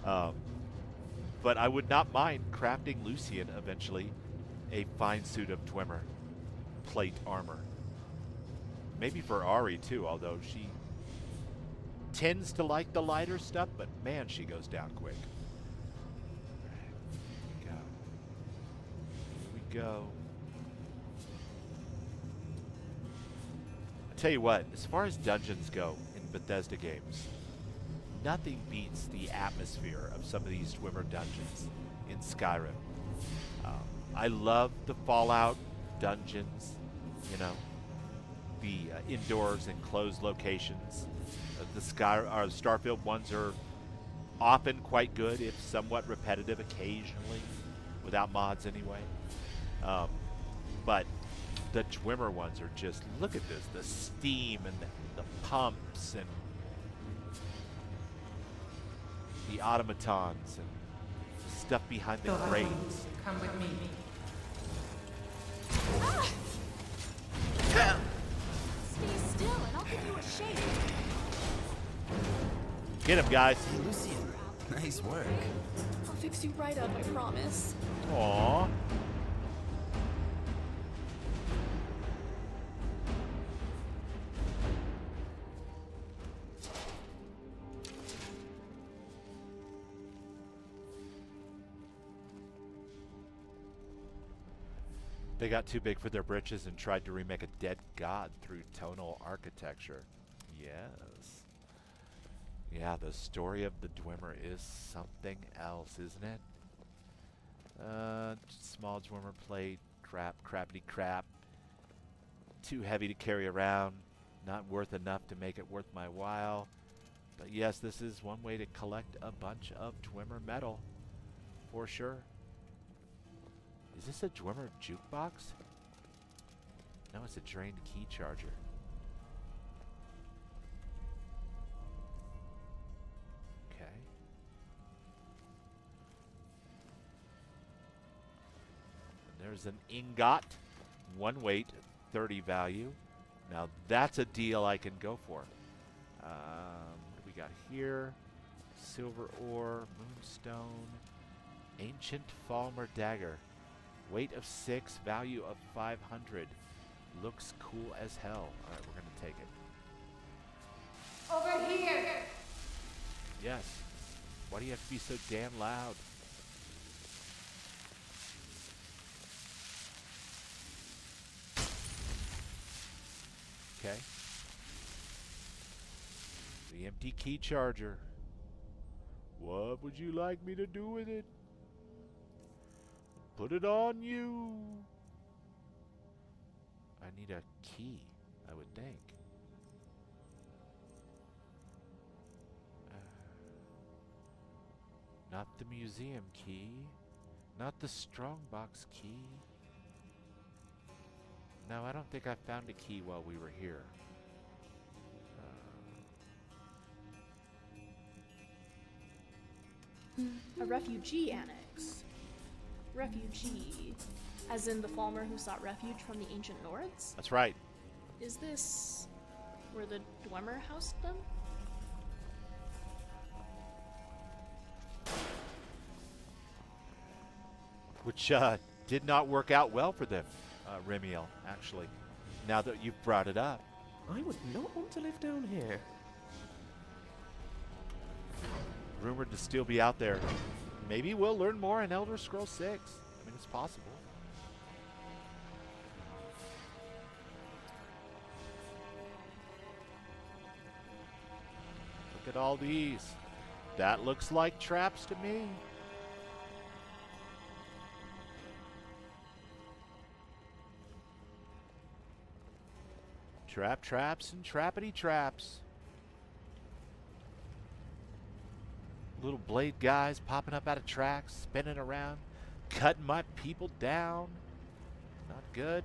But I would not mind crafting Lucian eventually a fine suit of Dwemer plate armor. Maybe for Ari too, although she tends to like the lighter stuff, but man, she goes down quick. All right, here we go. I tell you what, as far as dungeons go in Bethesda games, nothing beats the atmosphere of some of these Dwemer dungeons in Skyrim. I love the Fallout dungeons, you know, the indoors and closed locations. The Starfield ones are often quite good, if somewhat repetitive occasionally, without mods anyway. But the Dwemer ones are just, look at this, the steam and the pumps and the automatons and the stuff behind the crates. Come with me. Stay still and I'll give you a shake. Get him, guys. Hey, Lucian. Nice work. I'll fix you right up, I promise. Aww. They got too big for their britches and tried to remake a dead god through tonal architecture. Yes. Yeah, the story of the Dwemer is something else, isn't it? Small Dwemer plate, crappity crap. Too heavy to carry around, not worth enough to make it worth my while. But yes, this is one way to collect a bunch of Dwemer metal, for sure. Is this a Dwemer jukebox? No, it's a drained key charger. Okay. And there's an ingot, 1 weight, 30 value. Now that's a deal I can go for. What do we got here? Silver ore, moonstone, ancient Falmer dagger. Weight of 6, value of 500. Looks cool as hell. Alright, we're gonna take it. Over here! Yes. Why do you have to be so damn loud? Okay. The empty key charger. What would you like me to do with it? Put it on you. I need a key, I would think. Not the museum key. Not the strongbox key. No, I don't think I found a key while we were here. A refugee annex. Refugee, as in the Falmer who sought refuge from the ancient Nords? That's right. Is this where the Dwemer housed them? Which did not work out well for them, Remiel, actually, now that you've brought it up. I would not want to live down here. Rumored to still be out there. Maybe we'll learn more in Elder Scrolls 6. I mean, it's possible. Look at all these. That looks like traps to me. Traps and trappity traps. Little blade guys popping up out of tracks, spinning around, cutting my people down. Not good.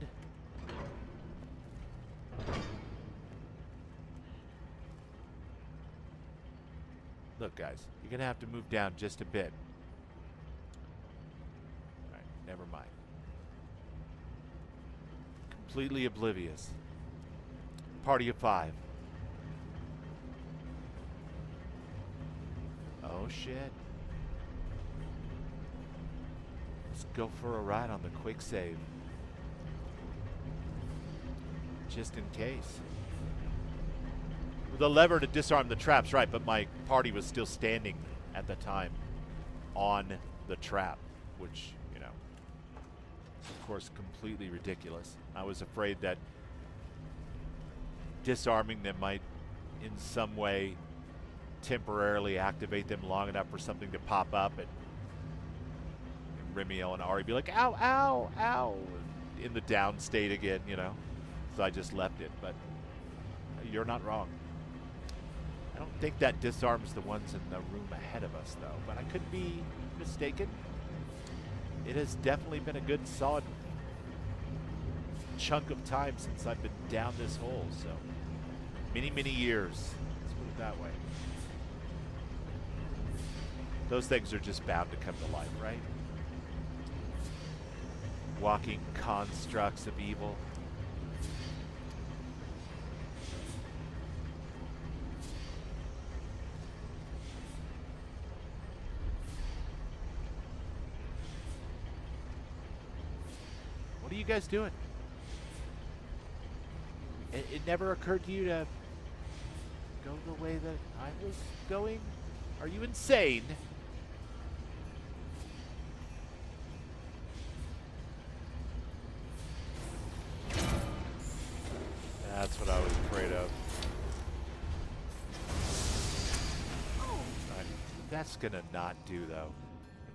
Look, guys, you're gonna have to move down just a bit. All right, never mind. Completely oblivious. Party of 5. Oh shit. Let's go for a ride on the quick save. Just in case. The lever to disarm the traps, right, but my party was still standing at the time on the trap, which, you know, of course, completely ridiculous. I was afraid that disarming them might in some way temporarily activate them long enough for something to pop up, and Remiel and Ari be like, ow, ow, ow, in the down state again, you know. So I just left it, but you're not wrong. I don't think that disarms the ones in the room ahead of us, though, but I could be mistaken. It has definitely been a good, solid chunk of time since I've been down this hole, so many, many years. Let's put it that way. Those things are just bound to come to life, right? Walking constructs of evil. What are you guys doing? It never occurred to you to go the way that I was going? Are you insane? That's what I was afraid of. That's gonna not do, though.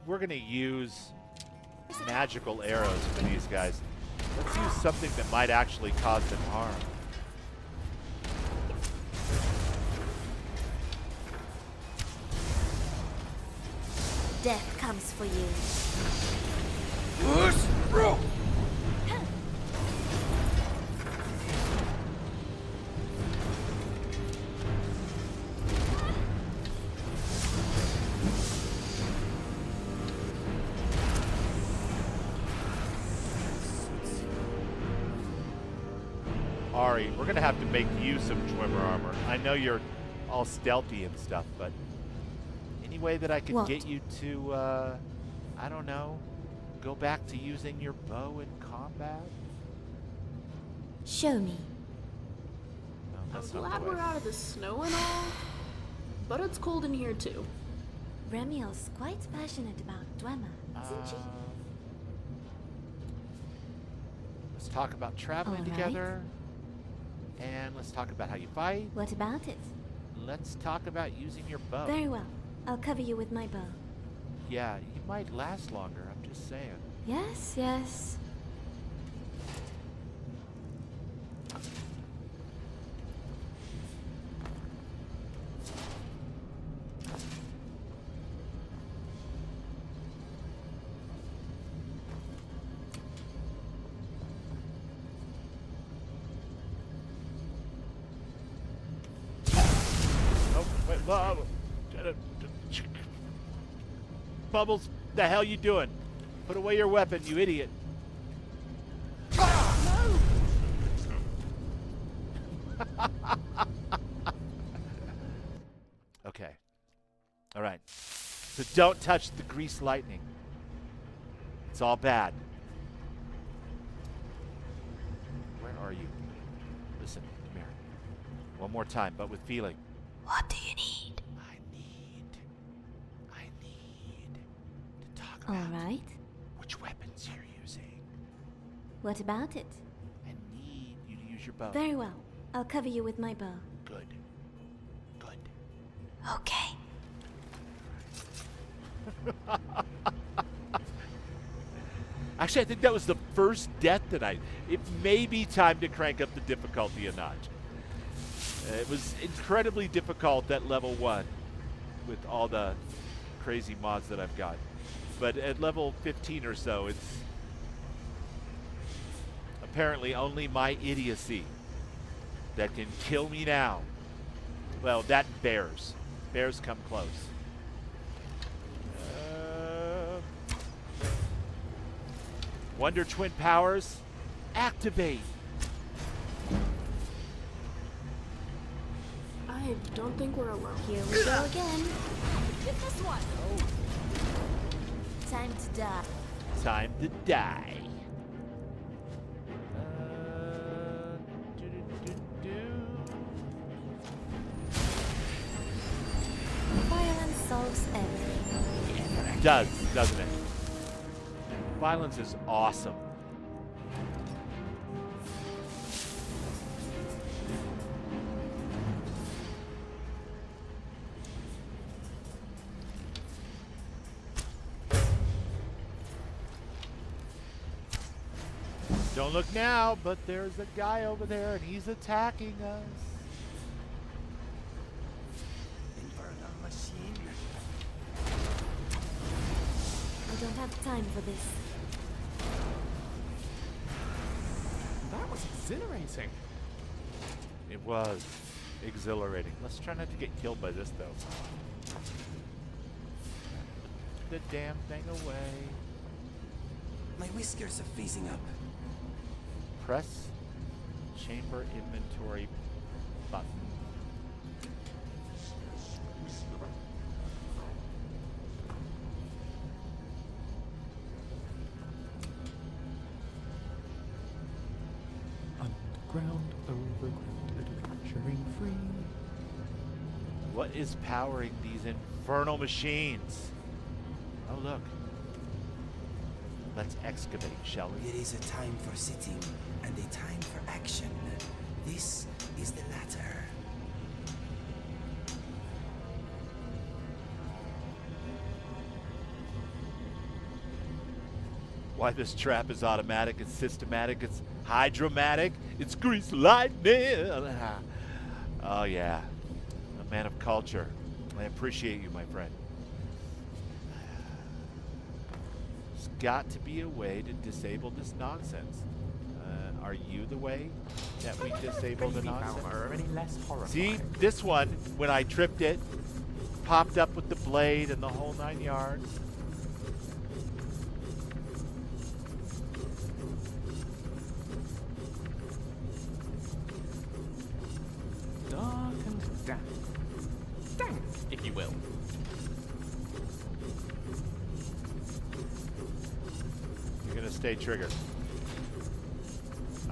We're gonna use magical arrows for these guys. Let's use something that might actually cause them harm. Death comes for you. Ari, we're gonna have to make you some Dwemer armor. I know you're all stealthy and stuff, but any way that I could What? get you to, I don't know, go back to using your bow in combat? Show me. No, I'm that's not glad the way. we're out of the snow and all, but it's cold in here too. Remiel's quite passionate about Dwemer, isn't she? Let's talk about traveling All right. together. And let's talk about how you fight. What about it? Let's talk about using your bow. Very well. I'll cover you with my bow. Yeah, you might last longer, I'm just saying. Yes, yes. Oh, wait, Bubbles, the hell you doing? Put away your weapon, you idiot. Okay. All right. So don't touch the grease lightning. It's all bad. Where are you? Listen, come here. One more time, but with feeling. What do you need? I need to talk All about right. which weapons you're using. What about it? I need you to use your bow. Very well. I'll cover you with my bow. Good. Good. Okay. Actually, I think that was the first death that it may be time to crank up the difficulty a notch. It was incredibly difficult at level 1 with all the crazy mods that I've got. But at level 15 or so, it's apparently only my idiocy that can kill me now. Well, that and bears. Bears come close. Wonder Twin powers, activate. I don't think we're alone. Here we go again. Get this one. Time to die. Time to die. Violence solves everything. It does, doesn't it? Violence is awesome. Don't look now, but there's a guy over there and he's attacking us. Infernal machine. I don't have time for this. That was exhilarating. It was exhilarating. Let's try not to get killed by this, though. the damn thing away. My whiskers are freezing up. Press chamber inventory button. Underground, overground, adventuring free. What is powering these infernal machines? Oh, look. Let's excavate, shall we? There is a time for sitting and a time for action. This is the latter. Why this trap is automatic, it's systematic, it's hydromatic, it's grease lightning. Oh yeah, a man of culture. I appreciate you, my friend. There's got to be a way to disable this nonsense. Are you the way that we disable the nonsense? Any less horrifying. See, this one, when I tripped it, popped up with the blade and the whole 9 yards. Dark and damp. Dank, if you will. You're gonna stay triggered.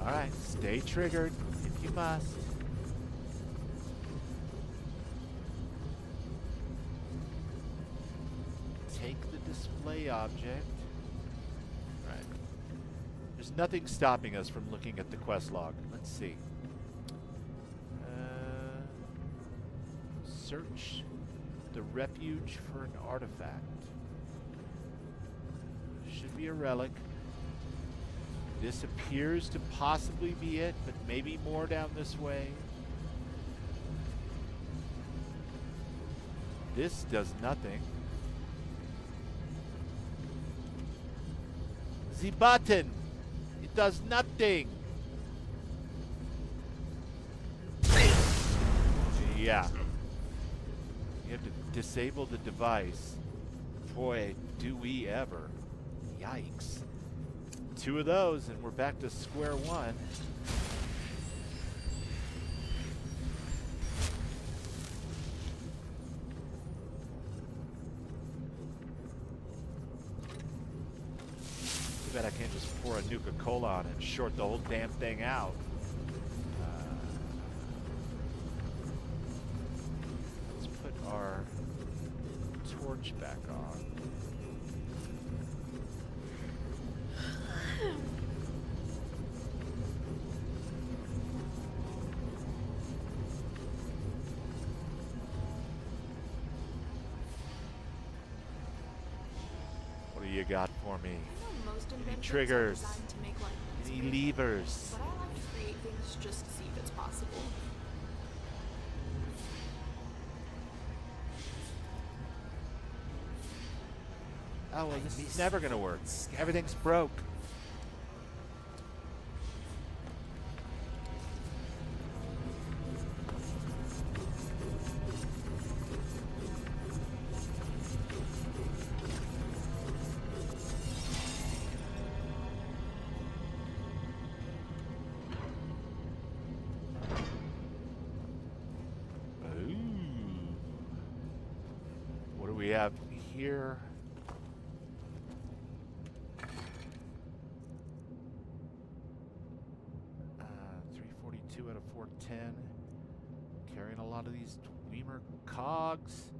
Alright, stay triggered if you must. Take the display object. Right. There's nothing stopping us from looking at the quest log. Let's see. Search the refuge for an artifact. Should be a relic. This appears to possibly be it, but maybe more down this way. This does nothing. The button! It does nothing! Yeah. You have to disable the device. Boy, do we ever. Yikes. 2 of those and we're back to square one. Too bad I can't just pour a Nuka-Cola on it and short the whole damn thing out. Let's put our torch back on. You got for me? Any triggers? Any levers? But I like to create things just to see if it's possible. Oh well, this is never gonna work. Everything's broke. We have here 342 out of 410. Carrying a lot of these Dwemer cogs.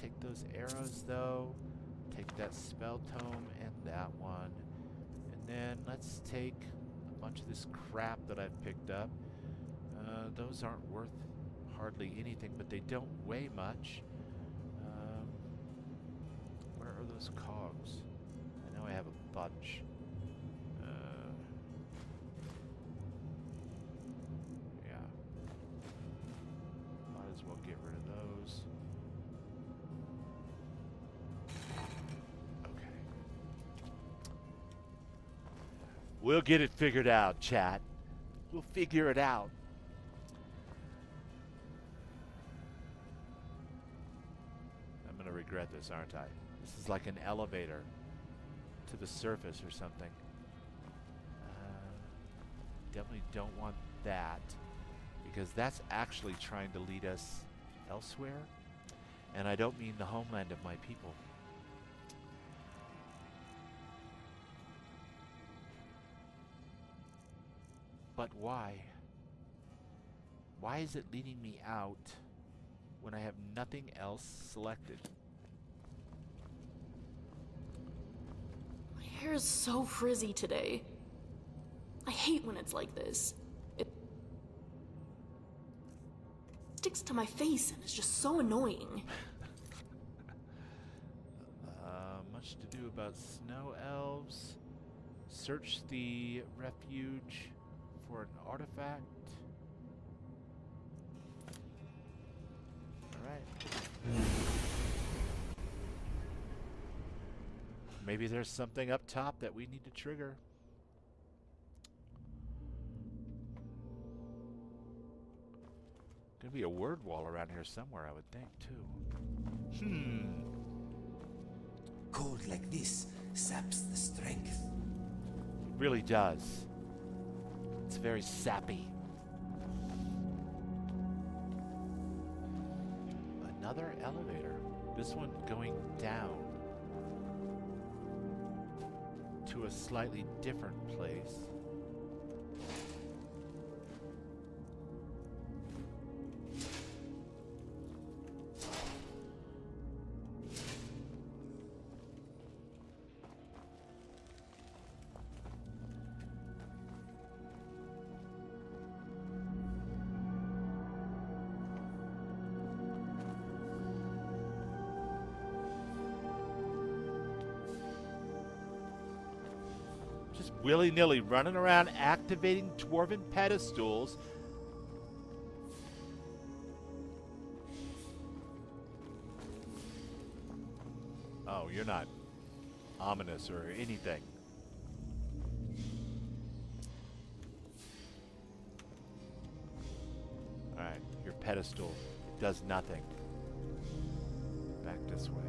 Take those arrows though. Take that spell tome and that one. And then let's take a bunch of this crap that I've picked up. Those aren't worth hardly anything, but they don't weigh much. Where are those cogs? I know I have a bunch. Yeah. Might as well get rid of those. Okay. We'll get it figured out, chat. We'll figure it out. I'm gonna regret this, aren't I? This is like an elevator to the surface or something. Definitely don't want that, because that's actually trying to lead us elsewhere, and I don't mean the homeland of my people. But why? Why is it leading me out when I have nothing else selected? My hair is so frizzy today. I hate when it's like this. It sticks to my face and it's just so annoying. Much to do about snow elves. Search the refuge for an artifact. Alright. Maybe there's something up top that we need to trigger. Gonna be a word wall around here somewhere, I would think, too. Cold like this saps the strength. It really does. It's very sappy. Another elevator. This one going down to a slightly different place. Willy-nilly running around activating dwarven pedestals. Oh, you're not ominous or anything. Alright, your pedestal does nothing. Back this way.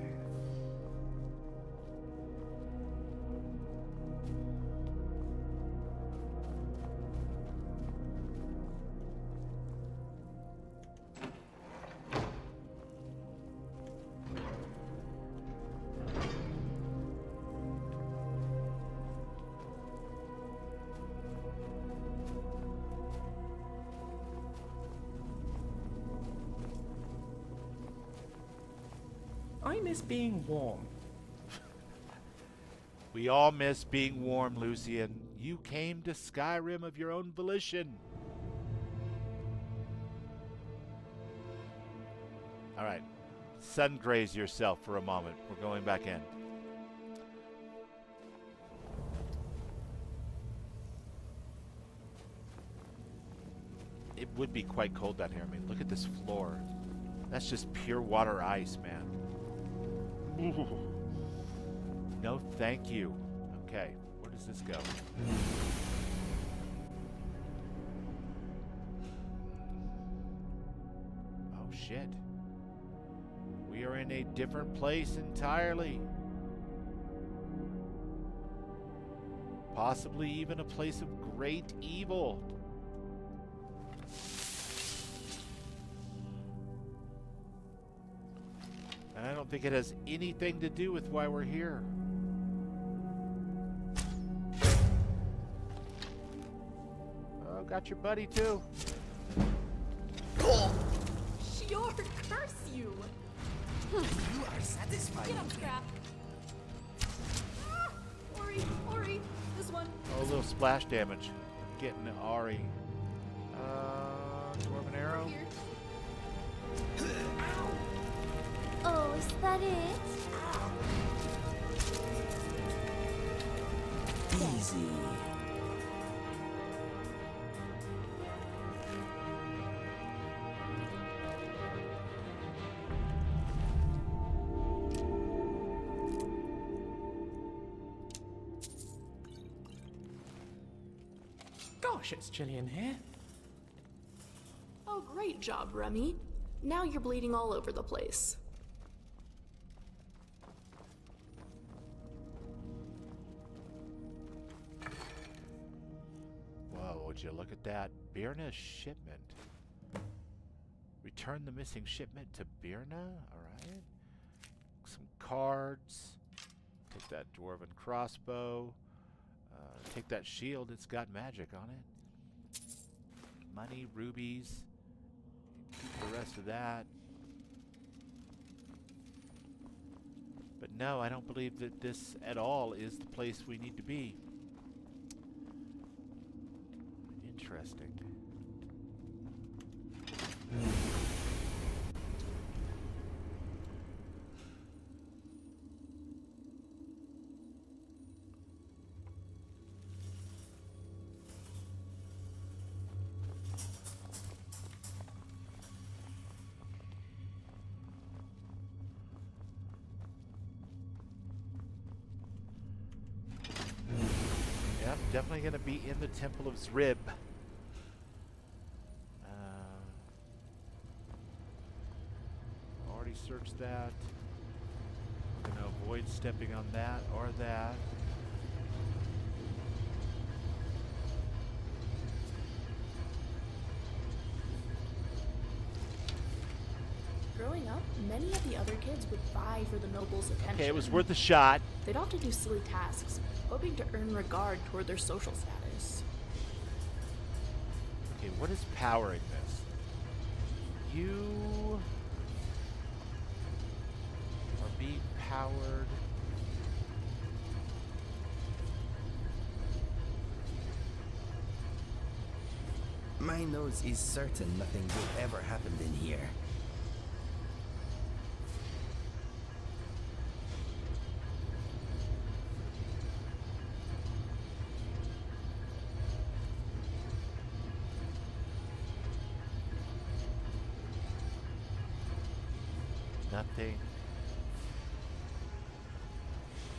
I miss being warm. We all miss being warm, Lucian. You came to Skyrim of your own volition. Alright. Sun graze yourself for a moment. We're going back in. It would be quite cold down here. I mean, look at this floor. That's just pure water ice, man. Ooh. No, thank you. Okay, where does this go? Oh, shit. We are in a different place entirely. Possibly even a place of great evil. And I don't think it has anything to do with why we're here. Oh, got your buddy too. Sure, curse you! You are satisfied. Get him, Scrap! Ah! Ori, this one. Oh, a little splash damage. Getting Ari. Dwarven arrow. Oh, is that it? Easy. Gosh, it's chilly in here. Oh, great job, Remy. Now you're bleeding all over the place. would you look at that. Birna shipment. Return the missing shipment to Birna. Alright. Some cards. Take that dwarven crossbow. Take that shield. It's got magic on it. Money, rubies. Keep the rest of that. But no, I don't believe that this at all is the place we need to be. Interesting. Yep, definitely going to be in the Temple of Zrib. Already searched that. I'm going to avoid stepping on that or that. Growing up, many of the other kids would vie for the noble's attention. Okay, it was worth a shot. They'd often do silly tasks, hoping to earn regard toward their social status. Okay, what is powering this? You are being powered. My nose is certain nothing good ever happened in here. Nothing.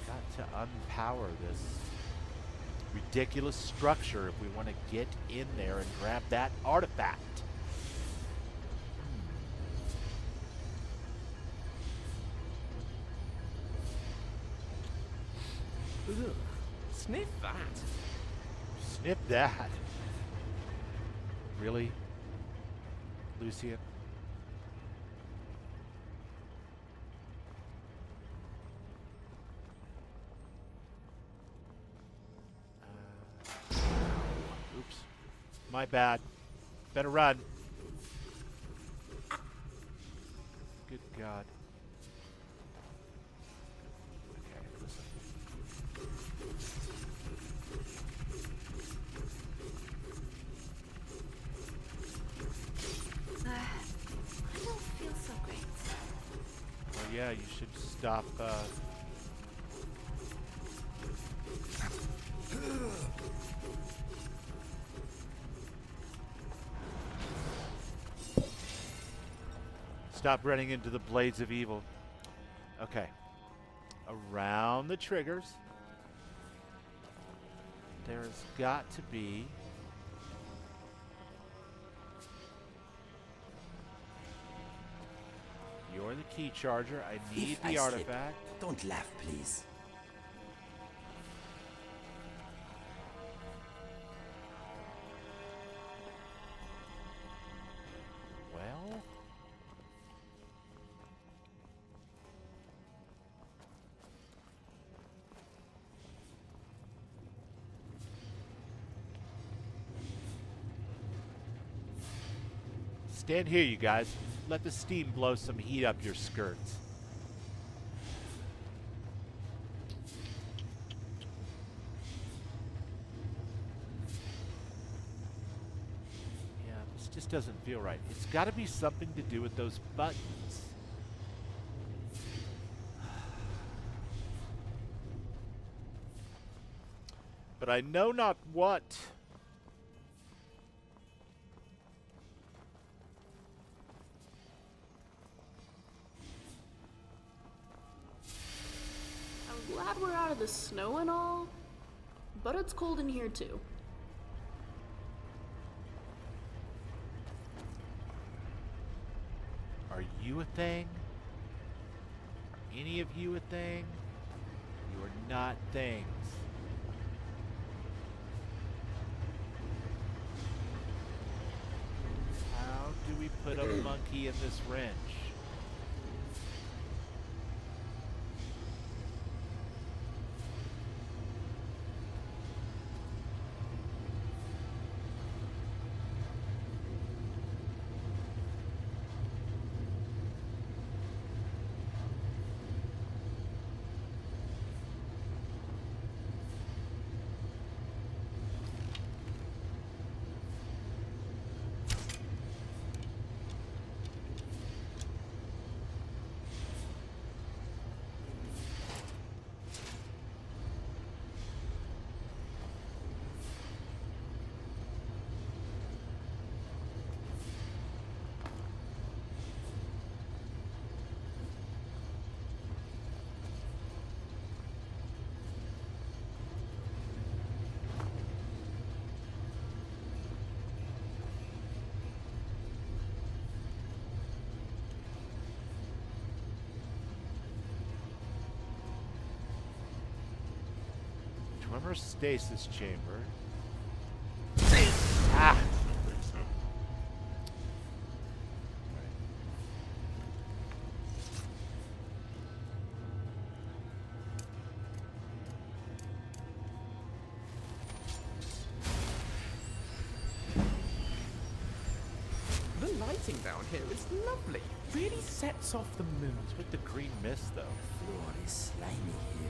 Got to unpower this ridiculous structure if we want to get in there and grab that artifact. Ugh. Sniff that. Sniff that. Really? Lucian? Oops. My bad. Better run. Good God. Okay, listen. I don't feel so great. Well, yeah, you should stop, stop running into the blades of evil. Okay. Around the triggers. There's got to be... You're the key charger. I need If the I slip, artifact. don't laugh, please. Well... Stand here, you guys. Let the steam blow some heat up your skirts. Yeah, this just doesn't feel right. It's got to be something to do with those buttons. But I know not what. I'm glad we're out of the snow and all, but it's cold in here too. Are you a thing? Any of you a thing? You are not things. put a monkey in this wrench. Remember stasis chamber. Ah! The lighting down here is lovely. Really sets off the mood. What's with the green mist, though? The floor is slimy here.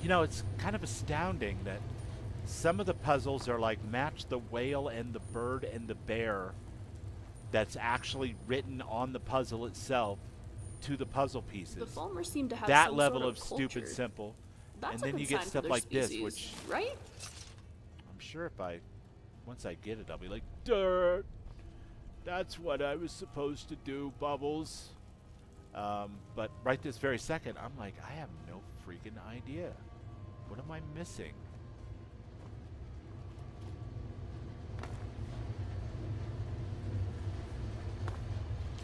You know, it's kind of astounding that some of the puzzles are like match the whale and the bird and the bear that's actually written on the puzzle itself to the puzzle pieces. The Fulmers seem to have that some level sort of stupid culture. simple. That's and a then you good get sign stuff for their like species, this, which right? I'm sure if once I get it, I'll be like, dirt. That's what I was supposed to do, Bubbles. But right this very second, I'm like, I have no freaking idea. What am I missing?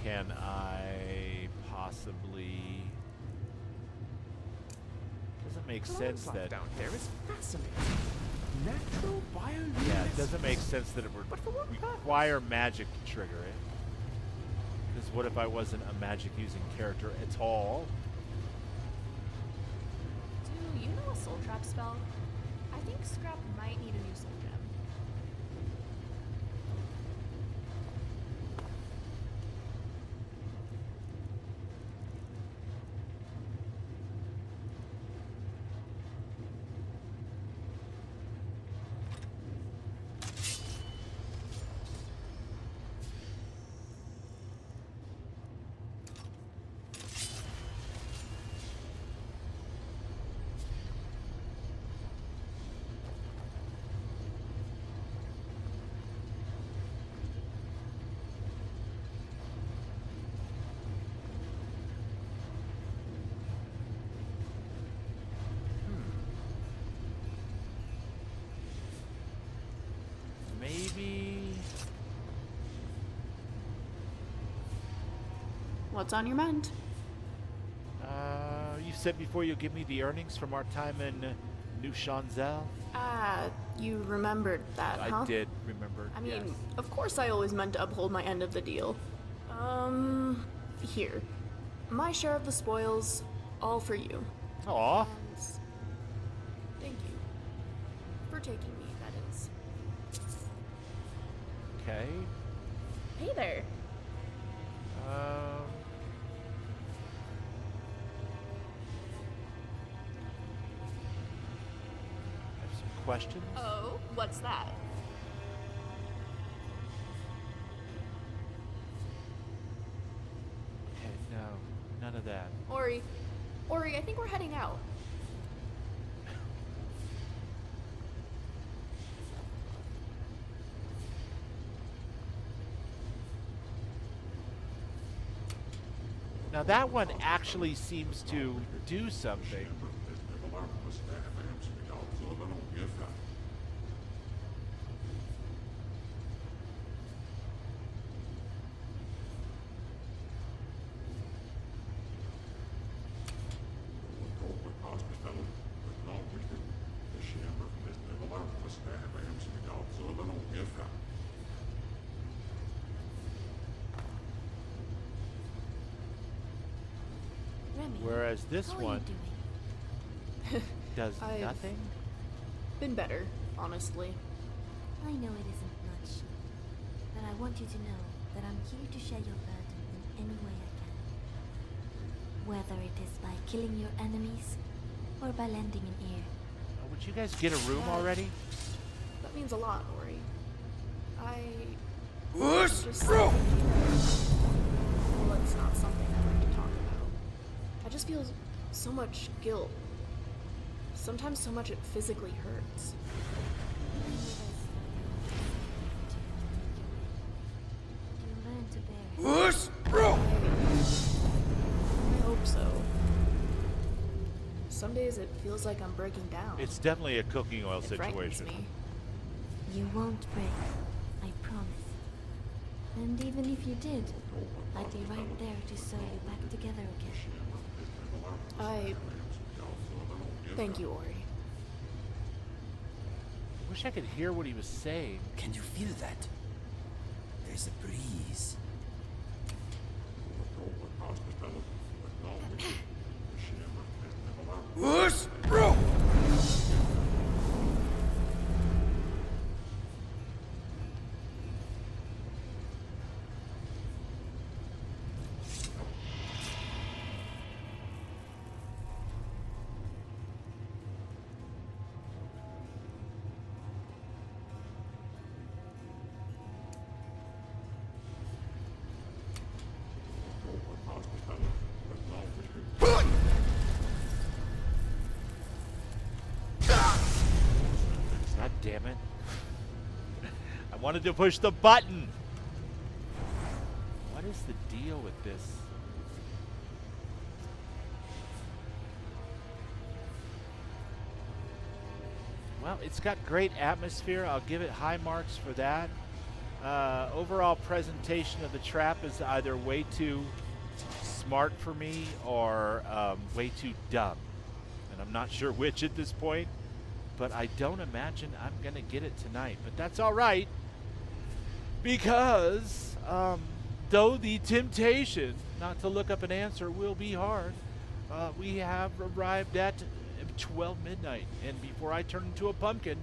Can I possibly... Doesn't make sense that... down here is fascinating. Natural bioluminescence. Yeah, it doesn't make sense that it would require magic to trigger it. Because what if I wasn't a magic-using character at all? Do you know a soul trap spell? I think Scrap might need a new soul gem. Maybe... What's on your mind? You said before you'll give me the earnings from our time in New Chanzel? You remembered that, huh? I did remember. I mean, yes. of course I always meant to uphold my end of the deal. Here. My share of the spoils, all for you. Aw. And thank you. For taking me, that is. Okay. Hey there. I have some questions. Oh, what's that? Okay, no, none of that. Ori, I think we're heading out. Now that one actually seems to do something. Whereas this one does nothing? Been better, honestly. I know it isn't much, but I want you to know that I'm here to share your burden in any way I can. Whether it is by killing your enemies or by lending an ear. Oh, would you guys get a room already? That means a lot, Ori. Whoosh, just bro! Well, it's not something I like to talk about. I just feel so much guilt. Sometimes so much it physically hurts. Whoosh, bro! I hope so. Some days it feels like I'm breaking down. It's definitely a cooking oil It frightens situation. me. You won't break, I promise. And even if you did, I'd be right there to sew you back together again. Thank you, Ori. Wish I could hear what he was saying. Can you feel that? There's a breeze. Whoosh, bro! God damn it. I wanted to push the button. What is the deal with this? Well, it's got great atmosphere. I'll give it high marks for that. Overall presentation of the trap is either way too smart for me or way too dumb. And I'm not sure which at this point. But I don't imagine I'm going to get it tonight. But that's all right. Because though the temptation not to look up an answer will be hard, we have arrived at 12 midnight. And before I turn into a pumpkin,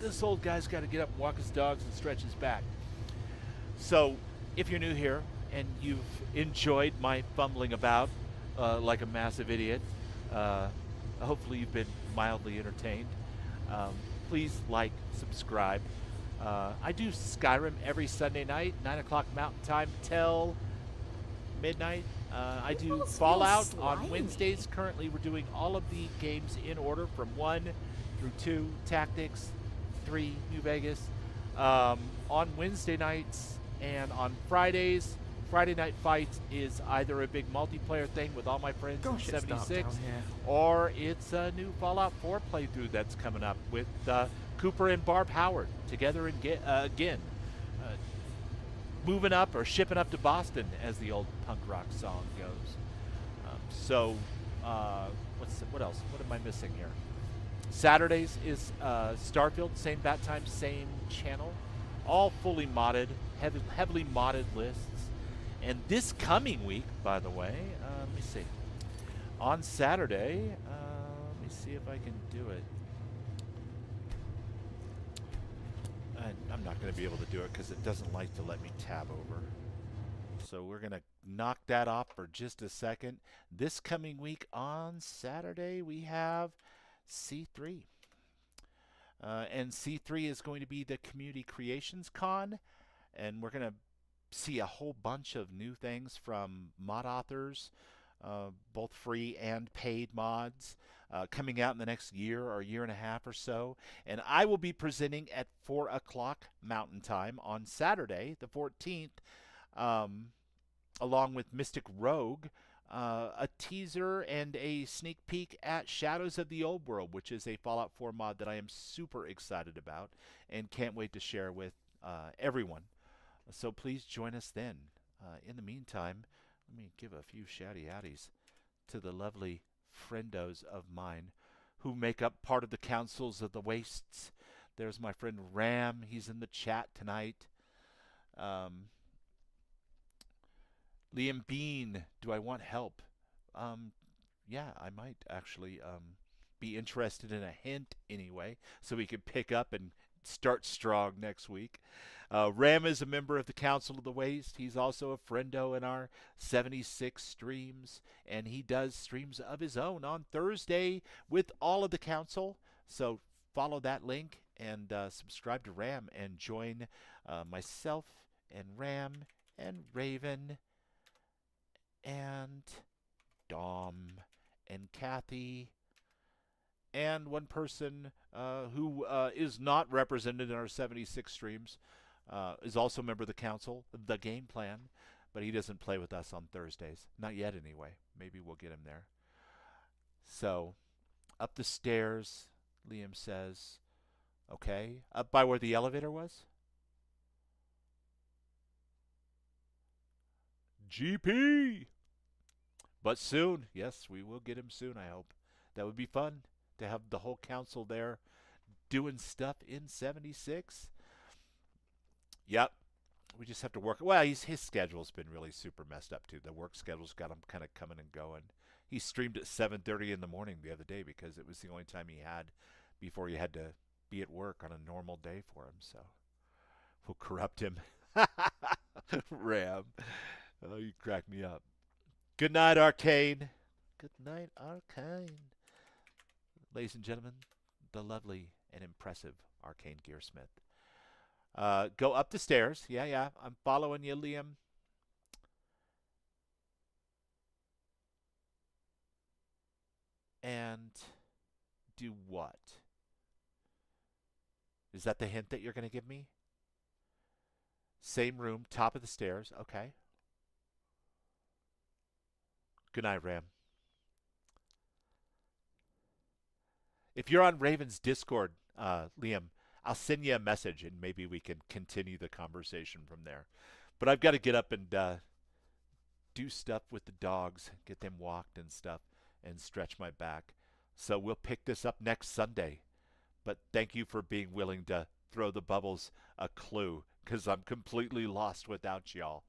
this old guy's got to get up and walk his dogs and stretch his back. So if you're new here and you've enjoyed my fumbling about like a massive idiot, hopefully you've been mildly entertained. Please like, subscribe. I do Skyrim every Sunday night, 9 o'clock Mountain Time till midnight. I do Fallout on Wednesdays. Currently we're doing all of the games in order from 1 through 2, Tactics, 3, New Vegas. On Wednesday nights and on Fridays, Friday Night Fights is either a big multiplayer thing with all my friends in 76, or it's a new Fallout 4 playthrough that's coming up with Cooper and Barb Howard together again. Moving up or shipping up to Boston, as the old punk rock song goes. What else? What am I missing here? Saturdays is Starfield, same bat time, same channel. All fully modded, heavily modded lists. And this coming week, by the way, let me see. On Saturday, let me see if I can do it. I'm not going to be able to do it because it doesn't like to let me tab over. So we're going to knock that off for just a second. This coming week on Saturday, we have C3. And C3 is going to be the Community Creations Con. And we're going to see a whole bunch of new things from mod authors, both free and paid mods, coming out in the next year or year and a half or so. And I will be presenting at 4 o'clock Mountain Time on Saturday, the 14th, along with Mystic Rogue, a teaser and a sneak peek at Shadows of the Old World, which is a Fallout 4 mod that I am super excited about and can't wait to share with everyone. So please join us then. In the meantime, let me give a few shouty outies to the lovely friendos of mine who make up part of the Councils of the Wastes. There's my friend Ram. He's in the chat tonight. Liam Bean, do I want help? Yeah, I might actually be interested in a hint anyway, so we can pick up and start strong next week. Ram is a member of the Council of the Waste. He's also a friendo in our 76 streams, and he does streams of his own on Thursday with all of the Council. So follow that link and subscribe to Ram and join myself and Ram and Raven and Dom and Kathy and one person who is not represented in our 76 streams, is also a member of the Council, the Game Plan, but he doesn't play with us on Thursdays. Not yet anyway. Maybe we'll get him there. So, up the stairs, Liam says. Okay. Up by where the elevator was? GP! But soon. Yes, we will get him soon, I hope. That would be fun to have the whole council there doing stuff in 76. Yep. We just have to work. Well, his schedule's been really super messed up, too. The work schedule's got him kind of coming and going. He streamed at 7:30 in the morning the other day because it was the only time he had before he had to be at work on a normal day for him. So we'll corrupt him. Ram. Oh, you crack me up. Good night, Arcane. Good night, Arcane. Ladies and gentlemen, the lovely and impressive Arcane Gearsmith. Go up the stairs. Yeah. I'm following you, Liam. And do what? Is that the hint that you're going to give me? Same room, top of the stairs. Okay. Good night, Ram. If you're on Raven's Discord, Liam, I'll send you a message and maybe we can continue the conversation from there. But I've got to get up and do stuff with the dogs, get them walked and stuff, and stretch my back. So we'll pick this up next Sunday. But thank you for being willing to throw the bubbles a clue, because I'm completely lost without y'all.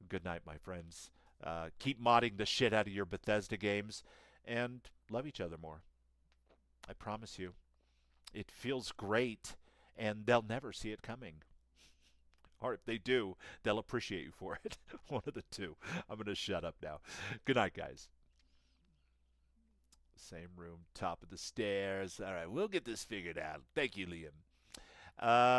Good night, my friends. Keep modding the shit out of your Bethesda games, and love each other more. I promise you. It feels great, and they'll never see it coming. Or if they do, they'll appreciate you for it. One of the two. I'm going to shut up now. Good night, guys. Same room, top of the stairs. All right, we'll get this figured out. Thank you, Liam.